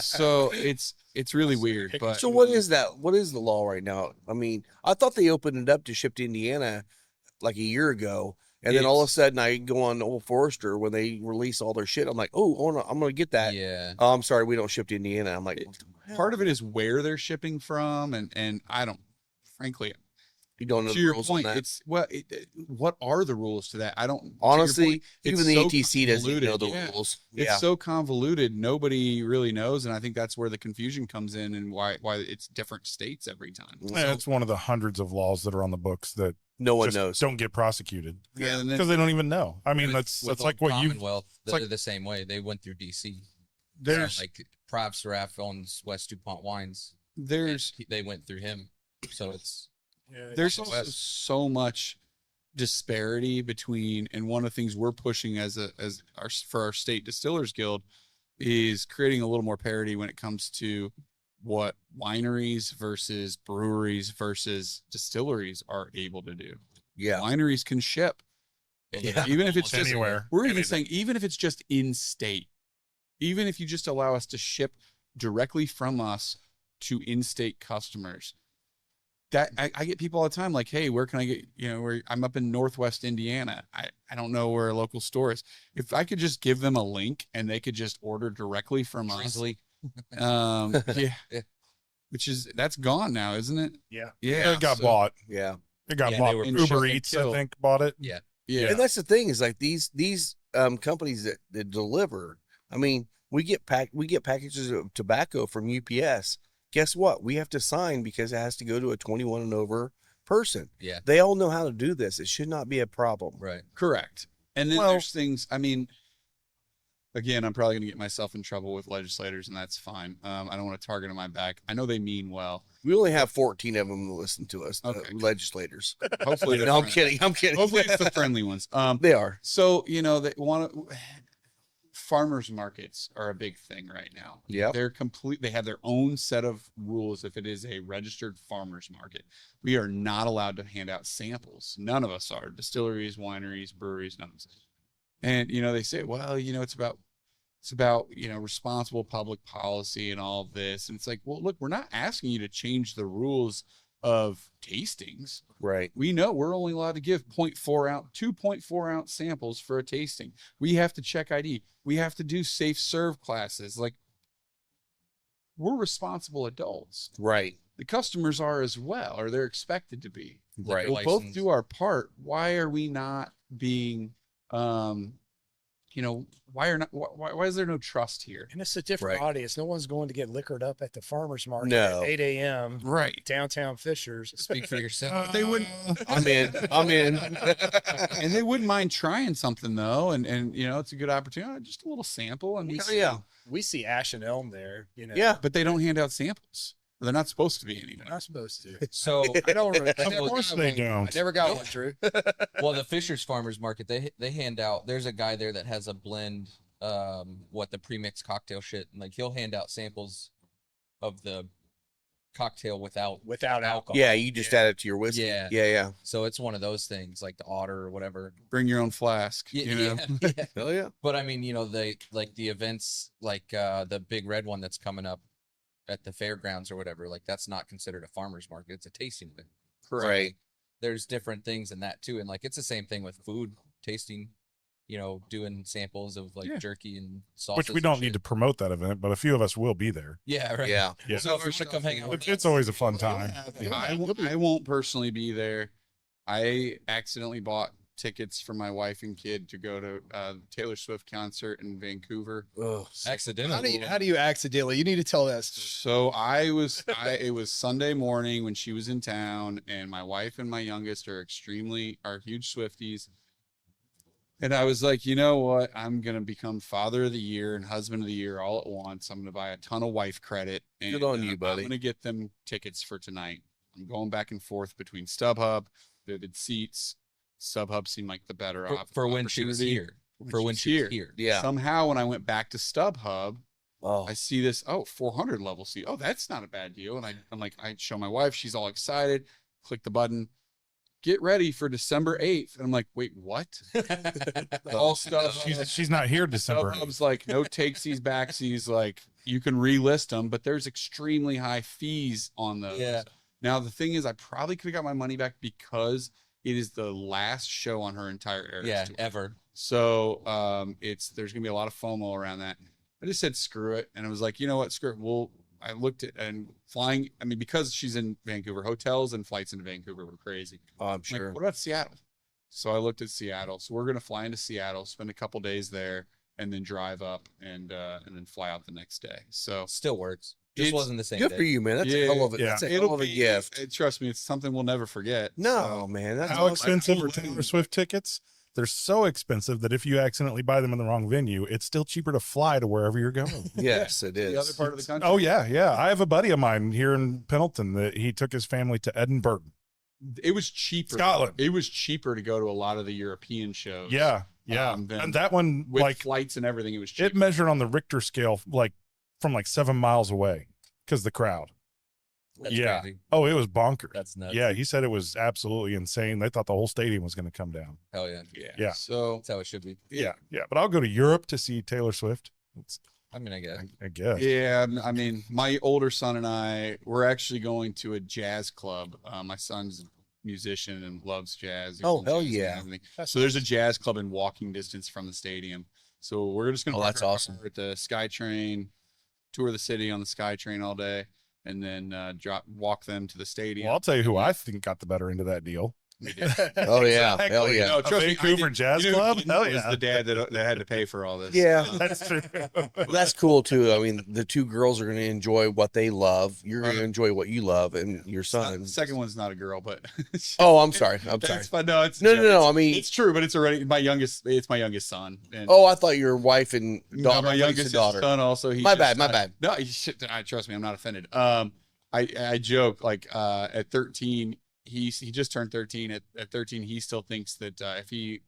So it's really weird. But So what is that? What is the law right now? I mean, I thought they opened it up to ship to Indiana like a year ago. And then all of a sudden I go on Old Forester when they release all their shit. I'm like, oh, I'm going to get that. Yeah. Oh, I'm sorry. We don't ship to Indiana. I'm like, part of it is where they're shipping from, and I don't, frankly, you don't know to the your rules on point, that. it's what are the rules to that? I don't, to your Honestly, point, even it's the so ATC doesn't even know the convoluted. Yeah. rules. It's Yeah. so convoluted, nobody really knows, and I think that's where the confusion comes in, and why it's different states every time. And it's one of the hundreds of laws that are on the books that No one just knows. don't get prosecuted Yeah, and then because they don't even know. I mean, that's With like what you. Commonwealth, it's they're like- the same way. They went through DC. There's Like Prof Seraph owns West DuPont Wines. there's They went through him. So it's Yeah, there's West. also so much disparity between, and one of the things we're pushing for our state distillers guild is creating a little more parity when it comes to what wineries versus breweries versus distilleries are able to do. Yeah. Wineries can ship, Yeah. even if it's just anywhere. we're even Anything. saying, even if it's just in state, even if you just allow us to ship directly from us to in-state customers, that I get people all the time like, hey, where can I get, where I'm up in Northwest Indiana. I don't know where a local store is. If I could just give them a link and they could just order directly from us. easily. Yeah. Yeah. That's gone now, isn't it? Yeah. Yeah. it got so- bought. Yeah. It got Yeah, bought. they were Uber shipping Eats, killed. I think, bought it. Yeah. Yeah. And that's the thing is like these companies that deliver. I mean, we get packages of tobacco from UPS. Guess what? We have to sign because it has to go to a 21 and over person. Yeah. They all know how to do this. It should not be a problem. Right. Correct. And then Well- there's things, I mean, again, I'm probably going to get myself in trouble with legislators, and that's fine. I don't want to target on my back. I know they mean well. We only have 14 of them to listen to us, Okay. legislators. Hopefully, No, I'm kidding. I'm kidding. Hopefully, it's the friendly ones. They are. So they want to. Farmers markets are a big thing right now. Yep. They have their own set of rules. If it is a registered farmers market, we are not allowed to hand out samples. None of us are. Distilleries, wineries, breweries, none of us. And they say, well, it's about responsible public policy and all of this. And it's like, well, look, we're not asking you to change the rules of tastings. Right. We know we're only allowed to give 2.4 ounce samples for a tasting. We have to check ID. We have to do safe serve classes. Like, we're responsible adults. Right. The customers are as well, or they're expected to be. Right. We'll both License. do our part. Why are we not being, why is there no trust here? And it's a different Right. audience. No one's going to get liquored up at the farmer's market No. at 8 a.m. Right. downtown Fishers. Speak for yourself. They wouldn't, I'm in. I'm in. and they wouldn't mind trying something though, and it's a good opportunity, just a little sample. And Hell yeah. We see Ash and Elm there, Yeah. but they don't hand out samples. They're not supposed to be They're anyway. not supposed to. So I don't remember. Of course they I don't. never got one, Drew. well, the Fisher's Farmers Market, they hand out. There's a guy there that has a blend, the premixed cocktail shit, and like he'll hand out samples of the cocktail without Without alcohol. Yeah, you just add it to your whiskey. Yeah. Yeah. So it's one of those things, like the Otter or whatever. Bring your own flask. Yeah, You know? yeah. Hell yeah. But I mean, they like the events, like the big red one that's coming up at the fairgrounds or whatever. Like that's not considered a farmer's market; it's a tasting event. Right. There's different things in that too, and like it's the same thing with food tasting. Doing samples of like Yeah. jerky and sauces. Which we don't need to promote that event, but a few of us will be there. Yeah, right. Yeah. Yeah. So if you want to come hang out with It's always a fun time. I won't personally be there. I accidentally bought tickets for my wife and kid to go to Taylor Swift concert in Vancouver. Ugh. accidentally. How do you accidentally? You need to tell that story. So it was Sunday morning when she was in town, and my wife and my youngest are huge Swifties. And I was like, you know what? I'm going to become father of the year and husband of the year all at once. I'm going to buy a ton of wife credit. And Good on you, I'm buddy. going to get them tickets for tonight. I'm going back and forth between StubHub, Vivid Seats. StubHub seemed like the better for when she was opportunity. here. For when she was here. Yeah. Somehow, when I went back to StubHub, Oh. I see this, 400 level seat. Oh, that's not a bad deal. And I'm like, I show my wife, she's all excited. Click the button. Get ready for December 8th. And I'm like, wait, what? All stuff. She's not here December. StubHub's like, no takesies, backsies. Like, you can relist them, but there's extremely high fees on those. Yeah. Now, the thing is, I probably could have got my money back because it is the last show on her entire Eras Yeah, tour. ever. So there's gonna be a lot of FOMO around that. I just said screw it, and I was like, you know what, screw it. I looked at and flying. I mean, because she's in Vancouver, hotels and flights into Vancouver were crazy. Oh, I'm I'm sure. like, what about Seattle? So I looked at Seattle. So we're gonna fly into Seattle, spend a couple days there, and then drive up and then fly out the next day. So Still works. Just It's wasn't the same Good day. for you, man. That's a hell of a, Yeah. that's a hell of a gift. Trust me, it's something we'll never forget. No, man. That's How awesome. expensive are Taylor Swift tickets? They're so expensive that if you accidentally buy them in the wrong venue, it's still cheaper to fly to wherever you're going. Yes, it The other is. part of the country. Oh yeah. I have a buddy of mine here in Pendleton that he took his family to Edinburgh, It was cheaper. Scotland. It was cheaper to go to a lot of the European shows. Yeah. Then And that one, with like, flights and everything, it was cheaper. it measured on the Richter scale, like from like 7 miles away because the crowd. That's Yeah. crazy. Oh, it was bonkers. That's nuts. Yeah, he said it was absolutely insane. They thought the whole stadium was going to come down. Hell yeah. Yeah. So That's how it should be. Yeah. But I'll go to Europe to see Taylor Swift. I mean, I guess. I guess. yeah, I mean, my older son and I, we're actually going to a jazz club. My son's a musician and loves jazz. He's Oh, in hell jazz and yeah. everything. So there's a jazz club in walking distance from the stadium. So we're just gonna Oh, park that's our awesome. car at the SkyTrain, tour the city on the SkyTrain all day, and then walk them to the stadium. Well, I'll tell you who I think got the better end of that deal. Oh, yeah. Exactly. Hell yeah. No, trust me, Vancouver I did- Jazz you know, Club? Glenn Hell was yeah. the dad that had to pay for all this. Yeah. That's true. Well, that's cool too. I mean, the two girls are going to enjoy what they love. You're going to Right. enjoy what you love, and your The son. second one's not a girl, but Oh, I'm sorry. I'm sorry. That's fine. No, it's No, no, no. I mean, It's true, but it's already my youngest. It's my youngest son. And oh, I thought your wife and no, daughter. my youngest daughter. son also. He My just- bad, my bad. No, trust me, I'm not offended. I joke like at 13, he just turned 13. At 13, he still thinks that if he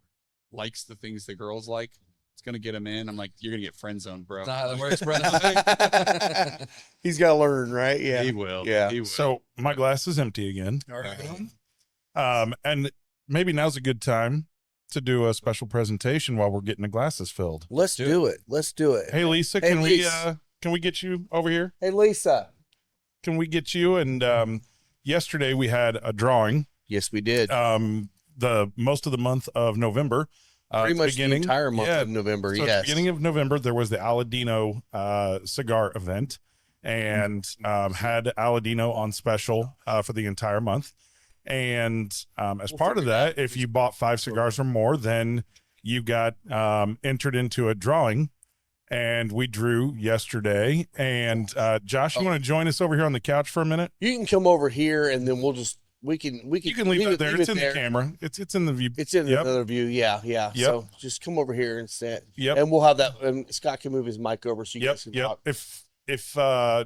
likes the things the girls like, it's gonna get him in. I'm like, you're gonna get friend zoned, bro. That's not how that works, brother. He's got to learn, right? Yeah. He will. Yeah. He will. So my glass is empty again. All right. And maybe now's a good time to do a special presentation while we're getting the glasses filled. Let's do it. Let's do it. Hey Lisa, Hey, can Lisa. we get you over here? Hey, Lisa. Can we get you? And yesterday we had a drawing. Yes, we did. The most of the month of November. Pretty much the beginning, entire month yeah, of November. So at the Yes. beginning of November, there was the Aladino cigar event, and had Aladino on special for the entire month. And as part of that, if you bought 5 cigars or more, then you got entered into a drawing, and we drew yesterday. And Josh, you want to join us over here on the couch for a minute? You can come over here, and then we can You can leave it there. It's in the camera. It's in the view. It's in Yep. another view. Yeah, yeah. Yep. So just come over here and sit. Yep. And we'll have that. And Scott can move his mic over so you Yep. guys can Yep. talk. If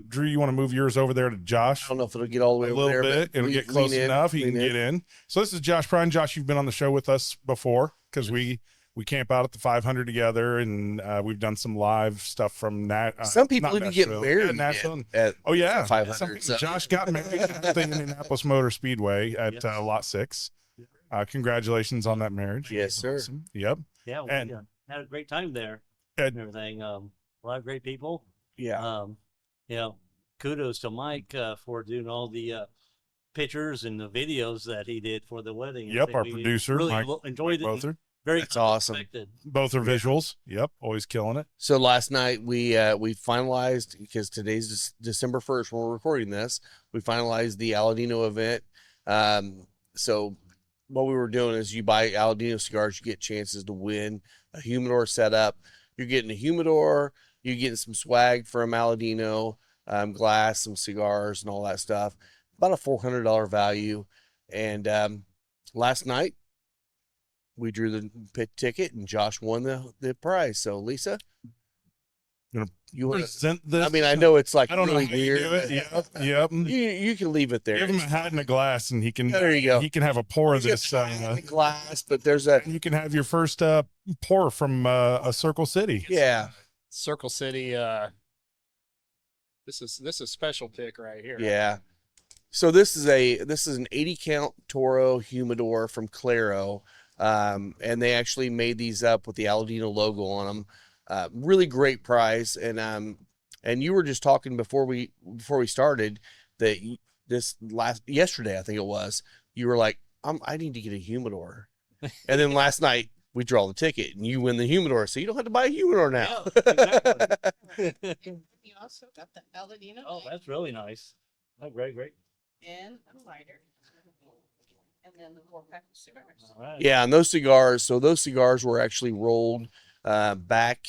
Drew, you want to move yours over there to Josh? I don't know if it'll get all the way A over little there, bit. but It'll lean- get close lean in, enough. He can lean get in. So this is Josh Prine. Josh, you've been on the show with us before because we camp out at the 500 together, and we've done some live stuff from Some people not even get Nashville. married Yeah, Nashville. at Oh yeah, 500. Some- So. Josh got married at the Indianapolis Motor Speedway at Yes. Lot 6. Congratulations on that marriage. Yes, sir. Awesome. Yep. Yeah, we And- had a great time there And- and everything. A lot of great people. Yeah. You know, kudos to Mike for doing all the pictures and the videos that he did for the wedding. I Yep, think our we producer, really Mike enjoyed it. Both are Very That's awesome. unexpected. both are visuals. Yep, always killing it. So last night we finalized, because today's December 1st when we're recording this, we finalized the Aladino event. So what we were doing is you buy Aladino cigars, you get chances to win a humidor setup. You're getting a humidor, you're getting some swag from Aladino, glass, some cigars, and all that stuff. About a $400 value. And last night we drew the pit ticket, and Josh won the prize. So Lisa, Gonna you want? Present this. I mean, I know it's like I don't know really how you weird. do it. Yep, yep. You can leave it there. Give him a hat and a glass, and he can. There you go. He can have a pour of You this. get the glass, but there's a You can have your first pour from a Circle City. yeah, Circle City. This is a special pick right here. yeah. So this is an 80 count Toro humidor from Claro, and they actually made these up with the Aladino logo on them. Really great price, and you were just talking before we started that yesterday I think it was, you were like, I need to get a humidor, and then last night we draw the ticket and you win the humidor, so you don't have to buy a humidor now. Yeah, exactly. You also got the Aladino Oh, that's really nice. Oh, great. and a lighter. And then the 4-pack of cigars. All right. Yeah, and those cigars were actually rolled back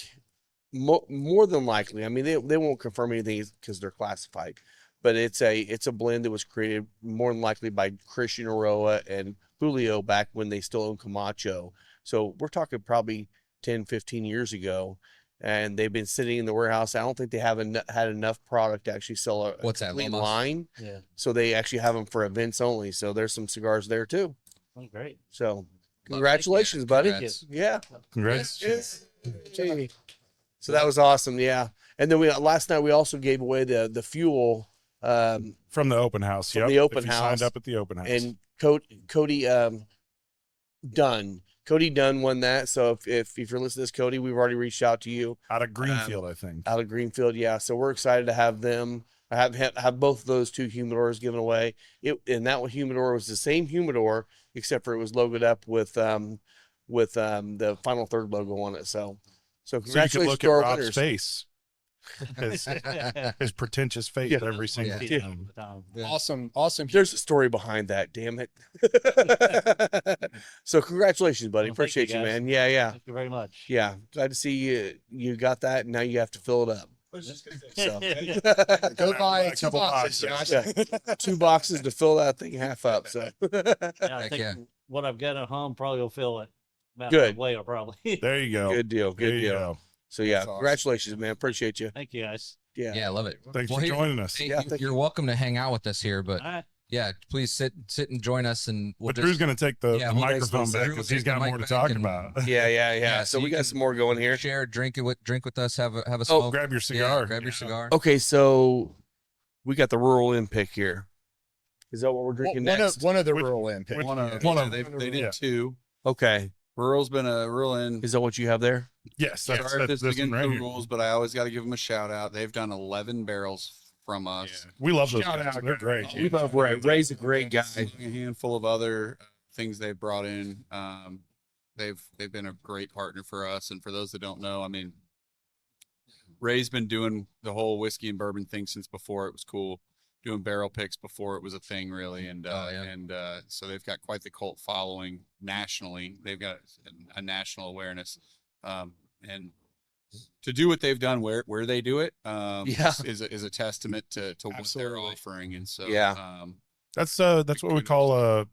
more than likely. I mean, they won't confirm anything because they're classified, but it's a blend that was created more than likely by Christian Aroa and Julio back when they still owned Camacho. So we're talking probably 10, 15 years ago, and they've been sitting in the warehouse. I don't think they had enough product to actually sell a What's that, complete Lomas? line. Yeah. So they actually have them for events only. So there's some cigars there too. Oh, great. So congratulations, buddy. Congrats. Yeah. Congrats. Gee. So that was awesome. Yeah. And then last night we also gave away the fuel, From the open house. From Yep. the open If you house. Signed up at the open house. and Cody Dunn. Cody Dunn won that. So if you're listening to this, Cody, we've already reached out to you Out of Greenfield, I think. out of Greenfield. Yeah. So we're excited to have them. I have both of those two humidors given away. And that one humidor was the same humidor, except for it was logoed up with the Final Third logo on it. So So you congratulations could look to at our Rob's winners. face. His pretentious face Yeah. every single Yeah. time. Yeah. Awesome. There's a story behind that. Damn it. So congratulations, buddy. Well, thank you, Appreciate you, guys. man. Yeah. Thank you very much. Yeah. Glad to see you got that. And now you have to fill it up. So Go buy A 2 couple boxes, boxes. Josh. yeah, 2 boxes to fill that thing half up. So Yeah, I Heck think yeah. what I've got at home probably will fill it. About Good. Way probably. There you go. good deal. There Good you deal. go. So yeah, That's awesome. congratulations, man. Appreciate you. Thank you guys. Yeah. Yeah, I love it. Thanks Well, for here- joining us. Hey, Yeah, thank you're welcome to hang out with us here, but All right. yeah, please sit and join us, and we'll But just Drew's going to take the Yeah, we'll- microphone back Drew will because he's take the got mic more to back talk and- about. Yeah. so So we you got can some more going here. share, drink with us, have a Oh, smoke. Grab your Yeah, cigar. grab your cigar. Okay, so we got the rural in pick here. Is that what we're drinking next? One of the Which- rural in pick. which- One of One of they them. did Yeah. 2. Okay. Rural's been a real in. Is that what you have there? Yes, that's, Sorry if that's this is this one against right the here. rules, but I always got to give them a shout out. They've done 11 barrels from us. We love those Shout guys. out, They're guys. great. We love Ray. Ray's a great guy. A handful of other things they've brought in. They've been a great partner for us. And for those that don't know, I mean, Ray's been doing the whole whiskey and bourbon thing since before it was cool. doing barrel picks before it was a thing, really, and Oh, yeah. so they've got quite the cult following nationally. They've got a national awareness, and to do what they've done where they do it, Yeah. is a testament to what they're Absolutely. offering, and so Yeah. That's what we call a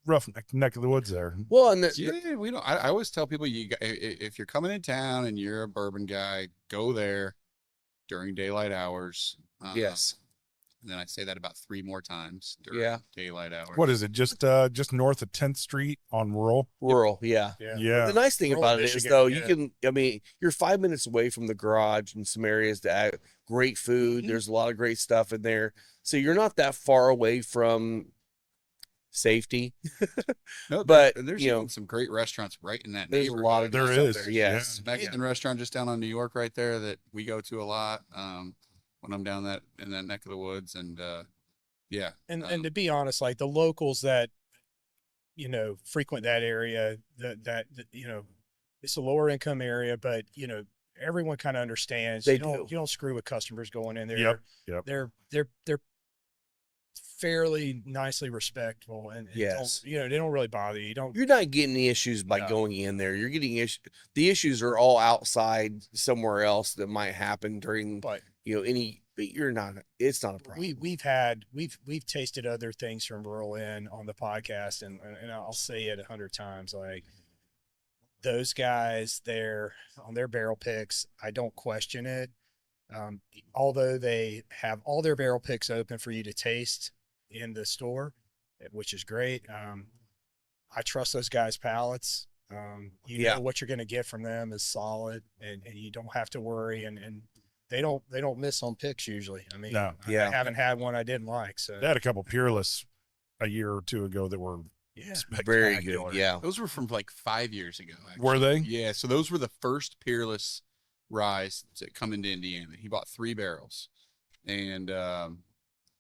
rough neck of the woods there. Well, and yeah, we don't. I always tell people if you're coming in town and you're a bourbon guy, go there during daylight hours. yes, And then I say that about 3 more times during Yeah. daylight hours. What is it? Just north of 10th Street on Rural? rural. Yeah. Yeah. The nice thing Rural about it is, Michigan, though, yeah. you can, I mean, you're 5 minutes away from the garage and some areas that have great food. Mm-hmm. There's a lot of great stuff in there. So you're not that far away from safety. No, but, there's you know, even some great restaurants right in that There's a neighborhood. lot of There good stuff is, there. yeah. Yes. Mexican restaurant just down on New York right there that we go to a lot when I'm down in that neck of the woods, and yeah. And to be honest, like the locals that, frequent that area, that it's a lower income area, but everyone kind of understands. They you don't do. you don't screw with customers going in there. Yep. They're fairly nicely respectful and Yes. they don't really bother you. You don't You're not getting the issues by No. going in there. You're getting the issues are all outside somewhere else that might happen during, but but you're not, it's not a problem. we've tasted other things from Rural Inn on the podcast, and I'll say it 100 times. Like those guys there on their barrel picks, I don't question it. Although they have all their barrel picks open for you to taste in the store, which is great. I trust those guys' palates. You Yeah. know what you're going to get from them is solid, and you don't have to worry. And they don't miss on picks usually. I mean, No. I Yeah. haven't had one I didn't like. So They had a couple Peerless a year or two ago that were yeah, Very good. spectacular. Yeah. Those were from like 5 years ago. Actually. Were they? Yeah. So those were the first Peerless Ryes to come into Indiana. He bought 3 barrels, and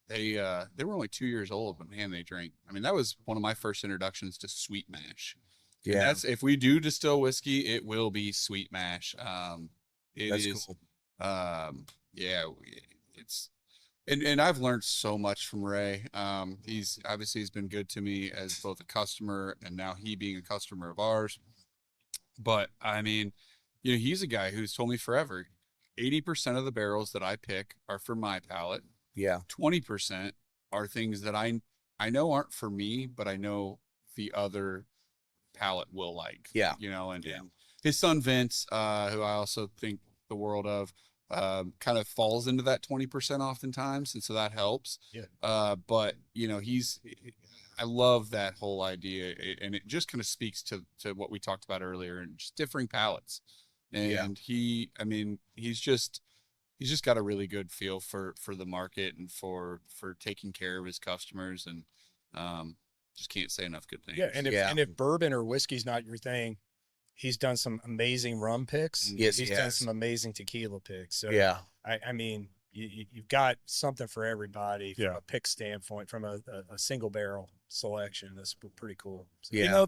they were only 2 years old, but man, they drank. I mean, that was one of my first introductions to sweet mash. And Yeah. that's if we do distill whiskey, it will be sweet mash. It That's is, cool. yeah, it's, and I've learned so much from Ray. He's been good to me as both a customer and now he being a customer of ours. But I mean, he's a guy who's told me forever, 80% of the barrels that I pick are for my palate. Yeah. 20% are things that I know aren't for me, but I know the other palate will like. Yeah. And his son Vince, who I also think the world of, kind of falls into that 20% oftentimes, and so that helps. Yeah. But I love that whole idea, and it just kind of speaks to what we talked about earlier, and just differing palates. And he's just got a really good feel for the market and for taking care of his customers, and just can't say enough good things. yeah. And if bourbon or whiskey's not your thing, he's done some amazing rum picks. Yes, he's he done has. some amazing tequila picks. So Yeah. I mean, you've got something for everybody from Yeah. a pick standpoint, from a single barrel selection. That's pretty cool. So, Yeah.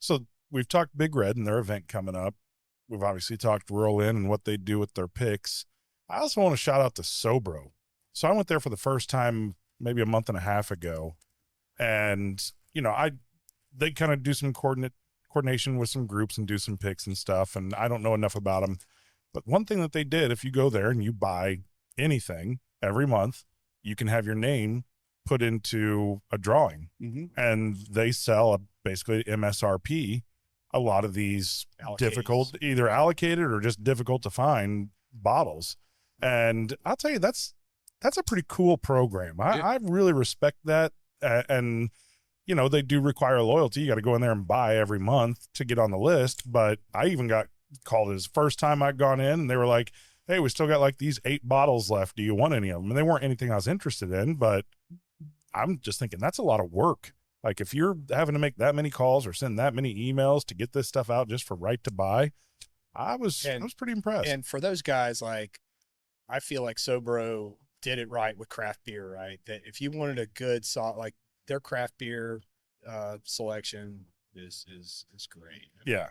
So we've talked Big Red and their event coming up. We've obviously talked Roll In and what they do with their picks. I also want to shout out to Sobro. So I went there for the first time maybe a month and a half ago, and they kind of do some coordination with some groups and do some picks and stuff, and I don't know enough about them. But one thing that they did, if you go there and you buy anything every month, you can have your name put into a drawing, and they sell basically MSRP a lot of these difficult, either allocated or just difficult to find bottles. And I'll tell you, that's a pretty cool program. I really respect that. And they do require loyalty. You got to go in there and buy every month to get on the list. But I even got called as first time I'd gone in, and they were like, "Hey, we still got like these 8 bottles left. Do you want any of them?" And they weren't anything I was interested in, but I'm just thinking that's a lot of work. Like if you're having to make that many calls or send that many emails to get this stuff out just for right to buy, I was pretty impressed. And for those guys, like, I feel like Sobro did it right with craft beer, right? That if you wanted a good salt, like their craft beer selection is great. Yeah.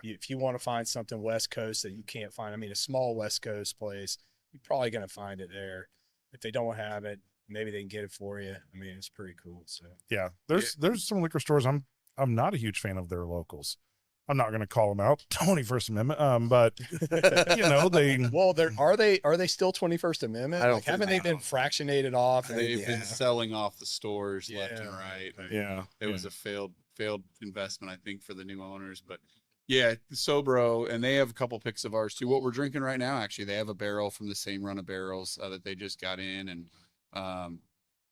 If you want to find something West Coast that you can't find, I mean, a small West Coast place, you're probably going to find it there. if they don't have it, maybe they can get it for you. I mean, it's pretty cool. So Yeah, there's some liquor stores I'm not a huge fan of their locals. I'm not going to call them out, 21st Amendment, but you know they. well, are they still 21st Amendment? I don't Like, think haven't they been fractionated off? And, They've been selling off the stores left and Yeah. right. Yeah, It was a failed investment, I think, for the new owners. But yeah, Sobro, and they have a couple picks of ours too. What we're drinking right now, actually, they have a barrel from the same run of barrels that they just got in, and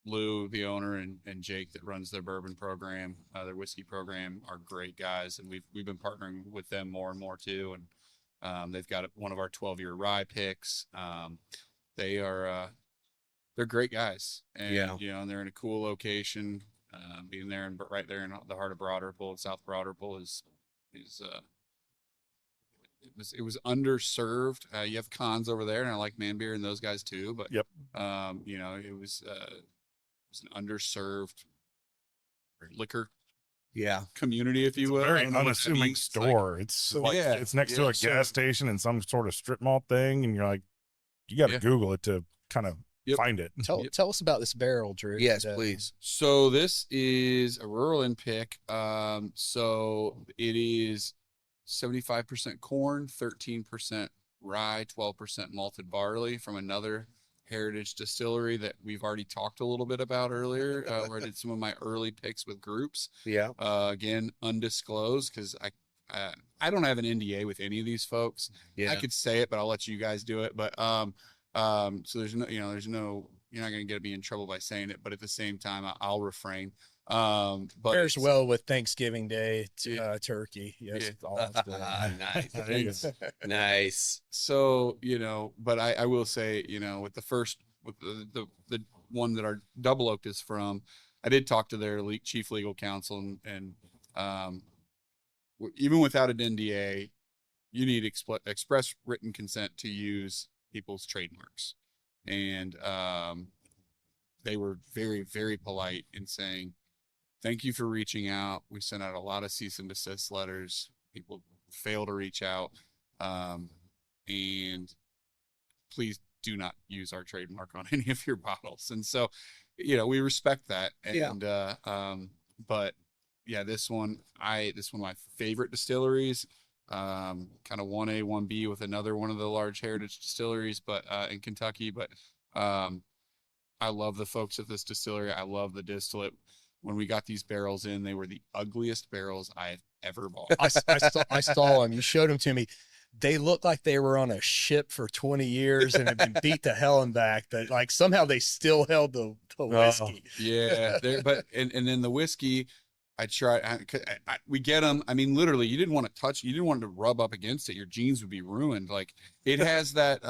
Lou, the owner, and Jake that runs their bourbon program, their whiskey program, are great guys, and we've been partnering with them more and more too. And they've got one of our 12-year rye picks. They're great guys, and you know, and they're in a cool location. Being there and right there in the heart of Broad Ripple, South Broad Ripple it was underserved. You have Cons over there, and I like Man Beer and those guys too. But Yep. You know, it was an underserved liquor community, if you will. I very don't know what that unassuming means. store. It's like, yeah, it's next to yeah, a so- gas station and some sort of strip mall thing, and you're like, you got to Yeah. Google it to kind of Yep. find it. tell us about this barrel, Drew. Yes, That- please. So this is a rural in pick. So it is 75% corn, 13% rye, 12% malted barley from another heritage distillery that we've already talked a little bit about earlier, where I did some of my early picks with groups. Yeah. Again, undisclosed, because I don't have an NDA with any of these folks. Yeah. I could say it, but I'll let you guys do it. But so there's no, you're not going to get me in trouble by saying it, but at the same time, I'll refrain. But pairs it's- well with Thanksgiving Day Yeah. turkey. Yes, Yeah. it's all Nice. There you go. Nice. So, but I will say, with the one that our Double Oak is from, I did talk to their chief legal counsel, and even without an NDA, you need express written consent to use people's trademarks. And they were very, very polite in saying, thank you for reaching out. We sent out a lot of cease and desist letters. People fail to reach out. And please do not use our trademark on any of your bottles. And so, we respect that. And, but yeah, this one of my favorite distilleries, kind of 1A, 1B with another one of the large heritage distilleries, but, in Kentucky, but, I love the folks at this distillery. I love the distillate. When we got these barrels in, they were the ugliest barrels I've ever bought. I saw them. You showed them to me. They looked like they were on a ship for 20 years and have been beat to hell and back. But like somehow they still held the whiskey. Yeah, and then the whiskey, I tried. We get them. I mean, literally, you didn't want to touch. You didn't want to rub up against it. Your jeans would be ruined. Like it has that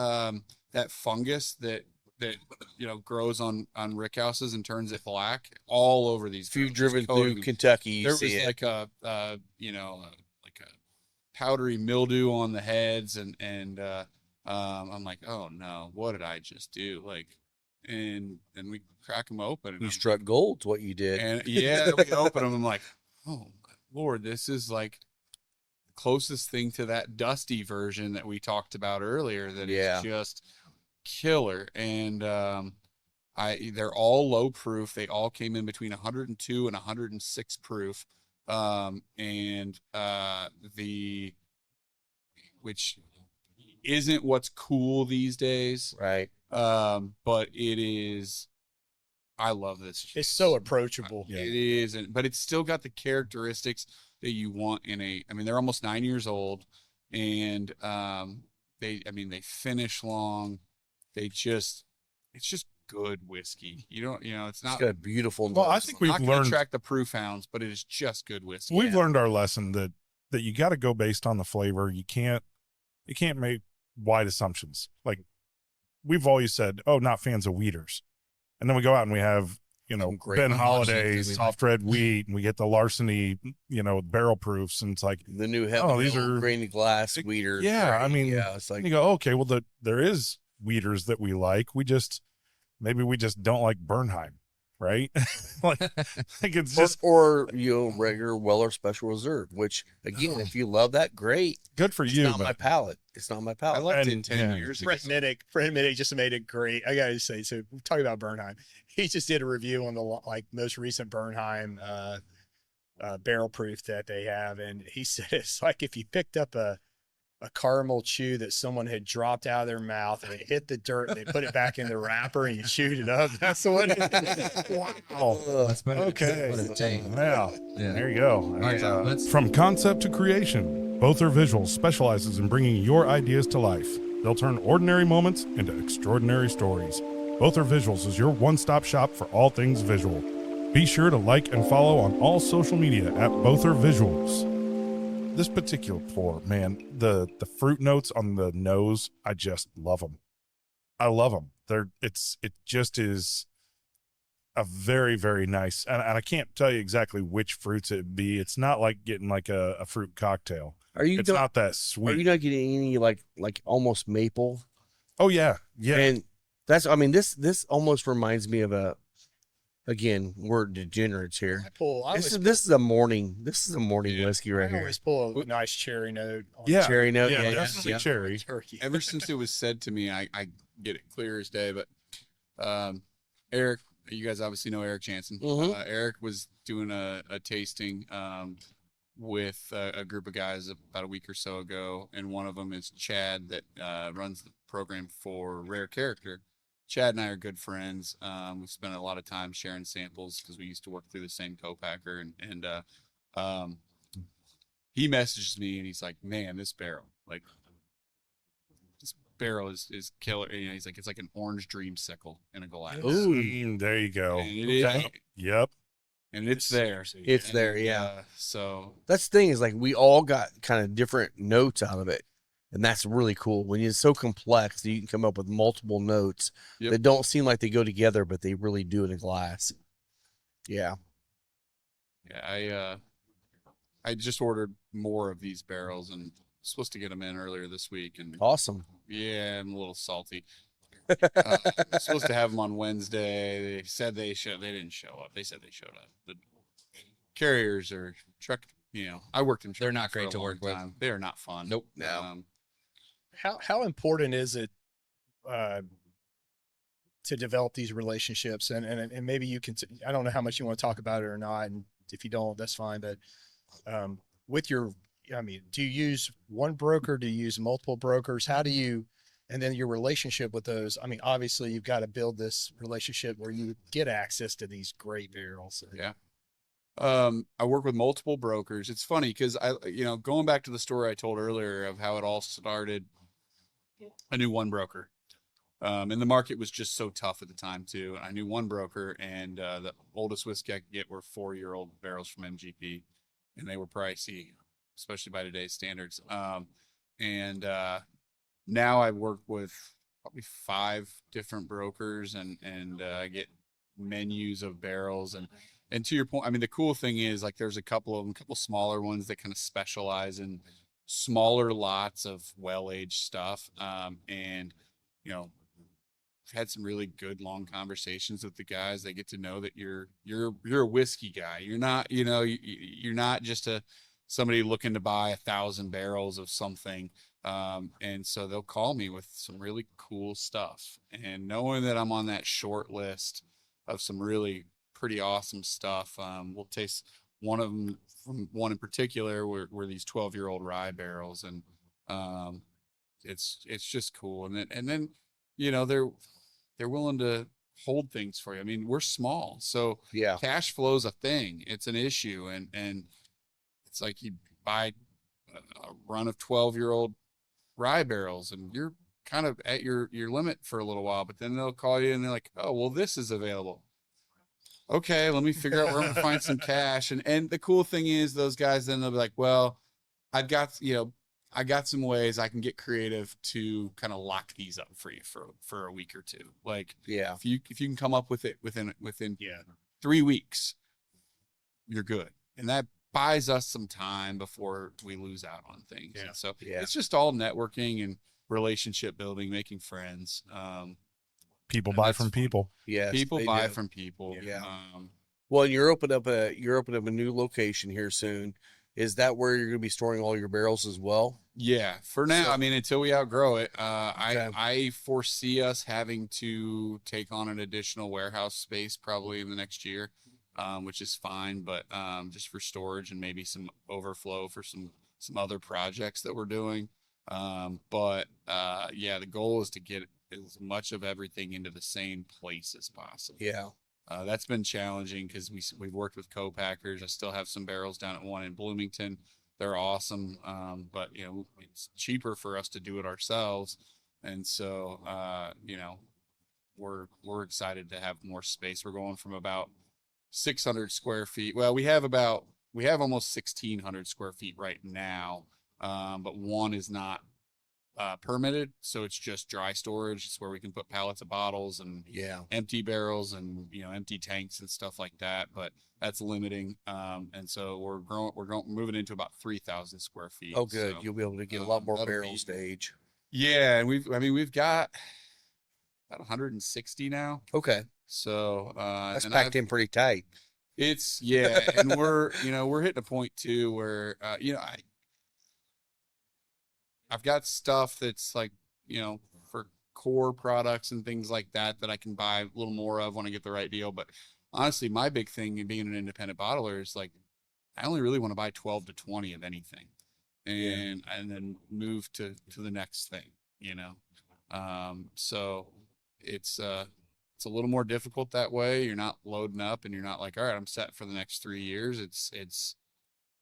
that fungus that grows on rickhouses and turns it black all over these. If you've barrels, driven coating through them. Kentucky, you There was see it. like a powdery mildew on the heads, and I'm like, oh no, what did I just do? Like, and we crack them open, and You I'm- struck gold's what you did. and yeah, we open them. I'm like, oh Lord, this is like the closest thing to that dusty version that we talked about earlier. That Yeah. is just killer. And they're all low proof. They all came in between 102 and 106 proof. Which isn't what's cool these days. Right. But it is. I love this. It's so approachable. Yeah. It is, but it's still got the characteristics that you want in a. I mean, they're almost 9 years old, and they finish long. It's just good whiskey. It's It's not. got a beautiful. Well, I nose. think Not we've gonna learned track the proof hounds, but it is just good whiskey. we've learned our lesson that you got to go based on the flavor. You can't make wide assumptions. Like we've always said, oh, not fans of wheaters, and then we go out and we have Some great Ben ones. Holiday We soft red wheat, and we get the Larceny barrel proofs, and it's like the new these are- grainy glass weeders. yeah, I right? mean, yeah, it's like you go, okay, well there is wheaters that we like. We just don't like Bernheim. right? like it's Or, just or regular Weller Special Reserve, which again, if you love that, great. good for It's you. not my But palate. It's not my I palate. left And- in 10 yeah. years ago. Fred Minnick just made it great. I gotta say, so talking about Bernheim, he just did a review on the most recent Bernheim barrel proof that they have, and he said it's like if you picked up a caramel chew that someone had dropped out of their mouth and it hit the dirt and they put it back in the wrapper and you chewed it up. That's the one. Wow. That's better. Okay. What a take. Yeah. Yeah. There you go. All right, And, let's. From concept to creation, Bother Visuals specializes in bringing your ideas to life. They'll turn ordinary moments into extraordinary stories. Bother Visuals is your one-stop shop for all things visual. Be sure to like and follow on all social media at Bother Visuals. This particular pour, man, the fruit notes on the nose, I just love them. I love them. It just is a very, very nice, and I can't tell you exactly which fruits it'd be. It's not like getting like a fruit cocktail. Are you It's don't- not that Are you sweet. not getting any like almost maple? Oh yeah, yeah. And that's, I mean, this almost reminds me of again, we're degenerates here. This is a morning whiskey right I here. always pull a nice cherry note. On Yeah. Cherry note. yeah, Yeah, definitely yeah. cherry. turkey. Ever since it was said to me, I get it clear as day. But Eric, you guys obviously know Eric Jansen. Mhm. Eric was doing a tasting with a group of guys about a week or so ago, and one of them is Chad that runs the program for Rare Character. Chad and I are good friends. We've spent a lot of time sharing samples because we used to work through the same co-packer, and he messages me and he's like, "Man, this barrel is killer." You know, he's like, "It's like an orange dreamsicle in a glass." Ooh. There you go. And it is, Yep. and it's there. It's there, And, yeah. So That's the thing, is like we all got kind of different notes out of it. And that's really cool. When it's so complex, you can come up with multiple notes Yep. that don't seem like they go together, but they really do in a glass. Yeah. yeah, I just ordered more of these barrels and supposed to get them in earlier this week. And Awesome. yeah, I'm a little salty. Supposed to have them on Wednesday. They said they didn't show up. They said they showed up. The carriers are truck. You know, I worked in. They're not trucking for great a to long work with. time. They are not fun. Nope. No. How important is it to develop these relationships? And maybe you can, I don't know how much you want to talk about it or not. And if you don't, that's fine. But with your, I mean, do you use one broker? Do you use multiple brokers? How do you, and then your relationship with those? I mean, obviously you've got to build this relationship where you get access to these great barrels. Yeah. I work with multiple brokers. It's funny because going back to the story I told earlier of how it all started, I knew one broker. And the market was just so tough at the time too. I knew one broker, and the oldest whiskey I could get were 4-year-old barrels from MGP, and they were pricey, especially by today's standards. Now I work with probably 5 different brokers, and I get menus of barrels. And to your point, I mean, the cool thing is, like, there's a couple smaller ones that kind of specialize in smaller lots of well-aged stuff. And I've had some really good long conversations with the guys. They get to know that you're a whiskey guy. You're not, you're not just somebody looking to buy 1,000 barrels of something. And so they'll call me with some really cool stuff, and knowing that I'm on that short list of some really pretty awesome stuff. We'll taste one of them, from one in particular, were these 12-year-old rye barrels, and it's just cool. And then they're willing to hold things for you. I mean, we're small, so Yeah. cash flow's a thing. It's an issue, and it's like you buy a run of 12-year-old rye barrels, and you're kind of at your limit for a little while, but then they'll call you and they're like, "Oh, well, this is available." Okay, let me figure out where I'm gonna find some cash. And the cool thing is, those guys then they'll be like, "Well, I got some ways I can get creative to kind of lock these up for you for a week or two. Like, Yeah. if you can come up with it within Yeah. 3 weeks, you're good." And that buys us some time before we lose out on things. Yeah. So Yeah. it's just all networking and relationship building, making friends. People And buy that's from people. Yes, people they buy do. from people. Yeah. Um, Well, and you're opening up a new location here soon. Is that where you're going to be storing all your barrels as well? Yeah, for now. So- I mean, until we outgrow it, Okay. I foresee us having to take on an additional warehouse space probably in the next year, which is fine. But just for storage and maybe some overflow for some other projects that we're doing. But yeah, the goal is to get as much of everything into the same place as possible. Yeah. That's been challenging because we've worked with co-packers. I still have some barrels down at one in Bloomington. They're awesome, but you know it's cheaper for us to do it ourselves, and so you know we're excited to have more space. We're going from about 600 square feet. Well, we have almost 1,600 square feet right now, but one is not permitted, so it's just dry storage. It's where we can put pallets of bottles and Yeah. empty barrels and empty tanks and stuff like that, but that's limiting. And so we're moving into about 3,000 square feet. Oh, good. So, You'll be able to get a lot more that'll barrels be- to age. yeah, and we've got about 160 now. Okay. So That's and packed in pretty tight. it's yeah, and we're hitting a point too where I've got stuff that's like, for core products and things like that I can buy a little more of when I get the right deal. But honestly, my big thing in being an independent bottler is like, I only really want to buy 12 to 20 of anything and then move to the next thing, so it's a little more difficult that way. You're not loading up and you're not like, all right, I'm set for the next 3 years. It's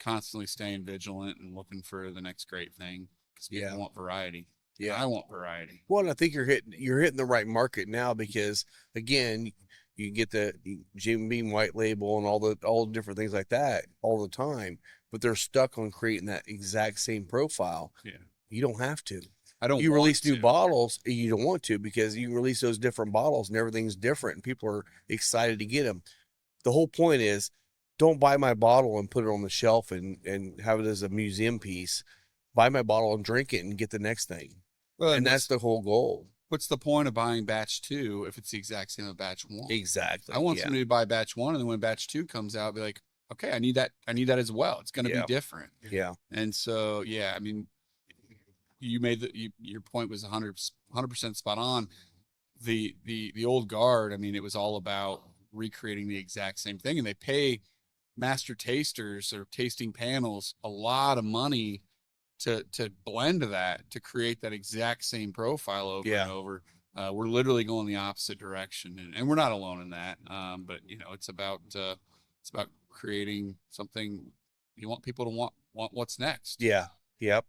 constantly staying vigilant and looking for the next great thing. Because people want variety. Yeah. I want variety. Well, and I think you're hitting the right market now because again, you get the Jim Beam white label and all the different things like that all the time, but they're stuck on creating that exact same profile. Yeah. You don't have to. I don't. You want release new to. bottles, and you don't want to because you release those different bottles and everything's different, and people are excited to get them. The whole point is, don't buy my bottle and put it on the shelf and have it as a museum piece. Buy my bottle and drink it and get the next thing. Well, And that's the whole goal. what's the point of buying batch 2 if it's the exact same as batch 1? Exactly. I want yeah. somebody to buy batch 1, and then when batch 2 comes out, be like, okay, I need that as well. It's going to Yeah. be different. Yeah. And so, yeah, I mean, you made your point was 100% spot on. The old guard, I mean, it was all about recreating the exact same thing, and they pay master tasters or tasting panels a lot of money to blend that, to create that exact same profile over Yeah. and over. We're literally going the opposite direction, and we're not alone in that. But it's about creating something you want people to want what's next. Yeah. Yep.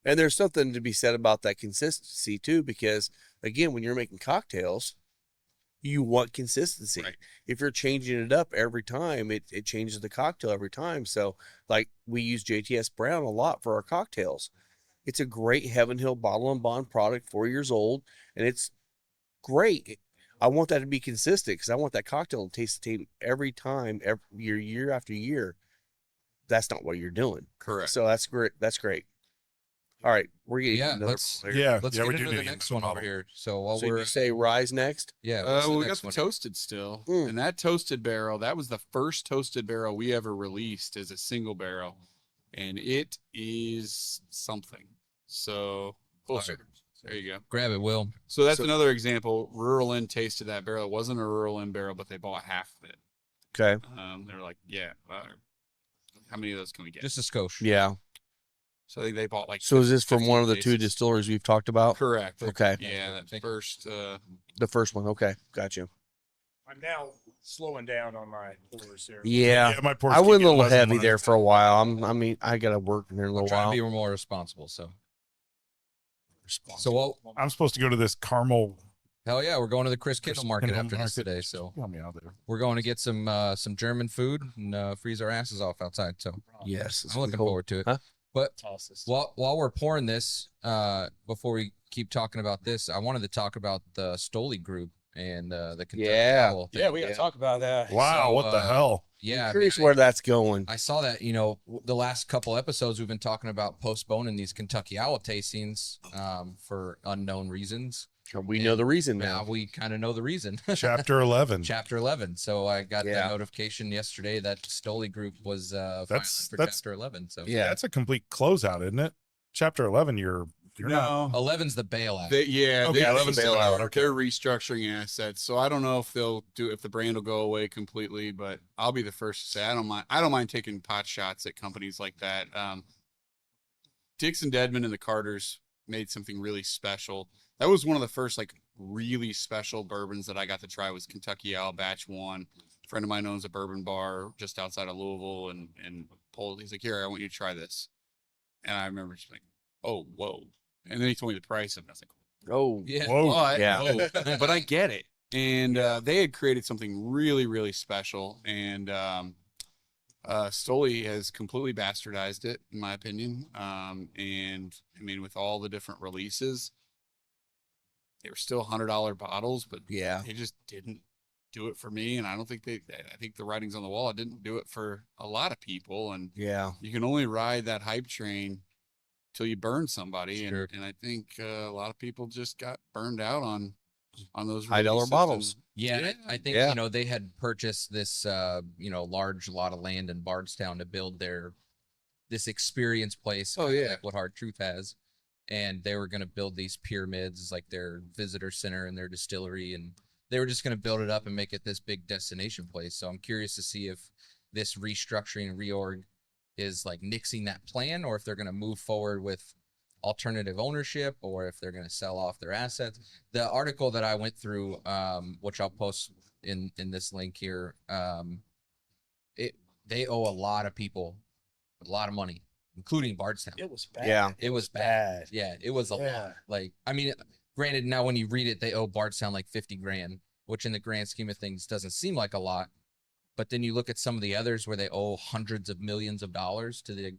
And there's something to be said about that consistency too, because again, when you're making cocktails, you want consistency. Right. If you're changing it up every time, it changes the cocktail every time. So like we use JTS Brown a lot for our cocktails. It's a great Heaven Hill bottle and bond product, 4 years old, and it's great. I want that to be consistent because I want that cocktail to taste the same every time, year after year. That's not what you're doing. Correct. So that's great. That's great. All right, we're getting Yeah, another let's- bottle here. Yeah, Let's yeah, get we do into the need next another one over bottle. here. So while So we're you say Rise next? yeah, what's Well, we got next the one? toasted still, Mm. and that toasted barrel, that was the first toasted barrel we ever released as a single barrel, and it is something. So closer. There you go. Grab it, Will. So that's another example. Rural Inn tasted that barrel. It wasn't a Rural Inn barrel, but they bought half of it. Okay. They were like, "Yeah, how many of those can we get?" Just a skosh. Yeah. So I think they bought like. So is this from 15 one of the two cases. distilleries we've talked about? Correct. Okay. Yeah, that first. The first one. Okay. Gotcha. I'm now slowing down on my pours here. Yeah. my pours I keep went a getting little less and heavy less. there for a while. I got to work in there a We're little trying while. to be more responsible. So while I'm supposed to go to this caramel. hell yeah, we're going to the Chris Kindle Chris market Kindle after this market. today. So Help me out there. we're going to get some German food and freeze our asses off outside. So Yes. I'm looking forward to it. Huh? But Toss this. while we're pouring this, before we keep talking about this, I wanted to talk about the Stoli group and the Kentucky Yeah. Owl thing. Yeah, we got to talk about that. Wow, So, what the hell? Yeah, I Curious mean, where that's going. I saw that, the last couple episodes we've been talking about postponing these Kentucky Owl tastings for unknown reasons. We know the reason Now now. we kind of know the reason. Chapter 11. Chapter 11. So I got Yeah. that notification yesterday that Stoli Group was filing for that's- Chapter 11. So Yeah. That's a complete closeout, isn't it? Chapter 11, you're not. 11's the bailout. Okay, They, 11's the bailout, okay. They're restructuring assets, so I don't know if if the brand will go away completely. But I'll be the first to say I don't mind. I don't mind taking pot shots at companies like that. Dixon Dedman and the Carters made something really special. That was one of the first like really special bourbons that I got to try. Was Kentucky Owl Batch 1. A friend of mine owns a bourbon bar just outside of Louisville, and pulled. He's like, "Here, I want you to try this." And I remember just like, "Oh, whoa." And then he told me the price of it. I was like, Oh, yeah. Whoa. but, Yeah. but I get it. And they had created something really, really special. And Stoli has completely bastardized it, in my opinion. And I mean, with all the different releases, they were still $100 bottles, but yeah. they just didn't do it for me. And I don't think I think the writing's on the wall. It didn't do it for a lot of people. And Yeah. you can only ride that hype train till you burn somebody. Sure. And I think a lot of people just got burned out on those High dollar releases bottles. and- Yeah, I think Yeah. you know they had purchased this large lot of land in Bardstown to build this experience place. Oh, kinda yeah. like what Hard Truth has, and they were going to build these pyramids like their visitor center and their distillery, and they were just going to build it up and make it this big destination place. So I'm curious to see if this restructuring and reorg is like nixing that plan, or if they're going to move forward with alternative ownership, or if they're going to sell off their assets. The article that I went through, which I'll post in this link here, they owe a lot of people a lot of money, including Bardstown. It was bad. Yeah. It was bad. Yeah, it was a lot. Like, I mean, granted, now when you read it, they owe Bardstown like 50 grand, which in the grand scheme of things doesn't seem like a lot. But then you look at some of the others where they owe hundreds of millions of dollars to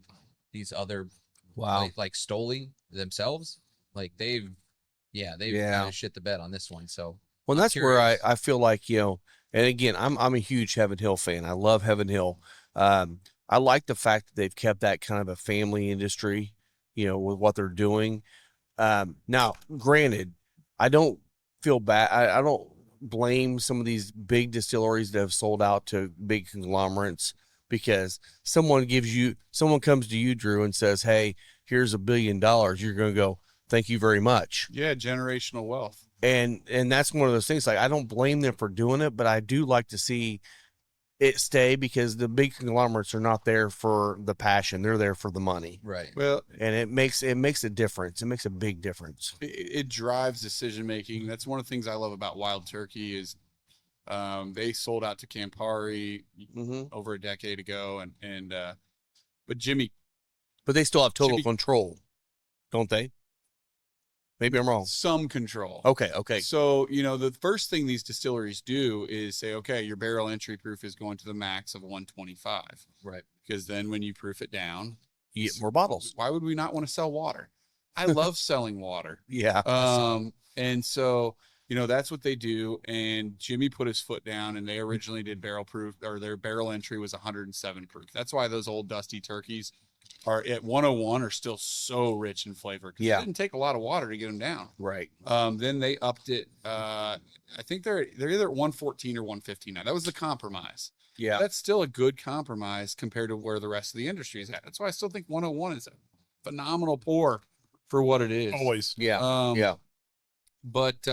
these other Wow. like Stoli themselves. Like they've Yeah. kind of shit the bed on this one. So Well, I'm that's where curious. I feel like, and again, I'm a huge Heaven Hill fan. I love Heaven Hill. I like the fact that they've kept that kind of a family industry, with what they're doing. Now, granted, I don't feel bad. I don't blame some of these big distilleries that have sold out to big conglomerates, because someone comes to you, Drew, and says, "Hey, here's $1 billion." You're going to go, "Thank you very much." Yeah, generational wealth. And that's one of those things. Like, I don't blame them for doing it, but I do like to see it stay, because the big conglomerates are not there for the passion; they're there for the money, right. and it makes a difference. It makes a big difference. It drives decision making. That's one of the things I love about Wild Turkey is they sold out to Campari over a decade ago, but Jimmy, But they still have total Jimmy- control, don't they? Maybe I'm wrong. some control. Okay. So, the first thing these distilleries do is say, okay, your barrel entry proof is going to the max of 125. Right. Because then when you proof it down, You get more bottles. why would we not want to sell water? I love selling water. Yeah. And so, that's what they do. And Jimmy put his foot down, and they originally did barrel proof, or their barrel entry was 107 proof. That's why those old dusty turkeys are at 101 are still so rich in flavor. 'Cause Yeah. It didn't take a lot of water to get them down. Right. Then they upped it. I think they're either at 114 or 115 now. That was the compromise. Yeah. That's still a good compromise compared to where the rest of the industry is at. That's why I still think 101 is a phenomenal pour for what it is. Always. Yeah. Yeah. But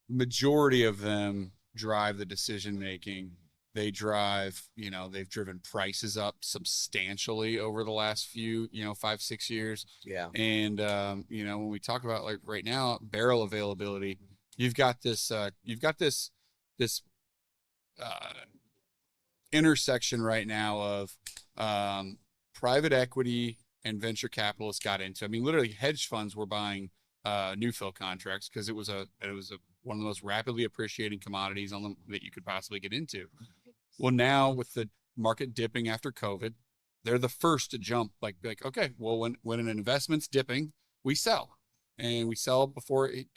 majority of them drive the decision making. They drive, they've driven prices up substantially over the last few, 5-6 years. Yeah. And when we talk about like right now barrel availability, you've got this intersection right now of private equity and venture capitalists got into. I mean, literally hedge funds were buying new fill contracts because it was one of the most rapidly appreciating commodities that you could possibly get into. Well, now with the market dipping after COVID, they're the first to jump. Like okay, well, when an investment's dipping, we sell, and we sell before it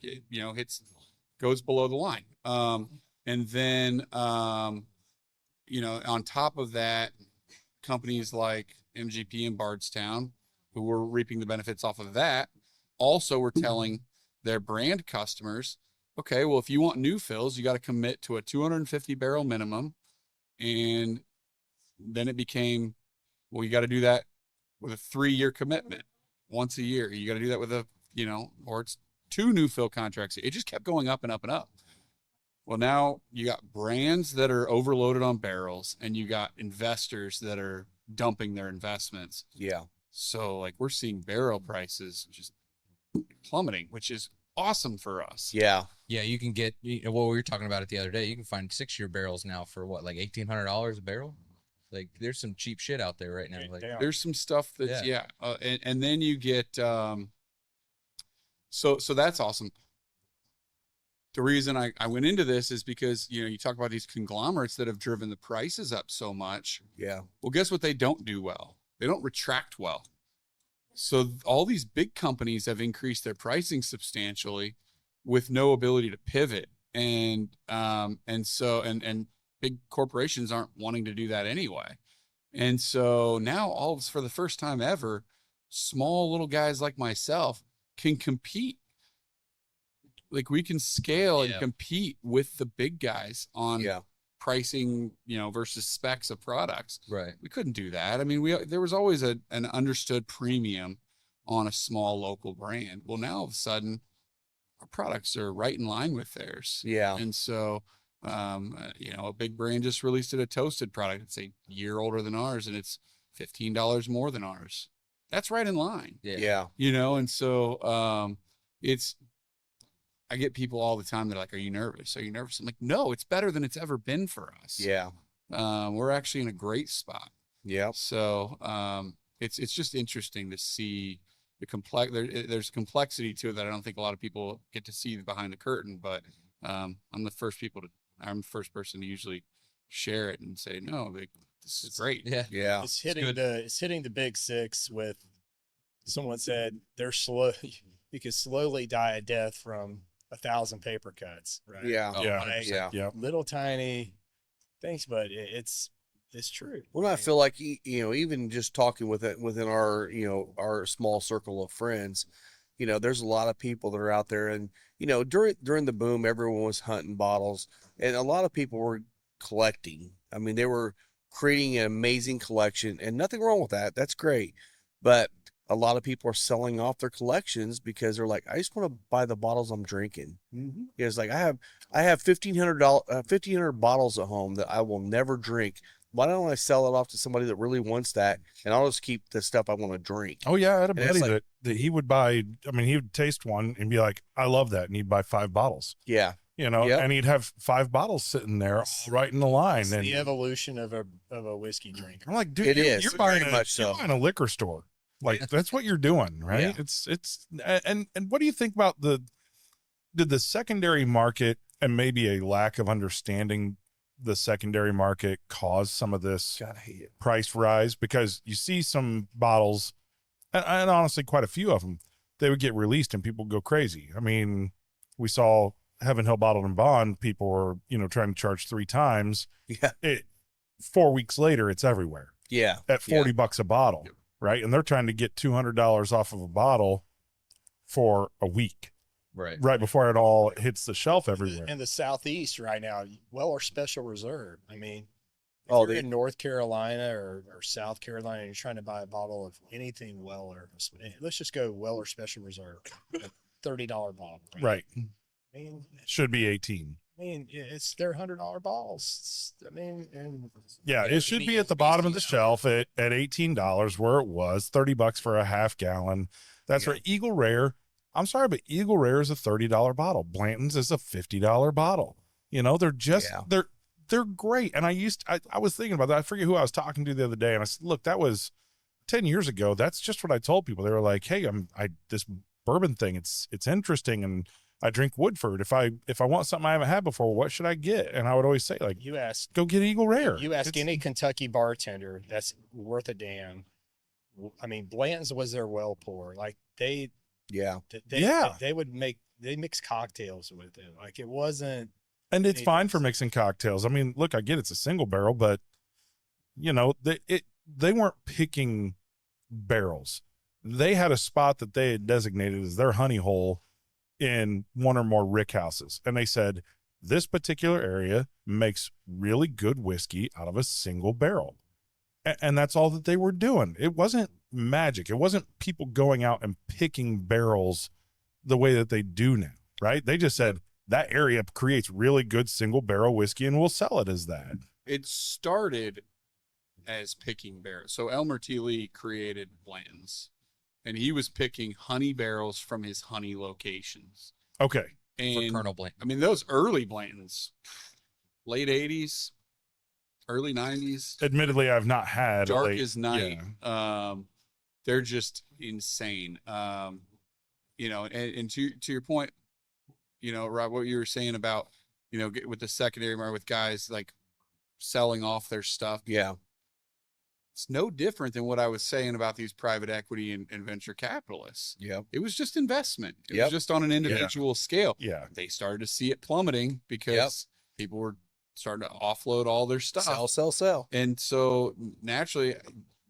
goes below the line. And then on top of that, companies like MGP and Bardstown, who were reaping the benefits off of that, also were telling their brand customers, okay, well, if you want new fills, you got to commit to a 250 barrel minimum. And then it became, well, you got to do that with a 3-year commitment once a year. You got to do that with a, or it's 2 new fill contracts. It just kept going up and up and up. Well, now you got brands that are overloaded on barrels, and you got investors that are dumping their investments. Yeah. So like we're seeing barrel prices just plummeting, which is awesome for us. Yeah. Yeah, you can get what we were talking about it the other day. You can find 6-year barrels now for what, like $1,800 a barrel. Like there's some cheap shit out there right now. Like There's some stuff that's and then you get so that's awesome. The reason I went into this is because you talk about these conglomerates that have driven the prices up so much. Yeah. Well, guess what they don't do well? They don't retract well. So all these big companies have increased their pricing substantially with no ability to pivot. And big corporations aren't wanting to do that anyway. And so now for the first time ever, small little guys like myself can compete. Like we can scale and compete with the big guys on pricing, versus specs of products. Right. We couldn't do that. I mean, there was always an understood premium on a small local brand. Well, now all of a sudden our products are right in line with theirs. Yeah. And so, a big brand just released a toasted product. It's a year older than ours and it's $15 more than ours. That's right in line. Yeah. And so, I get people all the time. They're like, "Are you nervous? Are you nervous?" I'm like, "No, it's better than it's ever been for us." Yeah. We're actually in a great spot. Yeah. So, it's just interesting to see there's complexity to it that I don't think a lot of people get to see behind the curtain, but, I'm the first person to usually share it and say, "No, this is great." Yeah. Yeah. It's hitting the big 6 with, someone said they're slow. You could slowly die a death from 1,000 paper cuts, right? Yeah. Yeah. Like, Yeah. little tiny things, but it's true. Well, I feel like, even just talking within our, our small circle of friends, there's a lot of people that are out there, and, during the boom, everyone was hunting bottles, and a lot of people were collecting. I mean, they were creating an amazing collection, and nothing wrong with that. That's great. But a lot of people are selling off their collections because they're like, I just want to buy the bottles I'm drinking. Mm-hmm. It's like, I have $1,500 bottles at home that I will never drink. Why don't I sell it off to somebody that really wants that, and I'll just keep the stuff I want to drink? Oh yeah, I had a And it's buddy like- that he would buy. I mean, he would taste one and be like, "I love that," and he'd buy 5 bottles. Yeah. And he'd have 5 bottles sitting there all right in the line. It's And the evolution of a whiskey drinker. I'm like, dude, It you're, is, you're buying very much you're so. buying a liquor store. Like that's what you're doing, right? Yeah. It's and what do you think about did the secondary market and maybe a lack of understanding the secondary market cause some of this God, I hate it. price rise? Because you see some bottles, and honestly, quite a few of them, they would get released and people go crazy. I mean, we saw Heaven Hill Bottled and Bond. People were, trying to charge 3 times. Yeah. 4 weeks later, it's everywhere Yeah. at $40 a bottle, right? And they're trying to get $200 off of a bottle for a week, right before it all hits the shelf everywhere. In the Southeast right now, Weller Special Reserve. I mean, if Oh, you're they- in North Carolina or South Carolina, and you're trying to buy a bottle of anything Weller. Let's just go Weller Special Reserve, $30 bottle. Right. I mean, Should be 18. it's their $100 bottles. I mean, and Yeah, it should be at the bottom of the shelf at $18 where it was, $30 for a half gallon. That's right. Eagle Rare. I'm sorry, but Eagle Rare is a $30 bottle. Blanton's is a $50 bottle. They're just they're great. And I was thinking about that. I forget who I was talking to the other day, and I said, look, that was 10 years ago. That's just what I told people. They were like, hey, this bourbon thing, it's interesting, and I drink Woodford. If I want something I haven't had before, what should I get? And I would always say, like, you ask go get Eagle Rare. any Kentucky bartender that's worth a damn. I mean, Blanton's was their well pour. Like they would mix cocktails with it. Like it wasn't. And it's fine for mixing cocktails. I mean, look, I get it's a single barrel, but they weren't picking barrels. They had a spot that they had designated as their honey hole, in one or more rick houses. And they said, this particular area makes really good whiskey out of a single barrel. And that's all that they were doing. It wasn't magic. It wasn't people going out and picking barrels the way that they do now, right? They just said that area creates really good single barrel whiskey and we'll sell it as that. It started as picking barrels. So Elmer T. Lee created Blanton's, and he was picking honey barrels from his honey locations. Okay. For And Colonel Blanton. I mean, those early Blantons, late 80s, early 90s, Admittedly, I've not had dark a late, as night. They're just insane. You know, and to your point, you know, Rob, what you were saying about, you know, with the secondary market, with guys like selling off their stuff. Yeah. It's no different than what I was saying about these private equity and venture capitalists. Yeah. It was just investment. It Yep. was just on an individual scale. Yeah. They started to see it plummeting because people were starting to offload all their stuff. Sell. And so naturally,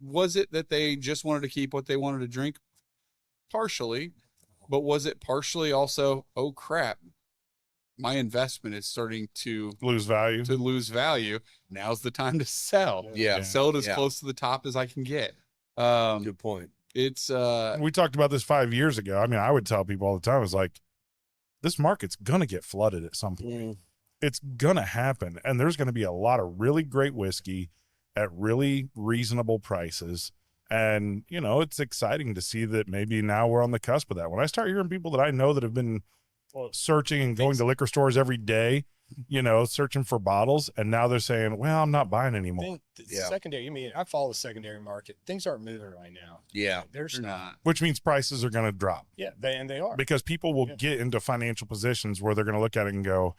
was it that they just wanted to keep what they wanted to drink? Partially. But was it partially also, oh crap, my investment is starting to Lose value. lose value. Now's the time to sell. Yeah. Sell it as Yeah. close to the top as I can get. Good point. It's We talked about this 5 years ago. I mean, I would tell people all the time, it's like, this market's going to get flooded at some point. Mm. It's going to happen. And there's going to be a lot of really great whiskey at really reasonable prices. And, you know, it's exciting to see that maybe now we're on the cusp of that. When I start hearing people that I know that have been searching and going to liquor stores every day, you know, searching for bottles, and now they're saying, well, I'm not buying anymore. Think the Yeah. secondary. I mean, I follow the secondary market. Things aren't moving right now. Yeah. There's they're not. Which means prices are going to drop Yeah, they are. because people will Yeah. get into financial positions where they're going to look at it and go,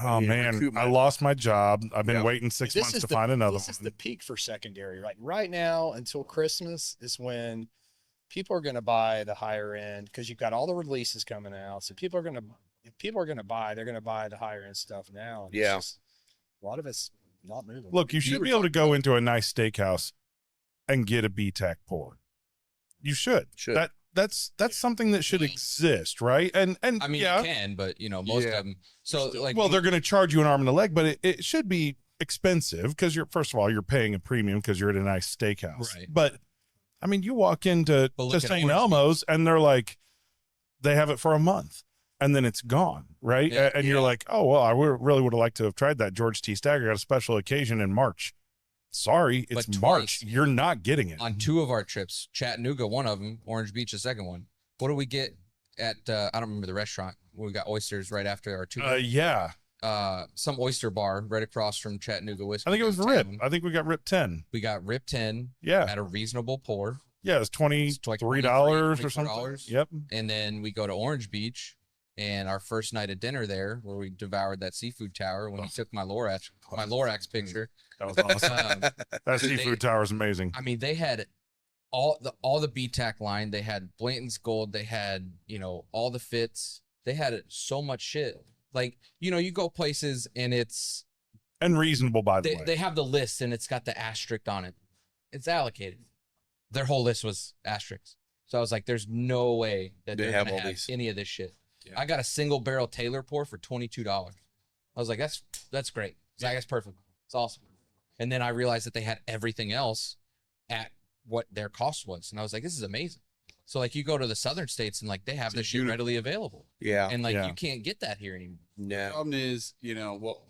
oh Yeah, man, recoup I my- lost my job. I've been Yeah. waiting 6 This months is to the- find another This is one. the peak for secondary. Like right now until Christmas is when people are going to buy the higher end because you've got all the releases coming out. So people are going to, if people are going to buy, they're going to buy the higher end stuff now. And it's Yeah. just- a lot of it's not moving. Look, you should be able to go into a nice steakhouse and get a BTAC pour. You should. Should. That's something that should exist, right? And I mean, yeah, you can, but you know, most Yeah. of them. So like, well, they're going to charge you an arm and a leg, but it should be expensive because you're, first of all, you're paying a premium because you're at a nice steakhouse. Right. But I mean, you walk into But look to at St. Orange Elmo's and they're like, they have it for a month and then it's gone, right? Yeah. And you're like, oh well, really would have liked to have tried that George T. Stagger. Got a special occasion in March. Sorry, it's But March. twice. You're not getting it. on two of our trips, Chattanooga, one of them, Orange Beach, the second one. What do we get at? I don't remember the restaurant. We got oysters right after our two. Yeah, Some oyster bar right across from Chattanooga Whiskey. I think it was Rip. Tavern. I think we got Rip 10. We got Rip 10 Yeah, at a reasonable pour, yeah, it's It's like $23 or something. $24. Yep. and then we go to Orange Beach. And our first night of dinner there, where we devoured that seafood tower when he took my Lorax picture. That was awesome. Um, That seafood tower is amazing. I mean, they had all the BTAC line. They had Blanton's Gold. They had, you know, all the fits. They had so much shit. Like, you know, you go places and it's And reasonable, by the they, way. they have the list and it's got the asterisk on it. It's allocated. Their whole list was asterisks. So I was like, there's no way that They they're have gonna all have these. any of this shit. Yeah. I got a single barrel Taylor pour for $22. I was like, that's great. Like, that's perfect. It's awesome. And then I realized that they had everything else at what their cost was. And I was like, this is amazing. So like you go to the southern states and like they have It's a this shit unicorn. readily available. Yeah. And like Yeah. you can't get that here anymore. The No. problem is, you know, well,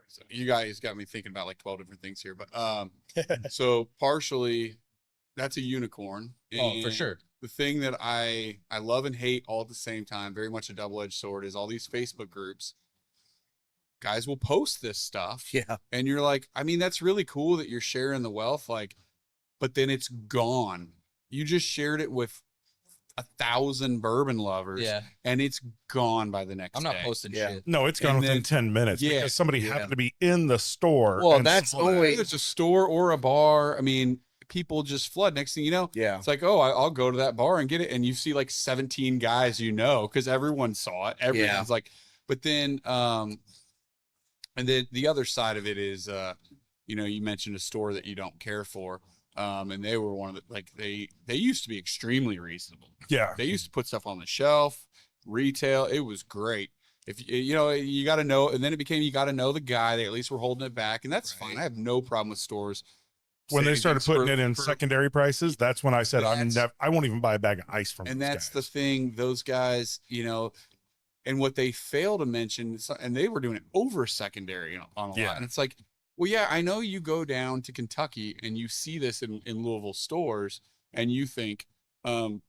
so you guys got me thinking about like 12 different things here, but so partially that's a unicorn. Oh, for and sure. The thing that I love and hate all at the same time, very much a double-edged sword, is all these Facebook groups. Guys will post this stuff, Yeah. and you're like, I mean, that's really cool that you're sharing the wealth, like, but then it's gone. You just shared it with 1,000 bourbon lovers, Yeah. and it's gone by the next I'm not day. posting Yeah. shit. No, it's gone And within then- 10 minutes Yeah, because somebody yeah. happened to be in the store. Well, and that's saw that. only- Whether it's a store or a bar, I mean, people just flood. Next thing you know, Yeah. it's like, oh, I'll go to that bar and get it. And you see like 17 guys, you know, because everyone saw it. Everyone's like, but then, and then the other side of it is, you know, you mentioned a store that you don't care for. And they were one of the, like, they used to be extremely reasonable. Yeah. They used to put stuff on the shelf. retail, it was great. If you know, you got to know, and then it became you got to know the guy. They at least were holding it back, and that's fine. I have no problem with stores When they saying started things putting it in for- secondary prices, that's when I said That's- I won't even buy a bag of ice from. and these that's the guys. thing. Those guys, you know, and what they fail to mention, and they were doing it over secondary on a Yeah. lot, and it's like, well, yeah, I know you go down to Kentucky and you see this in Louisville stores, and you think, well,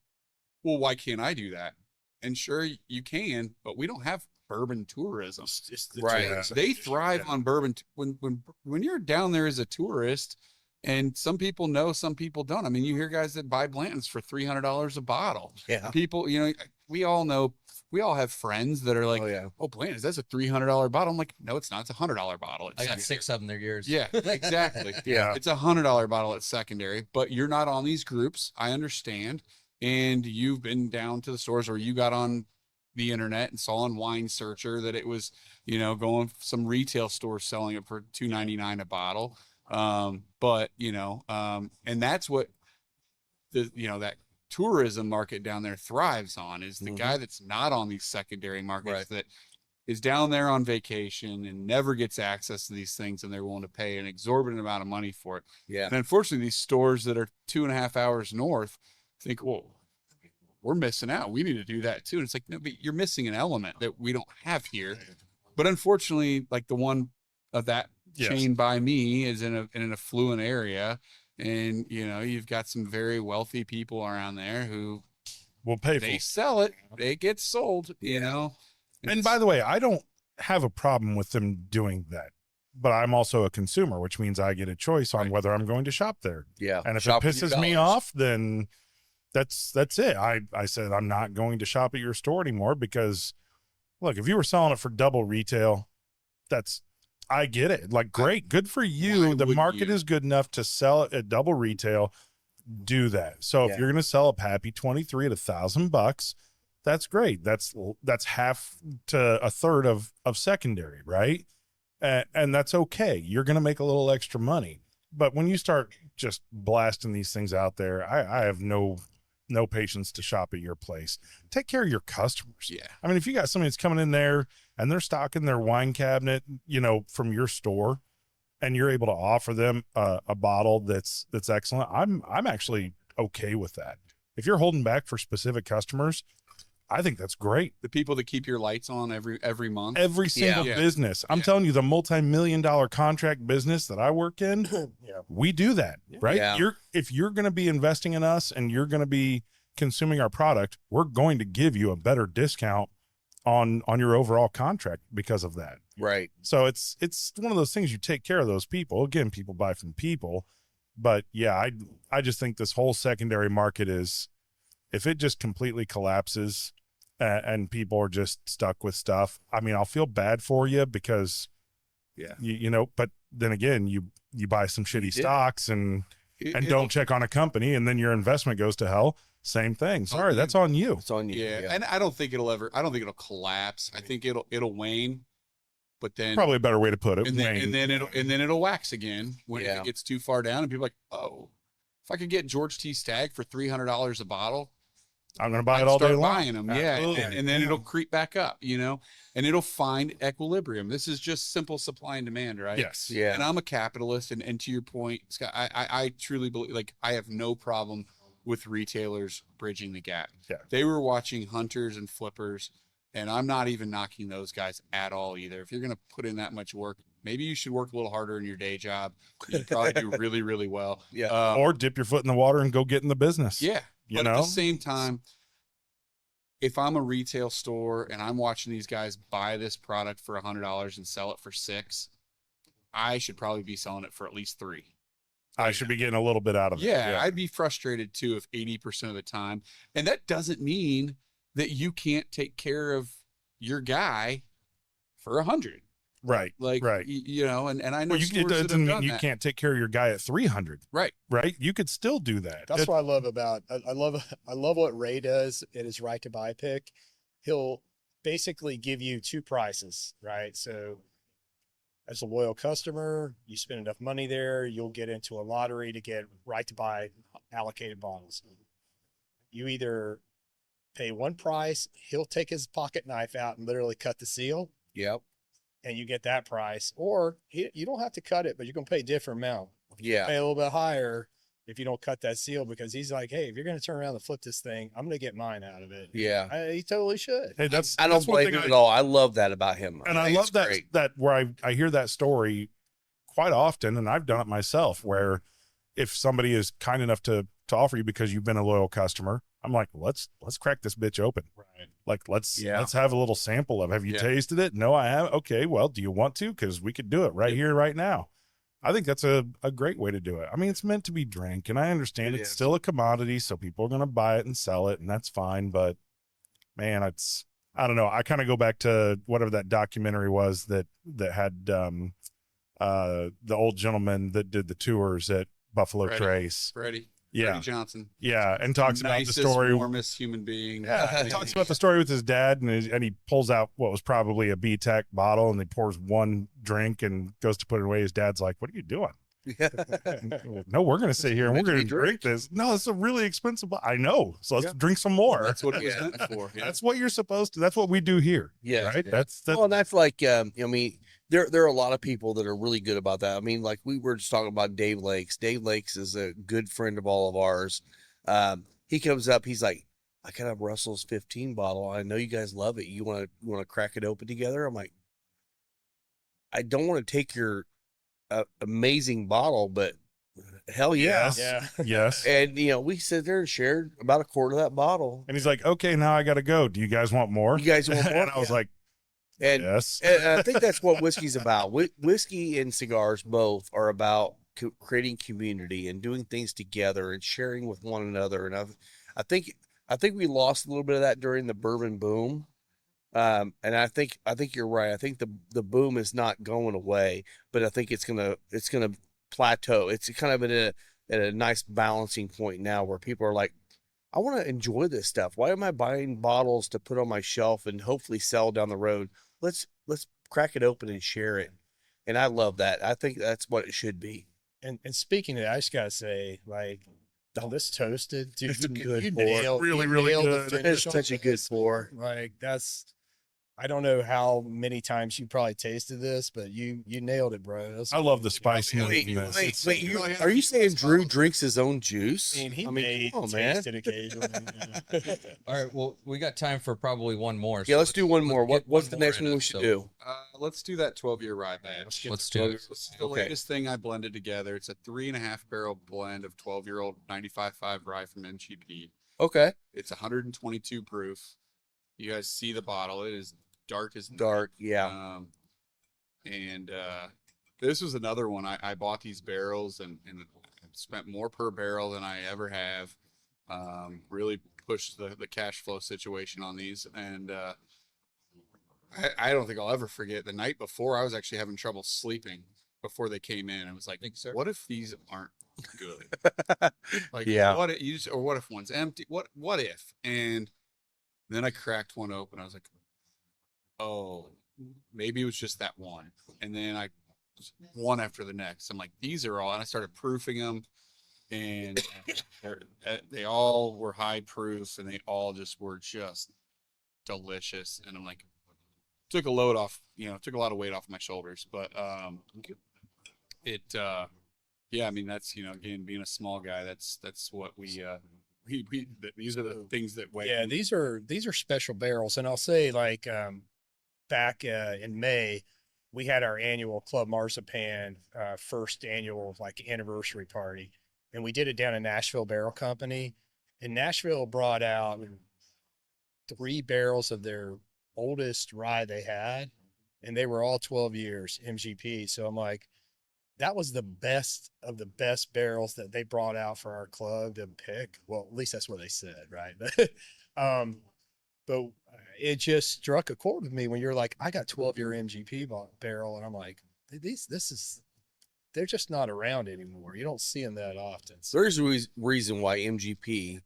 why can't I do that? And sure, you can, but we don't have bourbon tourism. It's the Right. tourism. They thrive on bourbon. When you're down there as a tourist, and some people know, some people don't. I mean, you hear guys that buy Blanton's for $300 a bottle. Yeah. People, you know, we all know, we all have friends that are like, Oh yeah. oh, Blanton's, that's a $300 bottle. I'm like, no, it's not. It's a $100 bottle. It's I got 6 of them. They're yours. Yeah, exactly. Yeah. It's a $100 bottle at secondary, but you're not on these groups. I understand. And you've been down to the stores, or you got on the internet and saw on Wine Searcher that it was, you know, going some retail stores selling it for $2.99 a bottle. But you know, and that's what the, you know, that tourism market down there thrives on, is the guy that's not on these secondary markets, Right. that is down there on vacation and never gets access to these things, and they're willing to pay an exorbitant amount of money for it. Yeah. And unfortunately, these stores that are 2.5 hours north think, well, we're missing out. We need to do that too. And it's like, no, but you're missing an element that we don't have here. But unfortunately, like the one of that Yes. chain by me is in an affluent area. And, you know, you've got some very wealthy people around there who We'll pay for they it. sell it, it gets sold, you know. And by the way, I don't have a problem with them doing that, but I'm also a consumer, which means I get a choice on Right. whether I'm going to shop there. Yeah. And if Shop it with your pisses me dollars. off, then that's it. I said I'm not going to shop at your store anymore because, look, if you were selling it for double retail, I get it. Like, great, good for Why you. The wouldn't market you? is good enough to sell it at double retail. Do that. So Yeah. if you're going to sell a Pappy 23 at $1,000, that's great. That's half to a third of secondary, right? And that's okay. You're going to make a little extra money. But when you start just blasting these things out there, I have no patience to shop at your place. Take care of your customers. Yeah. I mean, if you got somebody that's coming in there and they're stocking their wine cabinet, you know, from your store, and you're able to offer them a bottle that's excellent, I'm actually okay with that. If you're holding back for specific customers, I think that's great. The people that keep your lights on every month. Every single Yeah. business. I'm Yeah. telling you, the multi-million-dollar contract business that I work in, Yeah. we do that, right? Yeah. If you're going to be investing in us and you're going to be consuming our product, we're going to give you a better discount on your overall contract because of that. Right. So it's one of those things, you take care of those people. Again, people buy from people, but yeah, I just think this whole secondary market is, if it just completely collapses and people are just stuck with stuff, I mean, I'll feel bad for you because Yeah. you know, but then again, you buy some shitty did. stocks and It'll- don't check on a company, and then your investment goes to hell. Same thing. Sorry, you. that's on you. It's on you. Yeah. And I don't think it'll collapse. I think it'll wane, but then Probably a better way to put it. and then, Wayne. and then it'll wax again when Yeah. it gets too far down, and people are like, oh, if I could get George T. Stagg for $300 a bottle, I'm going to buy I'd it all day start long. buying them. Yeah. Absolutely. And then it'll creep back up, you know, and it'll find equilibrium. This is just simple supply and demand, right? Yes. Yeah. And I'm a capitalist, and to your point, Scott, I truly believe, like, I have no problem with retailers bridging the gap. Yeah. They were watching hunters and flippers, and I'm not even knocking those guys at all either. If you're going to put in that much work, maybe you should work a little harder in your day job. You'd probably do really, really well. Yeah. Or dip your foot in the water and go get in the business. Yeah. You But at know? the same time, if I'm a retail store and I'm watching these guys buy this product for $100 and sell it for $6, I should probably be selling it for at least $3. I should be getting a little bit out of it. Yeah, I'd be frustrated too if 80% of the time. And that doesn't mean that you can't take care of your guy for 100. Right. Like, Right. you know, and I know Well, it stores that doesn't have mean done you that. can't take care of your guy at 300. Right. Right. You could still do that. That's what I love about I love what Ray does in his right to buy pick. He'll basically give you two prices, right? So as a loyal customer, you spend enough money there, you'll get into a lottery to get right to buy allocated bottles. You either pay one price. He'll take his pocket knife out and literally cut the seal, Yep. and you get that price. Or you don't have to cut it, but you're gonna pay a different amount. Yeah. Pay a little bit higher if you don't cut that seal, because he's like, hey, if you're gonna turn around and flip this thing, I'm gonna get mine out of it. Yeah. He totally should. Hey, that's I don't that's one blame thing him at all. I love that about him. And I think love it's that great. that where I hear that story quite often, and I've done it myself, where if somebody is kind enough to offer you because you've been a loyal customer, I'm like, let's crack this bitch open. Right. Like let's Yeah. have a little sample of. Have you Yeah. tasted it? No, I have. Okay, well, do you want to? Because we could do it right here, right now. I think that's a great way to do it. I mean, it's meant to be drank, and I understand It it's is. still a commodity, so people are going to buy it and sell it, and that's fine. But man, I don't know. I kind of go back to whatever that documentary was that had the old gentleman that did the tours at Buffalo Freddie. Trace. Freddie Yeah, Johnson. yeah, and talks about Nicest, the story. warmest human being. Yeah, he talks about the story with his dad, and he pulls out what was probably a B-Tech bottle, and he pours one drink and goes to put it away. His dad's like, "What are you doing?" No, we're going to sit here and we're Meant to going be to drink this. No, it's a really expensive. I know. So let's drink some more. That's what it was Yeah. meant for. Yeah. That's what you're supposed to. That's what we do here. Yeah. Right. Yeah. That's Well, and that's like, I mean, there are a lot of people that are really good about that. I mean, like we were just talking about Dave Lakes. Dave Lakes is a good friend of all of ours. He comes up, he's like, I got a Russell's 15 bottle. I know you guys love it. You want to crack it open together? I'm like, I don't want to take your amazing bottle, but hell yeah. Yes. Yeah. yes. And we sit there and shared about a quarter of that bottle. And he's like, okay, now I got to go. Do you guys want more? You guys want more? And I was like, And yes. And I think that's what whiskey's about. Whiskey and cigars both are about creating community and doing things together and sharing with one another. And I think we lost a little bit of that during the bourbon boom. And I think you're right. I think the boom is not going away, but I think it's gonna plateau. It's kind of at a nice balancing point now where people are like, I want to enjoy this stuff. Why am I buying bottles to put on my shelf and hopefully sell down the road? Let's crack it open and share it. And I love that. I think that's what it should be. And speaking of that, I just gotta say, like, this toasted, dude, It's a you good pour. nailed- Really, you really nailed the good. finish It's on such a good this. pour. Like I don't know how many times you probably tasted this, but you nailed it, bro. That's- I love the spiciness. Wait, in this. It's- are you saying Drew drinks his own juice? I mean, he may come on, man. taste it occasionally. All right. Well, we got time for probably one more. Yeah, let's do one more. let's get What's one the more next in one we it, should so do? Let's do that 12-year rye batch. Let's do it. It's the Okay. latest thing I blended together. It's a 3.5 barrel blend of 12-year-old 95.5 rye from MGP. Okay. It's 122 proof. You guys see the bottle. It is dark as night. Dark. Yeah. And this was another one. I bought these barrels and spent more per barrel than I ever have. Really pushed the cash flow situation on these. And I don't think I'll ever forget the night before. I was actually having trouble sleeping before they came in. I was like, Thanks, sir. what if these aren't good? Like, Yeah. what if or what if one's empty? What if? And then I cracked one open. I was like, oh, maybe it was just that one. And then I one after the next. I'm like, these are all, and I started proofing them, and they all were high proof, and they all just were just delicious. And I'm like, took a load off, took a lot of weight off my shoulders, but yeah, I mean, that's, again, being a small guy, that's what these are the things that weigh. Yeah, these are special barrels, and I'll say, like, back in May, we had our annual Club Marzipan first annual anniversary party, and we did it down in Nashville Barrel Company. And Nashville brought out 3 barrels of their oldest rye they had, and they were all 12 years MGP. So I'm like, that was the best of the best barrels that they brought out for our club to pick. Well, at least that's what they said, right? But it just struck a chord with me when you're like, I got 12-year MGP barrel, and I'm like, they're just not around anymore. You don't see them that often. So, There's a reason why MGP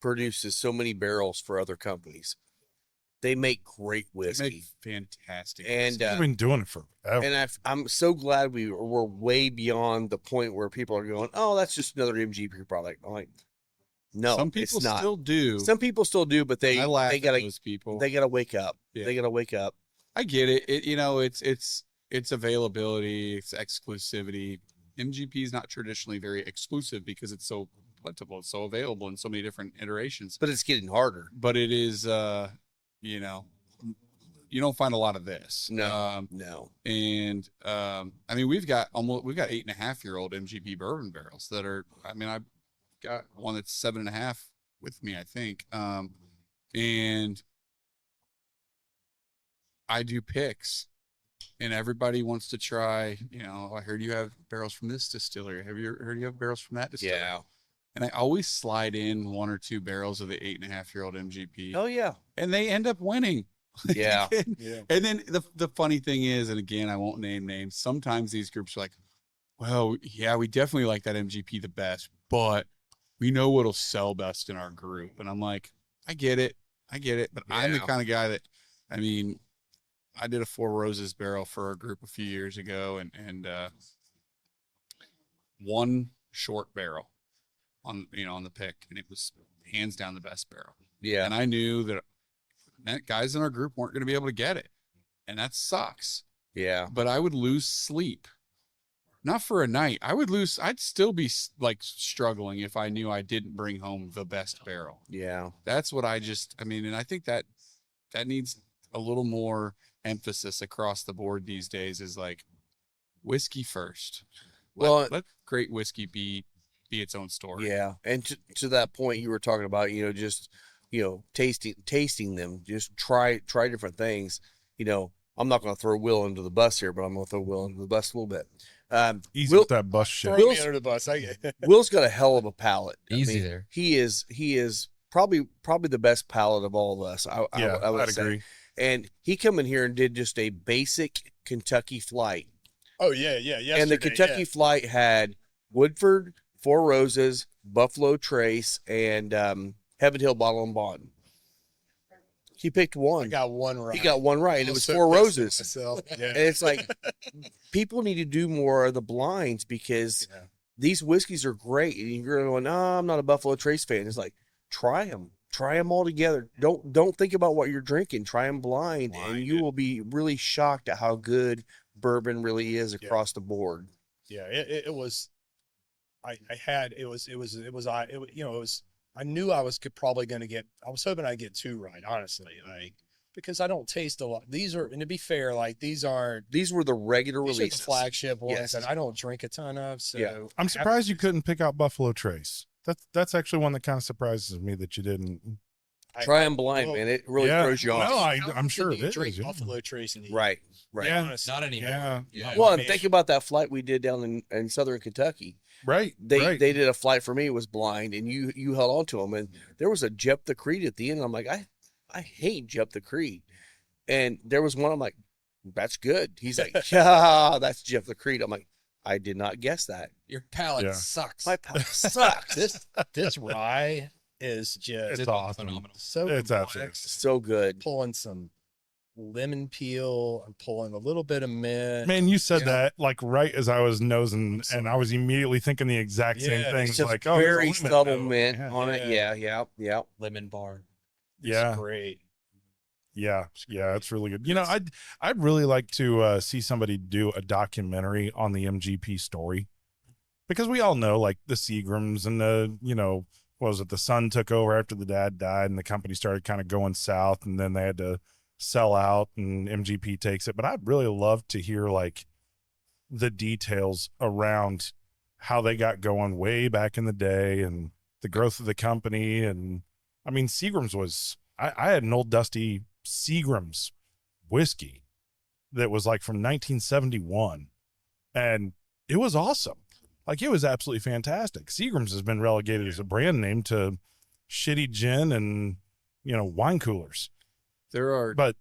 produces so many barrels for other companies. They make great They whiskey. make fantastic. And whiskey. I've been doing it forever. and I'm so glad we're way beyond the point where people are going, oh, that's just another MGP product. I'm like, No, some people it's not. still do. Some people still do, but I laugh they at gotta those people. they gotta wake up. Yeah. They gotta wake up. I get it. It's availability, it's exclusivity. MGP is not traditionally very exclusive because it's so plentiful, it's so available in so many different iterations. But it's getting harder. But it is, you know, you don't find a lot of this. No. And I mean, we've got 8.5-year-old MGP bourbon barrels that are. I mean, I've got one that's 7.5 with me, I think. And I do picks, and everybody wants to try. You know, I heard you have barrels from this distillery. Have you heard you have barrels from that distillery? Yeah. And I always slide in 1 or 2 barrels of the 8.5-year-old MGP, Oh yeah. and they end up winning. Yeah. Yeah. And then the funny thing is, and again, I won't name names. Sometimes these groups are like, well, yeah, we definitely like that MGP the best, but we know what'll sell best in our group. And I'm like, I get it. But I'm the Yeah. kind of guy that, I mean, I did a Four Roses barrel for a group a few years ago, and one short barrel on the pick, and it was hands down the best barrel. Yeah. And I knew that guys in our group weren't going to be able to get it, and that sucks. Yeah. But I would lose sleep, not for a night. I'd still be like struggling if I knew I didn't bring home the best barrel. Yeah. That's what I mean, and I think that needs a little more emphasis across the board these days, is like whiskey first. Let great whiskey be its own story. Yeah. And to that point you were talking about, just tasting them, just try different things. I'm not going to throw Will into the bus here, but I'm going to throw Will into the bus a little bit. Easy with that bus shit. Throw me under the bus. I get it. Will's got a hell of a palate. Easy there. He is probably the best palate of all of us. I would I'd say. agree. And he come in here and did just a basic Kentucky flight. Oh yeah. And the Kentucky flight had Woodford, Four Roses, Buffalo Trace, and Heaven Hill Bottle and Bond. He picked one. I got one right. He got one right, and it I was so Four pissed at Roses. myself. Yeah. And it's like people need to do more of the blinds because Yeah. these whiskeys are great. And you're going, no, I'm not a Buffalo Trace fan. It's like, try them all together. Don't think about what you're drinking. Try them blind, and you will be really shocked at how good bourbon really is across the board. Yeah, it was. I knew I was probably going to get. I was hoping I'd get 2 right, honestly, because I don't taste a lot. These are, and to be fair, these were the regular These are the releases, flagship ones Yes. that I don't drink a ton of. So Yeah. I'm surprised you couldn't pick out Buffalo Trace. That's actually one that kind of surprises me that you didn't. Try them blind, well, man. It really Yeah. throws you off. No, How I'm sure often it do you is. drink Yeah. Buffalo Trace and Right. Yeah. Honestly. Not anymore. Yeah. Yeah. Well, and think about that flight we did down in southern Kentucky. Right. They right. did a flight for me. It was blind, and you held on to them, and there was a Jep the Creed at the end. I'm like, I hate Jep the Creed, and there was one. I'm like, that's good. He's like, yeah, that's Jep the Creed. I'm like, I did not guess that. Your palate Yeah. sucks. My palate sucks. This rye is just It's awesome. phenomenal. so It's absolutely. complex. So good. Pulling some lemon peel. I'm pulling a little bit of mint. Man, you said Yeah. that like right as I was nosing, and I was immediately thinking the exact same Yeah, thing. It's just Like, oh, there's a very lemon subtle note. mint Yeah. on it. Yeah. Lemon bar. It's Yeah. great. Yeah, it's really good. I'd really like to see somebody do a documentary on the MGP story, because we all know like the Seagrams and what was it? The son took over after the dad died, and the company started kind of going south, and then they had to sell out, and MGP takes it. But I'd really love to hear like the details around how they got going way back in the day and the growth of the company. And I mean, Seagram's was, I had an old dusty Seagram's whiskey that was like from 1971, and it was awesome. Like, it was absolutely fantastic. Seagram's has been relegated as a brand name to shitty gin and wine coolers. There are, But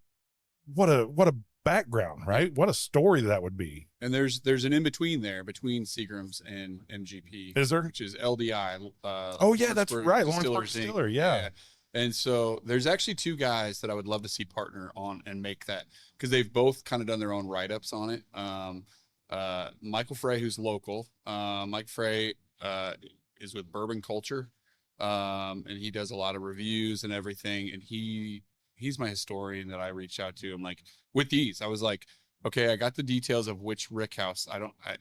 what a background, right? What a story that would be. and there's an in between there between Seagram's and MGP, Is there? which is LDI. Oh yeah, that's Lawrenceburg right. Distillers Lawrenceburg Inc. Distiller. Yeah. And so there's actually 2 guys that I would love to see partner on and make that, because they've both kind of done their own write-ups on it. Michael Frey, who's local. Mike Frey is with Bourbon Culture. and he does a lot of reviews and everything. And he's my historian that I reached out to. I'm like, with these, I was like, okay, I got the details of which rick house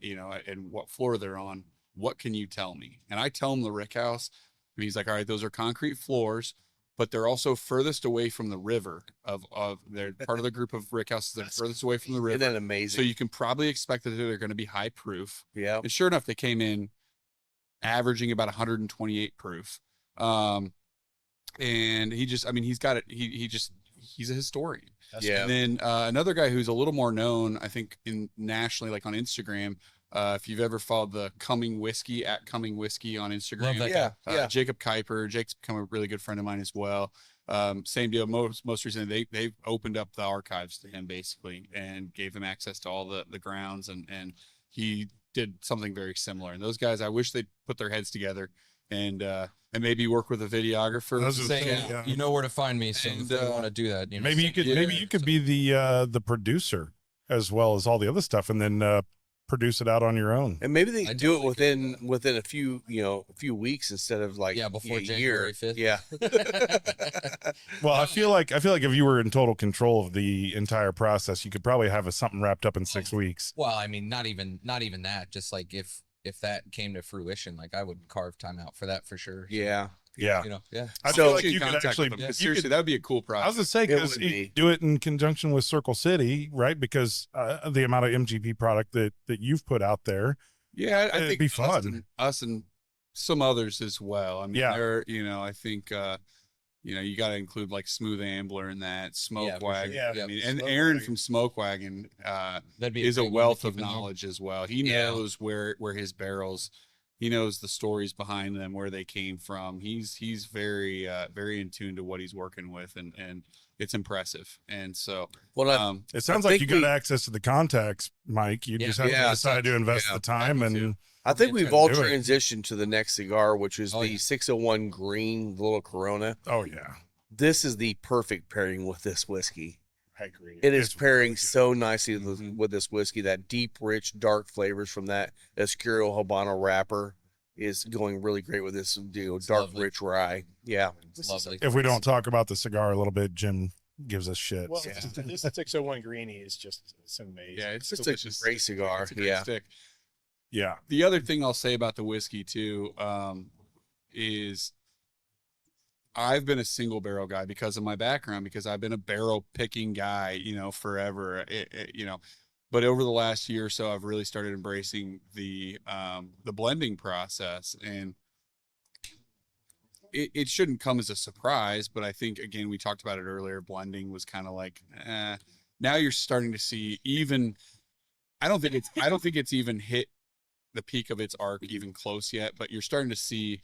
and what floor they're on. What can you tell me? And I tell him the rick house, and he's like, all right, those are concrete floors, but they're also furthest away from the river of they're part of the group of rick houses that are furthest away from the river. Isn't that amazing? So you can probably expect that they're going to be high proof. Yeah. And sure enough, they came in averaging about 128 proof. And he just, I mean, he's got it. He's a historian. Yeah. And then another guy who's a little more known, I think, nationally, like on Instagram. If you've ever followed the Cumming Whiskey at Cumming Whiskey on Instagram, Love that Yeah. Yeah. Jacob Kuiper. Jake's become a really good friend of mine as well. Same deal. Most recently, they've opened up the archives to him basically and gave him access to all the grounds, and he did something very similar. And those guys, I wish they'd put their heads together and maybe work with a videographer. I was just Say, saying, you know where to find me. So And, if you want to do that, maybe you could Yeah. maybe you could be the producer as well as all the other stuff, and then produce it out on your own. And maybe they I can do it totally could within a few weeks instead of like before a January year. 5th. Yeah. Well, I feel like if you were in total control of the entire process, you could probably have something wrapped up in 6 weeks. Well, I mean, not even that. Just like if that came to fruition, like I would carve time out for that for sure. So, Yeah. Yeah, You know, yeah. I So- feel like Get in you could contact actually. with them, 'cause you seriously, could- that would be a cool I was process. gonna say It because would be. do it in conjunction with Circle City, right? Because the amount of MGP product that you've put out there. Yeah, I It'd think be us fun. and- Us and some others as well. I mean, Yeah. I think, you got to include like Smooth Ambler in that, Smoke Yeah, for sure. Wagon. Yeah, I mean, and Smoke Aaron Wagon. from Smoke Wagon That'd be is a great one to wealth keep of in there. knowledge as well. He Yeah. knows where his barrels, he knows the stories behind them, where they came from. He's very very in tune to what he's working with, and it's impressive. And so, Well, It sounds I like you think got we- access to the contacts, Mike. You Yeah. just have Yeah. to decide to invest Yeah. the time, Me too. and I think Yeah, we've try to all do it. transitioned to the next cigar, which is Oh, the yeah. 601 Green, the little Corona. oh yeah, This is the perfect pairing with this whiskey. I agree. It is It's pairing really good. so nicely Mhm. with this whiskey. That deep, rich, dark flavors from that Oscuro Habano wrapper is going really great with this dark, lovely. rich rye. Yeah. It's lovely. if we don't talk about the cigar a little bit, Jim gives us shit. Well, Yeah. this 601 Greenie is just it's amazing. yeah, it's It's delicious. a great cigar. It's a great Yeah. stick. Yeah, The other thing I'll say about the whiskey too, is I've been a single barrel guy because of my background, because I've been a barrel picking guy, forever, but over the last year or so, I've really started embracing the blending process, and it shouldn't come as a surprise, but I think, again, we talked about it earlier, blending was kind of like, now you're starting to see I don't think it's even hit the peak of its arc even close yet, but you're starting to see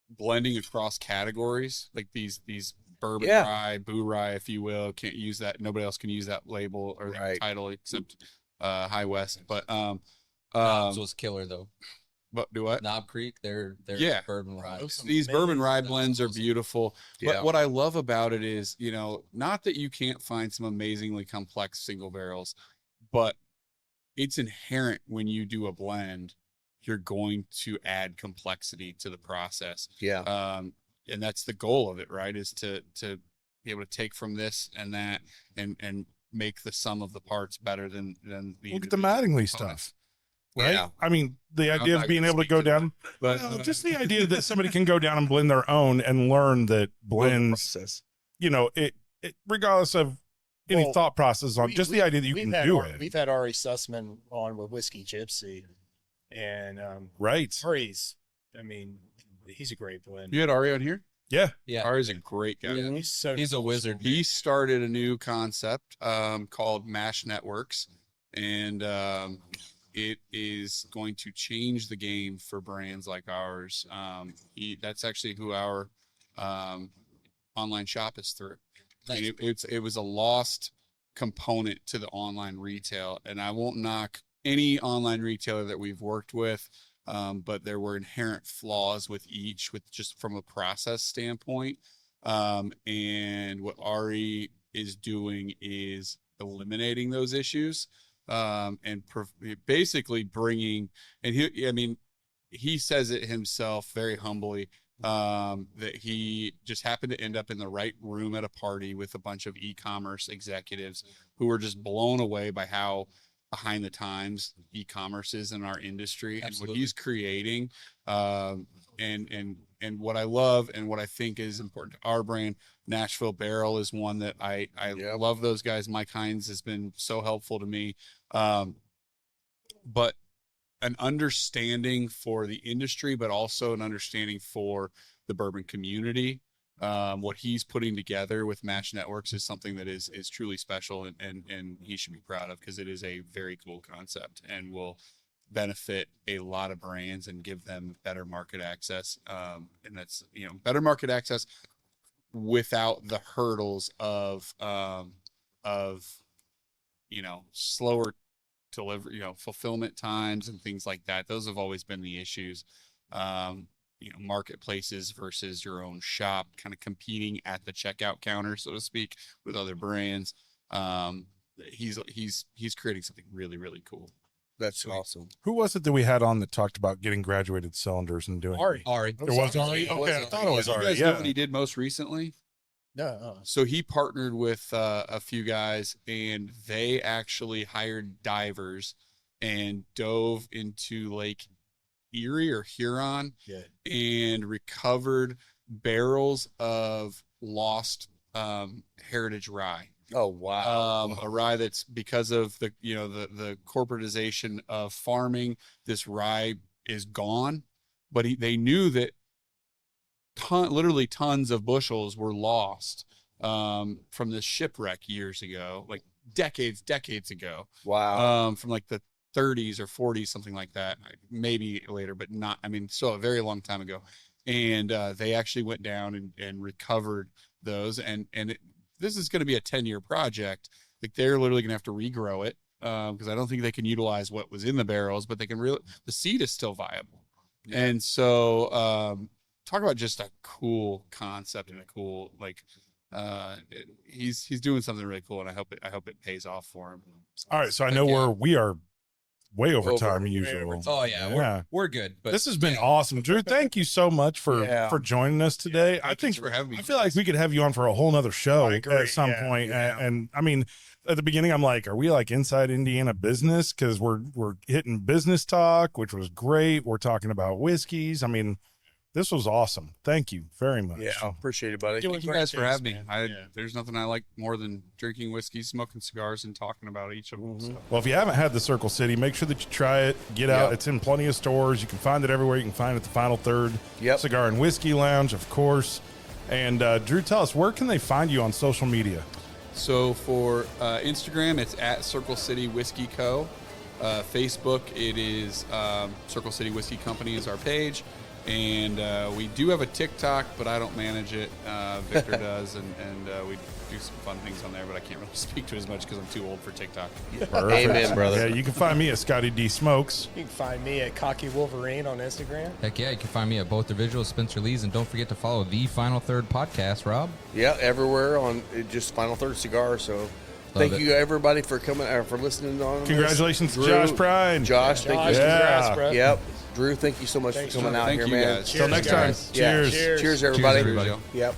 blending across categories, like these bourbon Yeah. rye, boo rye, if you will. Can't use that, nobody else can use that label or that Right. title except High West. But Knobs was killer though. but do what? Knob Creek, they're Yeah. bourbon rye. Those some These bourbon rye amazing blends are stuff. beautiful. Yeah. But what I love about it is, not that you can't find some amazingly complex single barrels, but it's inherent when you do a blend, you're going to add complexity to the process. Yeah. And that's the goal of it, right? Is to be able to take from this and that and make the sum of the parts better than the look at the individual Mattingly components. stuff, right? Yeah. I mean, the I'm idea not of being gonna able to speak go to that, down, But well, just the idea that somebody can go down and blend their own and learn that blends, Process. it regardless of any Well, thought process on just the idea that you can do it, We've had Ari Sussman on with Whiskey Gypsy, and right? Ari's, I mean, he's a great blend. you had Ari on here? Yeah, Yeah. Ari's a great guy. Yeah. He's so He's a wizard. He started a new concept called Mash Networks, and it is going to change the game for brands like ours. That's actually who our online shop is through. Nice. And it was a lost component to the online retail, and I won't knock any online retailer that we've worked with, but there were inherent flaws with each, with just from a process standpoint. And what Ari is doing is eliminating those issues, and basically bringing, and he, I mean, he says it himself very humbly, that he just happened to end up in the right room at a party with a bunch of e-commerce executives who were just blown away by how behind the times e-commerce is in our industry. Absolutely. And what he's creating, and what I love and what I think is important to our brand. Nashville Barrel is one that I Yep. love those guys. Mike Hines has been so helpful to me. But an understanding for the industry, but also an understanding for the bourbon community. What he's putting together with Match Networks is something that is truly special, and he should be proud of, because it is a very cool concept and will benefit a lot of brands and give them better market access. And that's, better market access without the hurdles of slower delivery, fulfillment times and things like that. Those have always been the issues. Marketplaces versus your own shop, kind of competing at the checkout counter, so to speak, with other brands. He's creating something really, really cool. That's awesome. Who was it that we had on that talked about getting graduated cylinders and doing Ari. Ari. It was Ari? Okay, I thought it was You Ari. guys know Yeah. what he did most recently? No. So he partnered with a few guys, and they actually hired divers and dove into Lake Erie or Huron Yeah. and recovered barrels of lost heritage rye. Oh, wow. A rye that's, because of the corporatization of farming, this rye is gone. But they knew that literally tons of bushels were lost from this shipwreck years ago, like decades ago. Wow. From like the 30s or 40s, something like that, maybe later, but not, still a very long time ago. And they actually went down and recovered those. And this is going to be a 10-year project. Like, they're literally going to have to regrow it, because I don't think they can utilize what was in the barrels, but they can the seed is still viable. Yeah. And so, talk about just a cool concept and a cool, he's doing something really cool, and I hope it pays off for him. All right, so I know we are way over time usually. Oh yeah, we're good. But this has been awesome, Drew. Thank you so much for joining us today. I think for having me. I feel like we could have you on for a whole nother show at some point. Yeah. And at the beginning, I'm like, are we like inside Indiana business? Because we're hitting business talk, which was great. We're talking about whiskeys. This was awesome. Thank you very much. Yeah, appreciate it, buddy. Thank you guys for having me. man. There's nothing I like more than drinking whiskey, smoking cigars, and talking about each of them. So. Well, if you haven't had the Circle City, make sure that you try it. Get out. It's in plenty of stores. You can find it everywhere. You can find it at the Final Third Cigar and Whiskey Lounge, of course. And Drew, tell us, where can they find you on social media? So for Instagram, it's at Circle City Whiskey Co. Facebook, it is Circle City Whiskey Company is our page. And we do have a TikTok, but I don't manage it. Victor does, and we do some fun things on there, but I can't really speak to it as much because I'm too old for TikTok. Amen, brother. Yeah, you can find me at Scotty D Smokes. You can find me at Cocky Wolverine on Instagram. Heck yeah, you can find me at both the visuals, Spencer Lee's, and don't forget to follow the Final Third podcast, Rob. Yeah, everywhere on just Final Third Cigar. So thank you everybody for coming for listening on. Congratulations to Drew, Josh Prine. Josh, thank you. Congrats, bro. Yep. Drew, thank you so much for coming out Thank here, you man. guys. Till next time. Yeah. Cheers. Cheers, everybody. Cheers, everybody. Yep.